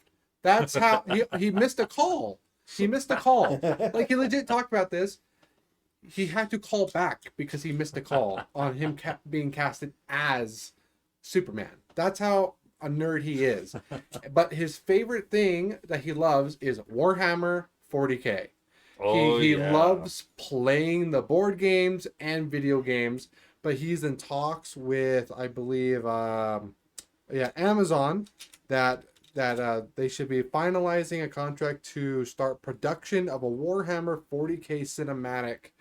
That's how he missed a call. He missed a call. Like he legit talked about this. He had to call back because he missed a call on him being casted as Superman. That's how a nerd he is. But his favorite thing that he loves is Warhammer 40K. Oh, he yeah. loves playing the board games and video games, but he's in talks with, I believe, Amazon that they should be finalizing a contract to start production of a Warhammer 40K cinematic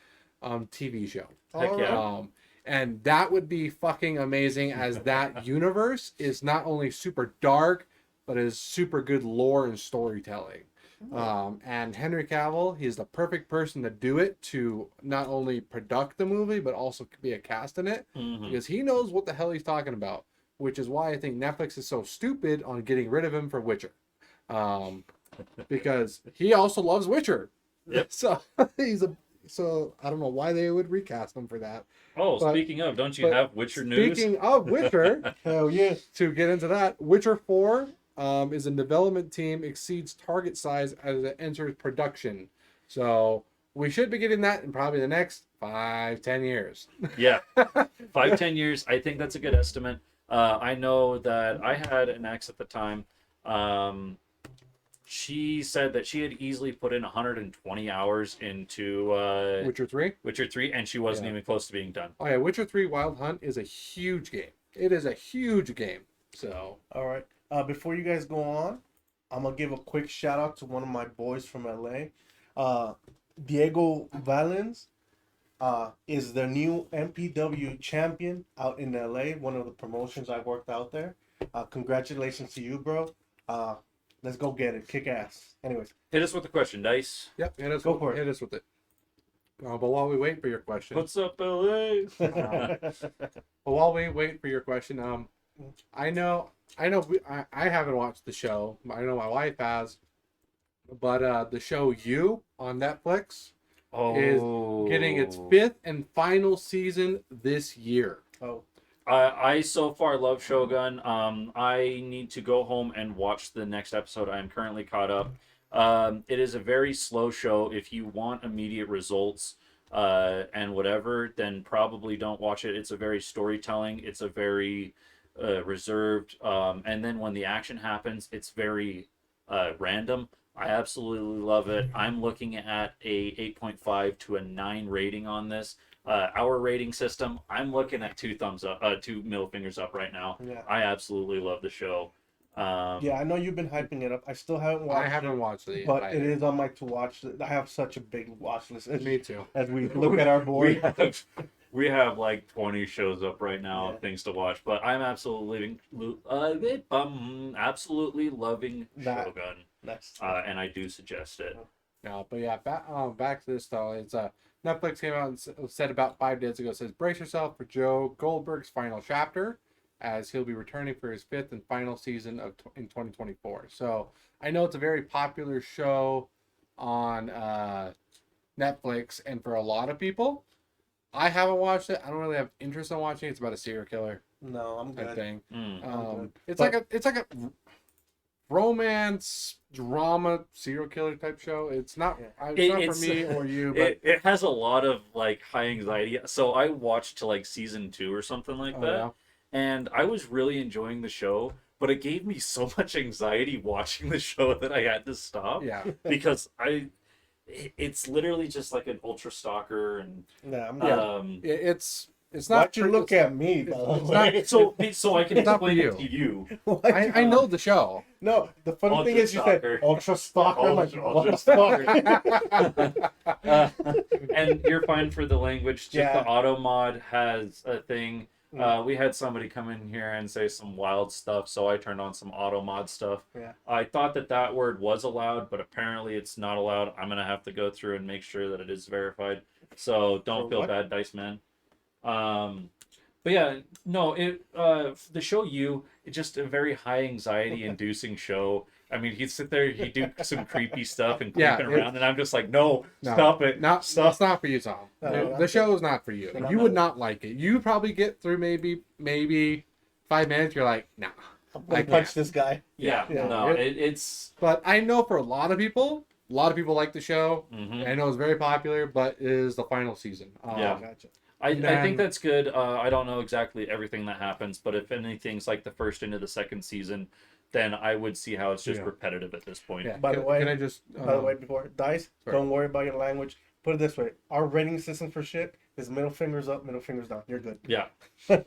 TV show. Heck yeah. And that would be fucking amazing, as that universe is not only super dark, but is super good lore and storytelling. And Henry Cavill, he's the perfect person to do it, to not only product the movie, but also be a cast in it, Mhm. because he knows what the hell he's talking about, which is why I think Netflix is so stupid on getting rid of him for Witcher. Because he also loves Witcher. Yep. So I don't know why they would recast him for that. Oh, But- speaking of, don't you have Witcher news? Speaking of Witcher, Hell yeah. to get into that, Witcher 4 is a development team exceeds target size as it enters production. So we should be getting that in probably the next 5-10 years. Yeah, 5-10 years. I think that's a good estimate. I know that I had an ex at the time. She said that she had easily put in 120 hours into Witcher 3? Witcher 3, and she wasn't Yeah. even close to being done. Oh yeah, Witcher 3 Wild Hunt is a huge game. It is a huge game. So All right. Before you guys go on, I'm gonna give a quick shout out to one of my boys from LA. Diego Valens is the new MPW champion out in LA. One of the promotions I worked out there. Congratulations to you, bro. Let's go get it. Kick ass. Anyways, Hit us with the question, Dice. yep, hit us Go with, for it. hit us with it. But while we wait for your question, What's up, LA? while we wait for your question, I know I haven't watched the show. I know my wife has, but the show You on Netflix is getting its 5th and final season this year. oh, I so far love Shogun. I need to go home and watch the next episode. I am currently caught up. It is a very slow show. If you want immediate results and whatever, then probably don't watch it. It's a very storytelling. It's a very reserved. And then when the action happens, it's very random. I absolutely love it. I'm looking at a 8.5 to a 9 rating on this. Our rating system, I'm looking at 2 thumbs up, 2 middle fingers up right now. yeah. I absolutely love the show. Yeah, I know you've been hyping it up. I still haven't watched I haven't watched it, but either. it is on my to watch. I have such a big watch list. Me too. As we look at our board. We have like 20 shows up right now, Yeah. things to watch. But I'm absolutely loving That- Shogun, That's and I do suggest it. No, but yeah, back to this though. It's Netflix came out and said about 5 days ago. Says brace yourself for Joe Goldberg's final chapter, as he'll be returning for his 5th and final season in 2024. So I know it's a very popular show on Netflix, and for a lot of people, I haven't watched it. I don't really have interest in watching it. It's about a serial killer no, I'm type good. thing. Mm. It's But- like a romance drama serial killer type show. It's not Yeah. it's not It's- for me or you, but It has a lot of like high anxiety. So I watched to like season 2 or something like that. yeah. And I was really enjoying the show, but it gave me so much anxiety watching the show that I had to stop Yeah. because it's literally just like an ultra stalker and Yeah, I'm Yeah. good. It's not. Why'd you look at me? By the it's way? so I can It's not for explain you. it to you. Why'd you- I know the show. No, the funny thing Ultra is you said stalker. ultra stalker. I'm like, Ultra what the stalker. fuck? And you're fine for the language. Just Yeah. the auto mod has a thing. We had somebody come in here and say some wild stuff, so I turned on some auto mod stuff. Yeah. I thought that word was allowed, but apparently it's not allowed. I'm gonna have to go through and make sure that it is verified. So don't For feel what? bad, Dice Man. But yeah, no, the show it's just a very high anxiety inducing show. I mean, he'd sit there, he'd do some creepy stuff and Yeah, creeping around, and I'm just like, no, No, stop it, stop. It's not for you, Tom. No, The show is not for you. No, You no. would not like it. You probably get through maybe 5 minutes. You're like, nah. I'm I gonna can't. punch this guy. Yeah, Yeah. no, it's. But I know for a lot of people like the show. Mhm. I know it's very popular, but it is the final season. Yeah. Gotcha. I then- think that's good. I don't know exactly everything that happens, but if anything's like the first into the second season, then I would see how it's just Yeah. repetitive at this point. Yeah. By the can, way- can I just? By the way, before Dice, sorry. don't worry about your language. Put it this way: our rating system for shit is middle fingers up, middle fingers down. You're good. Yeah, yeah.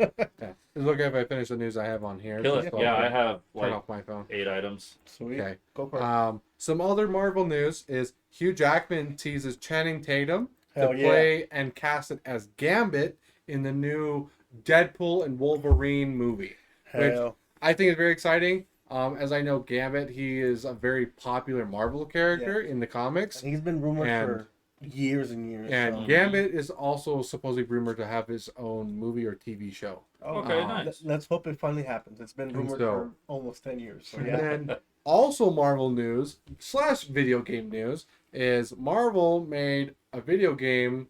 It's okay if I finish the news I have on here. kill just it. so Yeah, can I have turn like off my phone. 8 items. Sweet. Okay. Go for it. Some other Marvel news is Hugh Jackman teases Channing Tatum Hell to yeah. play and cast it as Gambit in the new Deadpool and Wolverine movie. Hell. I think it's very exciting. As I know, Gambit, he is a very popular Marvel character in the comics. And he's been rumored And- for years and years. And so- Gambit is also supposedly rumored to have his own movie or TV show. Oh, Okay, nice. Let's hope it finally happens. It's been And rumored so- for almost 10 years. So And yeah. then also Marvel news / video game news is Marvel made a video game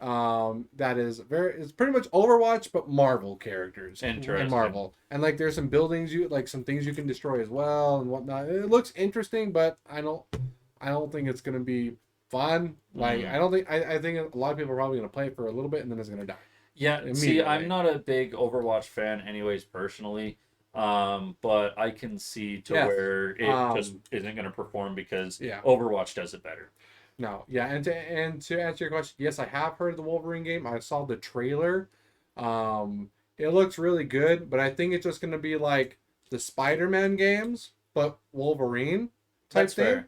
that is it's pretty much Overwatch but Marvel characters Interesting. in Marvel. And like there's some buildings some things you can destroy as well and whatnot. It looks interesting, but I don't think it's gonna be fun. Like I don't think I think a lot of people are probably gonna play it for a little bit and then it's gonna die. Yeah, see, Immediately. I'm not a big Overwatch fan, anyways, personally. But I can see to Yes. where it just isn't going to perform because Yeah. Overwatch does it better. No, yeah, and to answer your question, yes, I have heard of the Wolverine game. I saw the trailer. It looks really good, but I think it's just gonna be like the Spider-Man games, but Wolverine type That's thing.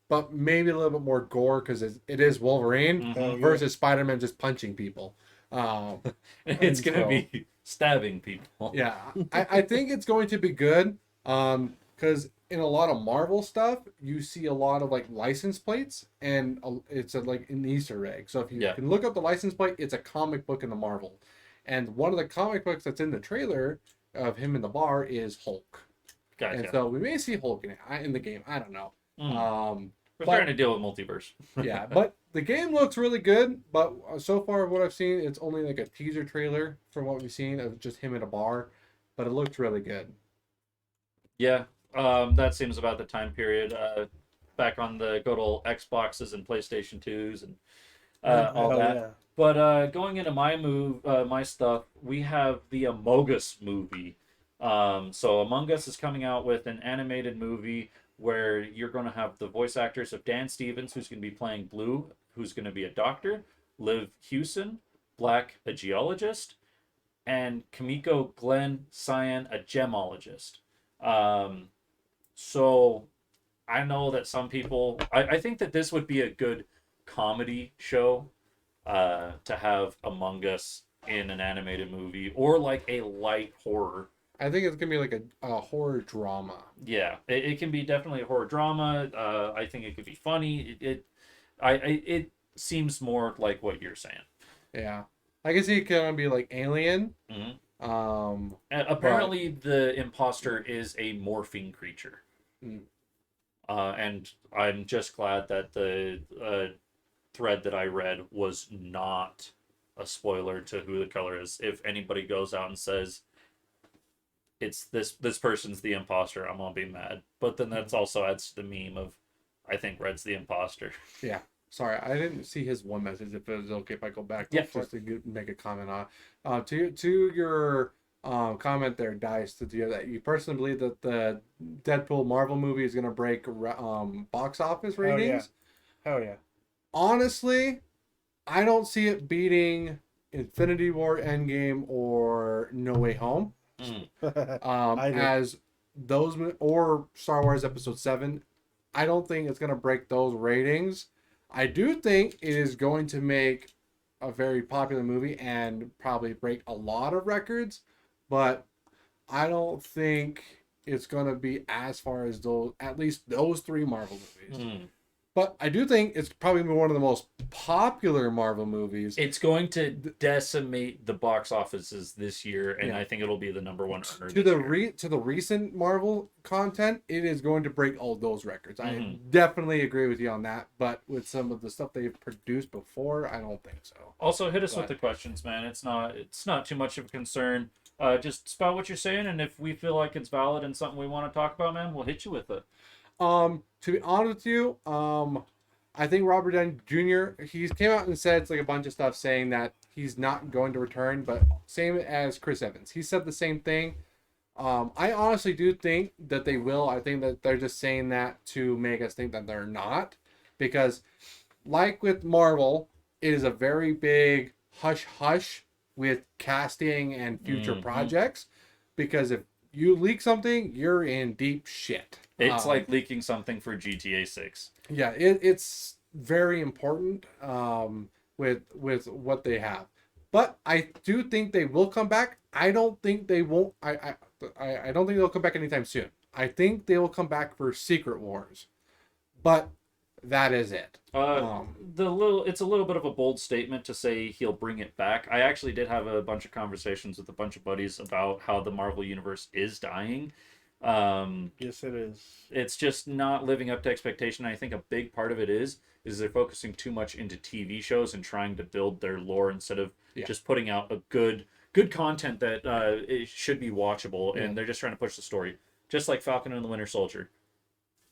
But maybe a little bit more gore because it is Wolverine Hell yeah. versus Spider-Man just punching people. It's going to so- be stabbing people. Yeah, I think it's going to be good. Because in a lot of Marvel stuff, you see a lot of like license plates, and it's like an Easter egg. So if you can look up the license plate, it's a comic book in the Marvel, and one of the comic books that's in the trailer of him in the bar is Hulk. Gotcha. And so we may see Hulk in the game. I don't know. We're starting to deal with multiverse. Yeah, but the game looks really good. But so far, what I've seen, it's only like a teaser trailer from what we've seen of just him in a bar, but it looks really good. Yeah, that seems about the time period. Back on the good old Xboxes and PlayStation 2s and all Hell that. yeah. But going into my stuff, we have the Among Us movie. So Among Us is coming out with an animated movie where you're going to have the voice actors of Dan Stevens, who's going to be playing Blue, who's going to be a doctor, Liv Hewson, Black, a geologist, and Kamiko Glenn Cyan, a gemologist. So I know that some people, I think that this would be a good comedy show to have Among Us in an animated movie or like a light horror. I think it's gonna be like a horror drama. Yeah, it can be definitely a horror drama. I think it could be funny. It seems more like what you're saying. Yeah, I can see it gonna be like Alien. And apparently, the imposter is a morphine creature. And I'm just glad that the thread that I read was not a spoiler to who the color is. If anybody goes out and says it's this person's the imposter, I'm gonna be mad. But then that's also adds to the meme of I think Red's the imposter. Yeah. Sorry, I didn't see his one message. If it was okay if I go back, Yeah, just to make a comment on to your comment there, Dice, that you personally believe that the Deadpool Marvel movie is gonna break box office ratings. Hell yeah. Honestly, I don't see it beating Infinity War, Endgame, or No Way Home. As those or Star Wars Episode 7, I don't think it's gonna break those ratings. I do think it is going to make a very popular movie and probably break a lot of records, but I don't think it's gonna be as far as those, at least those three Marvel movies. But I do think it's probably one of the most popular Marvel movies. It's going to decimate the box offices this year, and I think it'll be the number one earner. To the recent Marvel content, it is going to break all those records. I definitely agree with you on that. But with some of the stuff they've produced before, I don't think so. Also, hit us with the questions, man. It's not too much of a concern. Just spout what you're saying, and if we feel like it's valid and something we want to talk about, man, we'll hit you with it. To be honest with you, I think Robert Downey Jr. He came out and said like a bunch of stuff saying that he's not going to return, but same as Chris Evans, he said the same thing. I honestly do think that they will. I think that they're just saying that to make us think that they're not, because like with Marvel, it is a very big hush hush with casting and future projects, because if you leak something, you're in deep shit. It's like leaking something for GTA 6. Yeah, it's very important with what they have. But I do think they will come back. I don't think they won't. I don't think they'll come back anytime soon. I think they will come back for Secret Wars. But that is it. It's a little bit of a bold statement to say he'll bring it back. I actually did have a bunch of conversations with a bunch of buddies about how the Marvel universe is dying. Yes, it is. It's just not living up to expectation. I think a big part of it is they're focusing too much into TV shows and trying to build their lore instead of just putting out a good content that it should be watchable, and they're just trying to push the story. Just like Falcon and the Winter Soldier.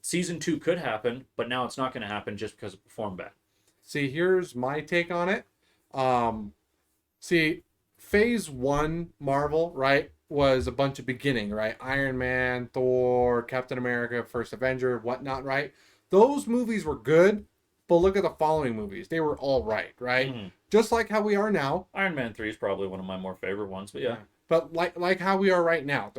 season 2 could happen, but now it's not going to happen just because it performed bad. See, here's my take on it. See, phase 1 Marvel, right, was a bunch of beginning, right? Iron Man, Thor, Captain America, First Avenger, whatnot, right? Those movies were good, but look at the following movies. They were all right? Mhm. Just like how we are now. Iron Man 3 is probably one of my more favorite ones, but yeah. But like how we are right now.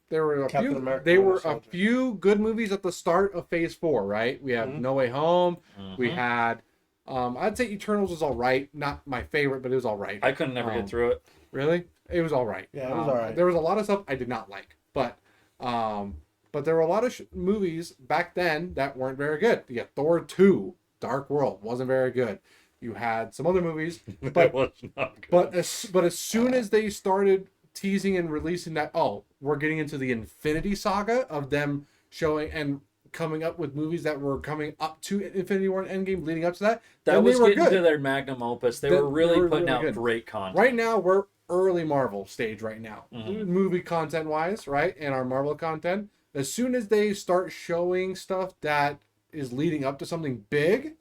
There were a Captain few America, there were Winter a Soldier. few good movies at the start of phase 4, right? We have Mhm. No Way Home. We Mhm. had I'd say Eternals was all right. Not my favorite, but it was all right. I couldn't never get through it. Really? It was all right. Yeah, it was all right. There was a lot of stuff I did not like, but there were a lot of movies back then that weren't very good. You got Thor 2, Dark World, wasn't very good. You had some other movies, but It was not good. but as soon as they started teasing and releasing that, oh, we're getting into the Infinity Saga of them showing and coming up with movies that were coming up to Infinity War and Endgame, leading up to that, that then was they were getting good. to their magnum opus. They They- were really they were putting really out good. great content. Right now, we're early Marvel stage right now, Mhm. movie content wise, right? And our Marvel content. As soon as they start showing stuff that is leading up to something big,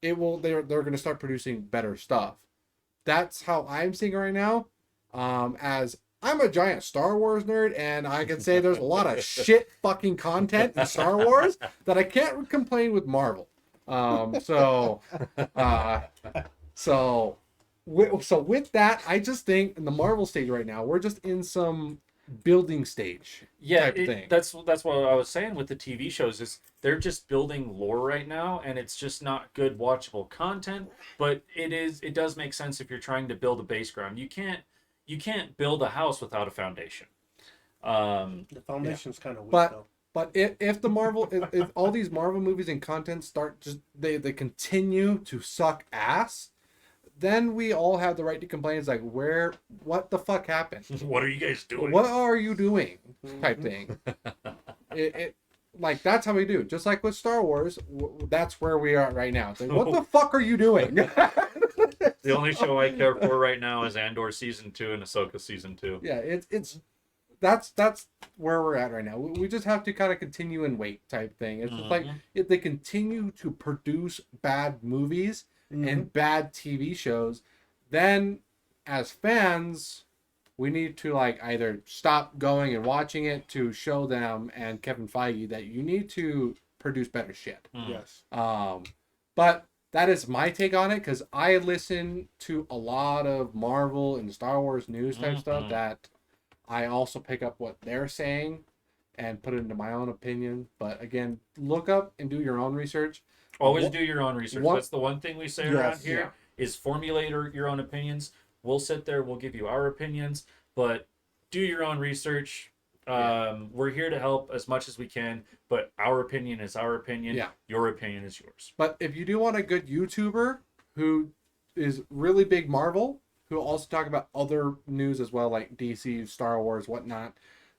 they're going to start producing better stuff. That's how I'm seeing it right now. As I'm a giant Star Wars nerd, and I can say there's a lot of shit fucking content in Star Wars that I can't complain with Marvel. So with that, I just think in the Marvel stage right now, we're just in some building stage Yeah, type of thing. that's what I was saying with the TV shows is they're just building lore right now, and it's just not good watchable content. But it does make sense if you're trying to build a base ground. You can't build a house without a foundation. The foundation's kind of weak, But- though. But if the Marvel, if all these Marvel movies and content start just they continue to suck ass, then we all have the right to complain. It's like, what the fuck happened? What are you guys doing? What are you doing? Type Mhm. thing. Like that's how we do. Just like with Star Wars, that's where we are right now. It's like, what the fuck are you doing? The only show I care for right now is Andor season 2 and Ahsoka season 2. Yeah, that's where we're at right now. We just have to kind of continue and wait type thing. It's just like Mhm. if they continue to produce bad movies and bad TV shows, then as fans, we need to like either stop going and watching it to show them and Kevin Feige that you need to produce better shit. Mm. Yes. But that is my take on it because I listen to a lot of Marvel and Star Wars news type stuff Mhm. that I also pick up what they're saying and put it into my own opinion. But again, look up and do your own research. Always What- do your own research. what- That's the one thing we say Yes, around here yeah. is formulate your own opinions. We'll sit there, we'll give you our opinions, but do your own research. We're here to help as much as we can, but our opinion is our opinion. Yeah. Your opinion is yours. But if you do want a good YouTuber who is really big Marvel, who also talk about other news as well, like DC, Star Wars, whatnot,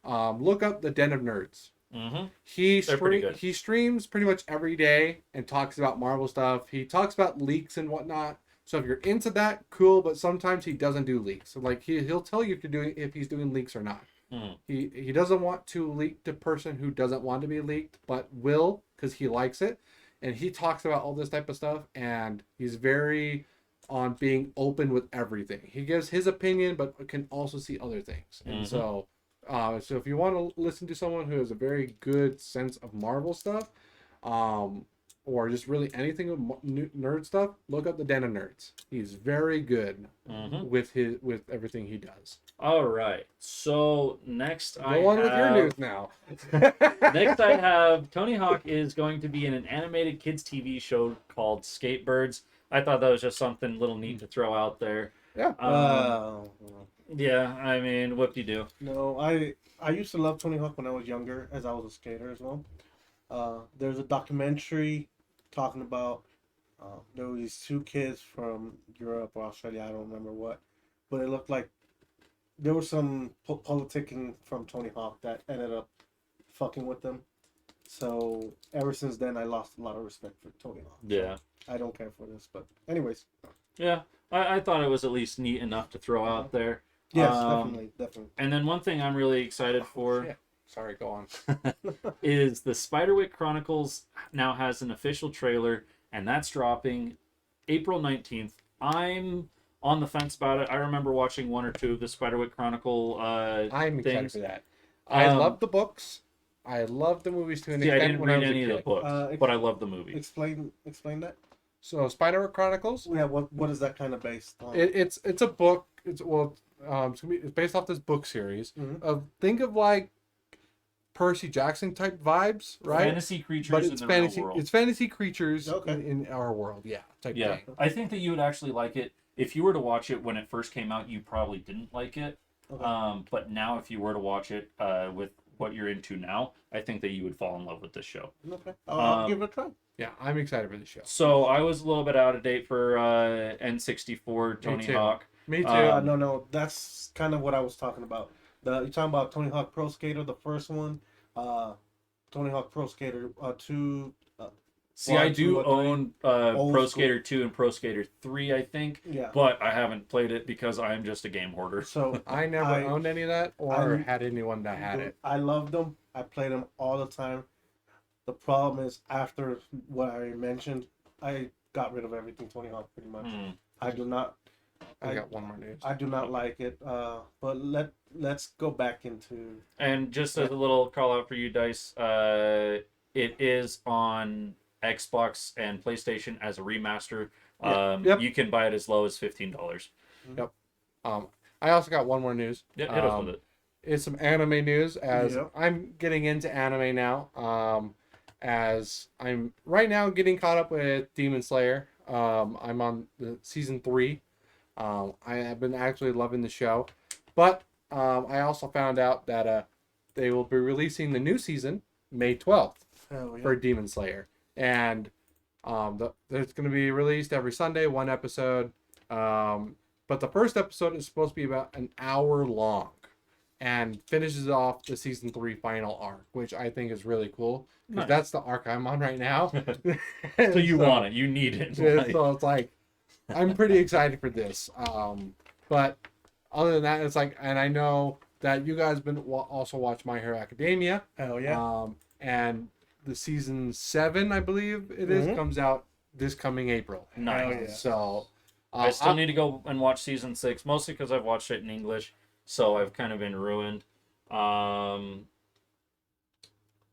look up the Den of Nerds. Mm-hmm. He pretty good. he streams pretty much every day and talks about Marvel stuff. He talks about leaks and whatnot. So if you're into that, cool. But sometimes he doesn't do leaks. So like he'll tell you if he's doing leaks or not. Mm. He doesn't want to leak to person who doesn't want to be leaked, but will because he likes it. And he talks about all this type of stuff, and he's very on being open with everything. He gives his opinion, but can also see other things. And Mhm. so if you want to listen to someone who has a very good sense of Marvel stuff, or just really anything with nerd stuff, look up the Den of Nerds. He's very good Mhm. with everything he does. All right. So next Go on with your news now. Next, I have Tony Hawk is going to be in an animated kids TV show called Skatebirds. I thought that was just something a little neat to throw out there. Yeah. Yeah, I mean, what do you do? No, I used to love Tony Hawk when I was younger, as I was a skater as well. There's a documentary talking about there were these two kids from Europe or Australia, I don't remember what, but it looked like there was some politicking from Tony Hawk that ended up fucking with them. So ever since then, I lost a lot of respect for Tony Hawk. Yeah. I don't care for this, but anyways, Yeah, I thought it was at least neat enough to throw out there. yes, Um, definitely. And then one thing I'm really excited for, shit. Sorry, go on. is the Spiderwick Chronicles now has an official trailer, and that's dropping April 19th. I'm on the fence about it. I remember watching one or two of the Spiderwick Chronicle I'm excited things. for that. I love the books. I love the movies to an See, I extent didn't when I read was a any of the kid. books, but I love the movie. Explain that. So Spider Chronicles. Yeah, what is that kind of based on? It's a book. It's it's based off this book series. Mhm. Think of like Percy Jackson type vibes, right? Fantasy creatures But in it's the fantasy. real world. It's fantasy creatures Okay. in our world. Yeah, type Yeah, thing. I think that you would actually like it. If you were to watch it when it first came out, you probably didn't like it. Okay. But now, if you were to watch it with what you're into now, I think that you would fall in love with this show. Okay. I'll give it a try. Yeah, I'm excited for the show. So I was a little bit out of date for N64 Tony too. Hawk. Me too. No, that's kind of what I was talking about. You're talking about Tony Hawk Pro Skater, the first one. Tony Hawk Pro Skater 2. See, I do 2 or 3. own Old Pro school. Skater 2 and Pro Skater 3, I think. Yeah. But I haven't played it because I'm just a game hoarder. So I never owned any of that or I- had anyone that had it. I love them. I play them all the time. The problem is after what I mentioned, I got rid of everything Tony Hawk pretty much. Hmm. I do not. I got one more news. I do not like it. But let's go back into. And just as a little call out for you, Dice, it is on Xbox and PlayStation as a remaster. Yep. You can buy it as low as $15. I also got one more news. Yeah, hit us with it. It's some anime news as Yep. I'm getting into anime now. As I'm right now getting caught up with Demon Slayer. I'm on the season 3. I have been actually loving the show, but I also found out that they will be releasing the new season May 12th Hell yeah. for Demon Slayer, and it's going to be released every Sunday, one episode. But the first episode is supposed to be about an hour long, and finishes off the season 3 final arc, which I think is really cool because Nice. that's the arc I'm on right now. So you want it. You need it. Yeah, Like, so it's like I'm pretty excited for this. But other than that, it's like, and I know that you guys been also watch My Hero Academia. Hell yeah. And the season 7, I believe it is, Mhm. comes out this coming April. nice. Hell yeah. So I still need to go and watch season 6, mostly because I've watched it in English, so I've kind of been ruined.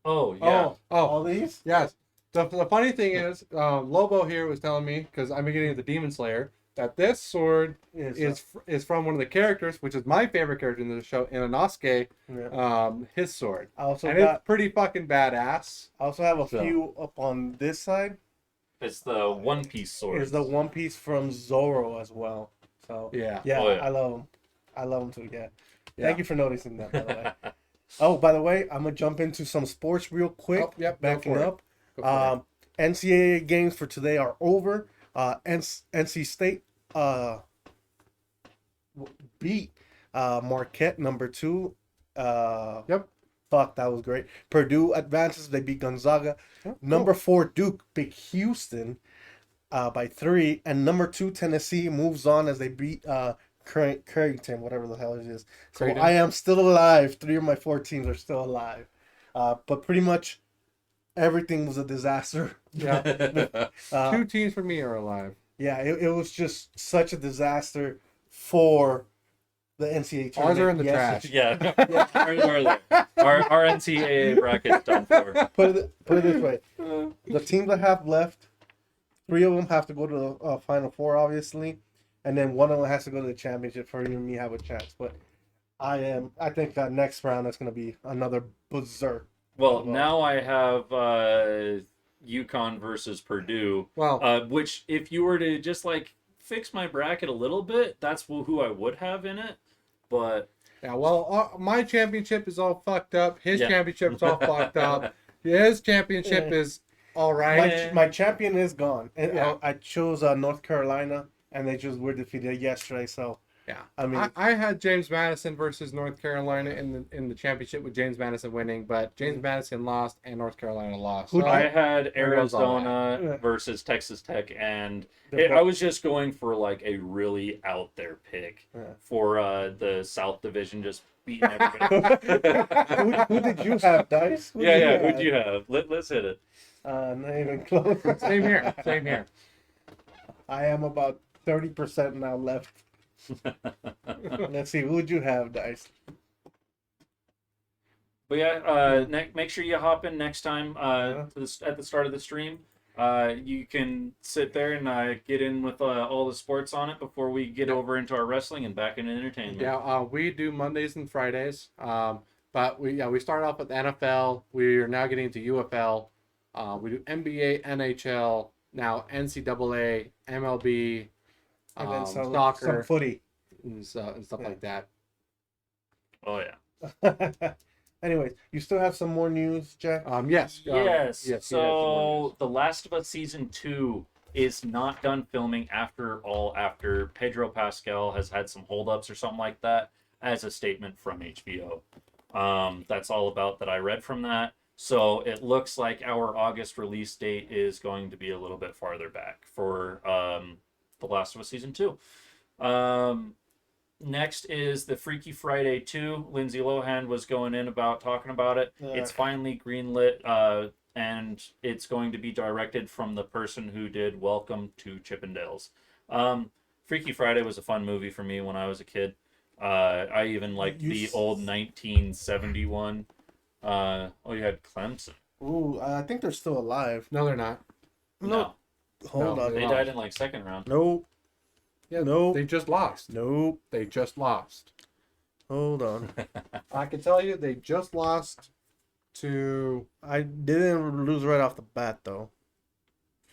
Oh yeah. All these? Yes. The funny thing is, Lobo here was telling me, because I'm beginning of the Demon Slayer, that this sword is from one of the characters, which is my favorite character in the show, Inosuke, yeah. his sword. I also And it's pretty fucking badass. I also have a So. few up on this side. It's the One Piece sword. Is the One Piece from Zoro as well. So Yeah. yeah, Oh, yeah. I love them. I love them too. Yeah. Yeah. Thank you for noticing that. By the way. Oh, by the way, I'm gonna jump into some sports real quick. Oh, yep, go backing for it. up. Go for it. NCAA games for today are over. NC State beat Marquette number 2. Yep. Fuck, that was great. Purdue advances. They beat Gonzaga. Oh, Number 4 Duke beat Houston by 3, and number 2 Tennessee moves on as they beat Creighton, whatever the hell it is. So Creighton. I am still alive. 3 of my 4 teams are still alive. But pretty much everything was a disaster. Yeah. 2 teams for me are alive. Yeah, it was just such a disaster for the NCAA tournament. Ours are in the Yes, trash. Yeah. Our NCAA bracket's done for. Put it this way: the teams that have left, 3 of them have to go to the Final Four, obviously, and then 1 of them has to go to the championship for you and me have a chance. But I think that next round is going to be another berserk. Well, now I have UConn versus Purdue, Well, which if you were to just like fix my bracket a little bit, that's who I would have in it. But yeah, well, my championship is all fucked up. His Yeah. championship's all fucked up. His championship is all right. My champion is gone. And Yeah. I chose North Carolina, and they just were defeated yesterday. So Yeah, I mean, I had James Madison versus North Carolina in the championship with James Madison winning, but James Madison lost and North Carolina lost. Who- So I had there goes all that. Arizona versus Texas Tech, and The I was just going for like a really out there pick Yeah. for the South Division, just beating everybody. who did you have, Dice? Who'd you have? Let's hit it. Not even close. Same here. Same here. I am about 30% now left. Let's see, who'd you have, Dice? But yeah, make sure you hop in next time at the start of the stream. You can sit there and get in with all the sports on it before we get over into our wrestling and back into entertainment. Yeah, we do Mondays and Fridays. But we start off with NFL. We are now getting into UFL. We do NBA, NHL, now NCAA, MLB, And then some soccer, footy. and stuff like that. Oh yeah. Anyways, you still have some more news, Jack? Yes. Yes. he has some more So news. The Last of Us season 2 is not done filming after Pedro Pascal has had some holdups or something like that, as a statement from HBO. That's all about that I read from that. So it looks like our August release date is going to be a little bit farther back for The Last of Us season 2. Next is the Freaky Friday 2. Lindsay Lohan was going in about talking about it. Yeah. It's finally greenlit, and it's going to be directed from the person who did Welcome to Chippendales. Freaky Friday was a fun movie for me when I was a kid. I even liked the old 1971. You had Clemson. Ooh, I think they're still alive. No, they're not. No, Hold No, on. they died in like second round. Nope. Yeah, Nope. they just lost. Nope. They just lost. Hold on. I can tell you, they just lost to. I didn't lose right off the bat, though.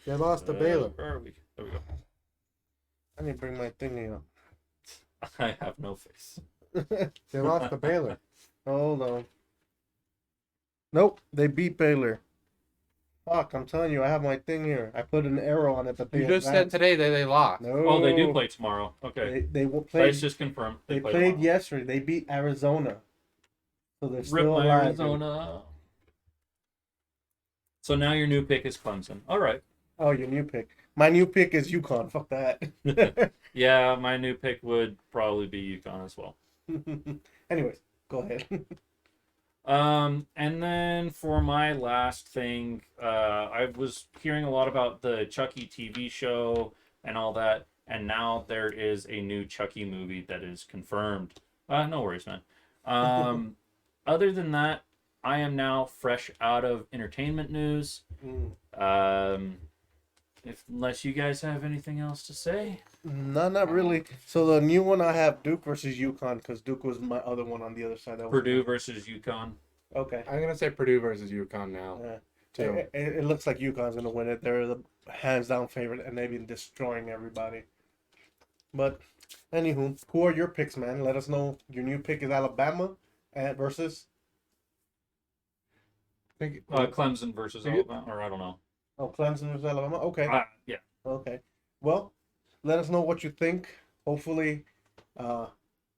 They lost to Baylor. Where are we? There we go. I need to bring my thingy up. I have no face. They lost to Baylor. Hold on. Nope, they beat Baylor. Fuck, I'm telling you, I have my thing here. I put an arrow on it, but they You just said advanced. today that they lost. No. Oh, they do play tomorrow. Okay. They Let's played. just confirm. They play played tomorrow. yesterday. They beat Arizona, so they're Rip still my alive. Arizona. So now your new pick is Clemson. All right. Oh, your new pick. My new pick is UConn. Fuck that. Yeah, my new pick would probably be UConn as well. Anyways, go ahead. And then for my last thing, I was hearing a lot about the Chucky TV show and all that, and now there is a new Chucky movie that is confirmed. No worries, man. Other than that, I am now fresh out of entertainment news. Unless you guys have anything else to say. No, not really. So the new one I have Duke versus UConn because Duke was my other one on the other side. That was Purdue versus UConn. Okay. I'm gonna say Purdue versus UConn now. Yeah. Too. It looks like UConn's gonna win it. They're the hands down favorite, and they've been destroying everybody. But anywho, who are your picks, man? Let us know. Your new pick is Alabama versus. Clemson versus Alabama, or I don't know. Oh, Clemson versus Alabama. Okay. Yeah. Okay. Well, let us know what you think. Hopefully,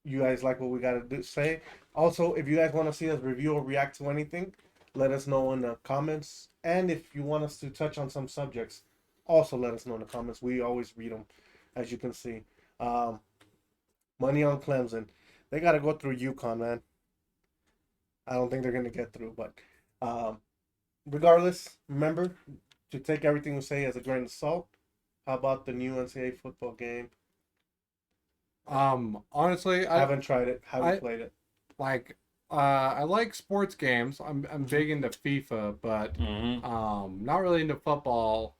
you guys like what we got to say. Also, if you guys want to see us review or react to anything, let us know in the comments. And if you want us to touch on some subjects, also let us know in the comments. We always read them, as you can see. Money on Clemson. They got to go through UConn, man. I don't think they're going to get through. But regardless, remember to take everything we say as a grain of salt. How about the new NCAA football game? Honestly, I haven't tried it. I Haven't played it. I like sports games. I'm big into FIFA, but not really into football.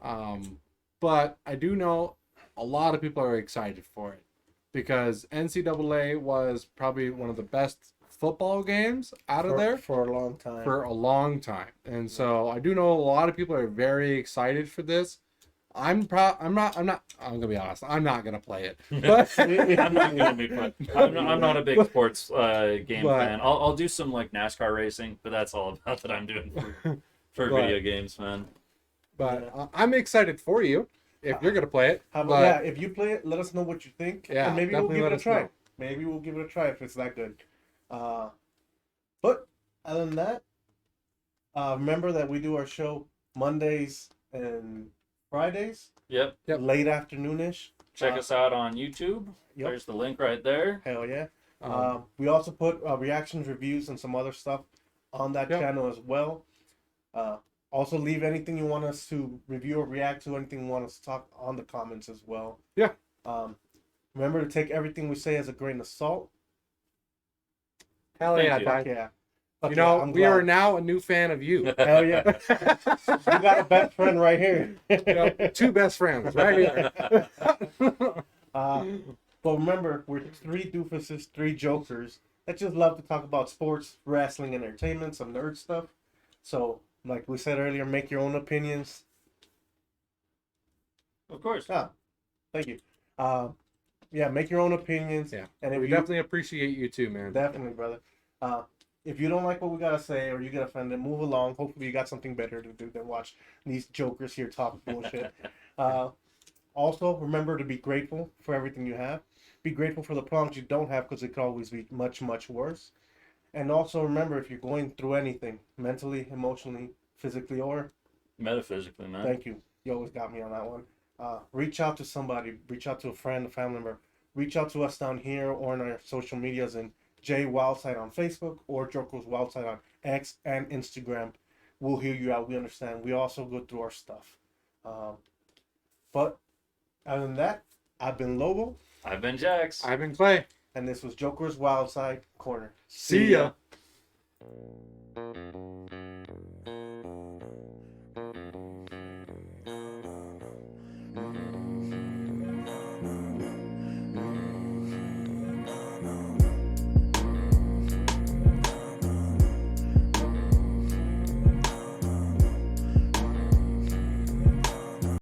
But I do know a lot of people are excited for it because NCAA was probably one of the best football games out of there for a long time. for a long time, and so I do know a lot of people are very excited for this. I'm gonna be honest. I'm not gonna play it. But I'm not gonna be fun. I'm not a big sports game But- fan. I'll do some like NASCAR racing, but that's all about that I'm doing for But- video games, man. But I'm excited for you. if you're gonna play it. How about, But yeah, if you play it, let us know what you think. Yeah, and maybe we'll definitely give let it a us try. know. Maybe we'll give it a try if it's that good. But other than that, remember that we do our show Mondays and Fridays, Yep. late afternoonish. Check us out on YouTube. Yep. There's the link right there. Hell yeah. um, We also put reactions, reviews, and some other stuff on that Yep. channel as well. Also, leave anything you want us to review or react to, anything you want us to talk on the comments as well. Yeah. Remember to take everything we say as a grain of salt. hell Thank yeah, you. Fuck Dad. yeah. You know, we are now a new fan of you. Hell yeah. You got a best friend right here. You know, 2 best friends right here. But remember, we're 3 doofuses, 3 jokers that just love to talk about sports, wrestling, entertainment, some nerd stuff. So, like we said earlier, make your own opinions. Of course. Thank you. Yeah, make your own opinions. Yeah. And if We you definitely appreciate you too, man. definitely, brother. If you don't like what we gotta say or you get offended, move along. Hopefully, you got something better to do than watch these jokers here talk bullshit. Also, remember to be grateful for everything you have. Be grateful for the problems you don't have because it could always be much, much worse. And also remember, if you're going through anything, mentally, emotionally, physically, or Metaphysically, man. thank you, you always got me on that one. Reach out to somebody. Reach out to a friend, a family member. Reach out to us down here or on our social medias and J Wildside on Facebook or Joker's Wildside on X and Instagram. We'll hear you out. We understand. We also go through our stuff. But other than that, I've been Lobo, I've been Jax. I've been Clay. and this was Joker's Wildside Corner. See ya.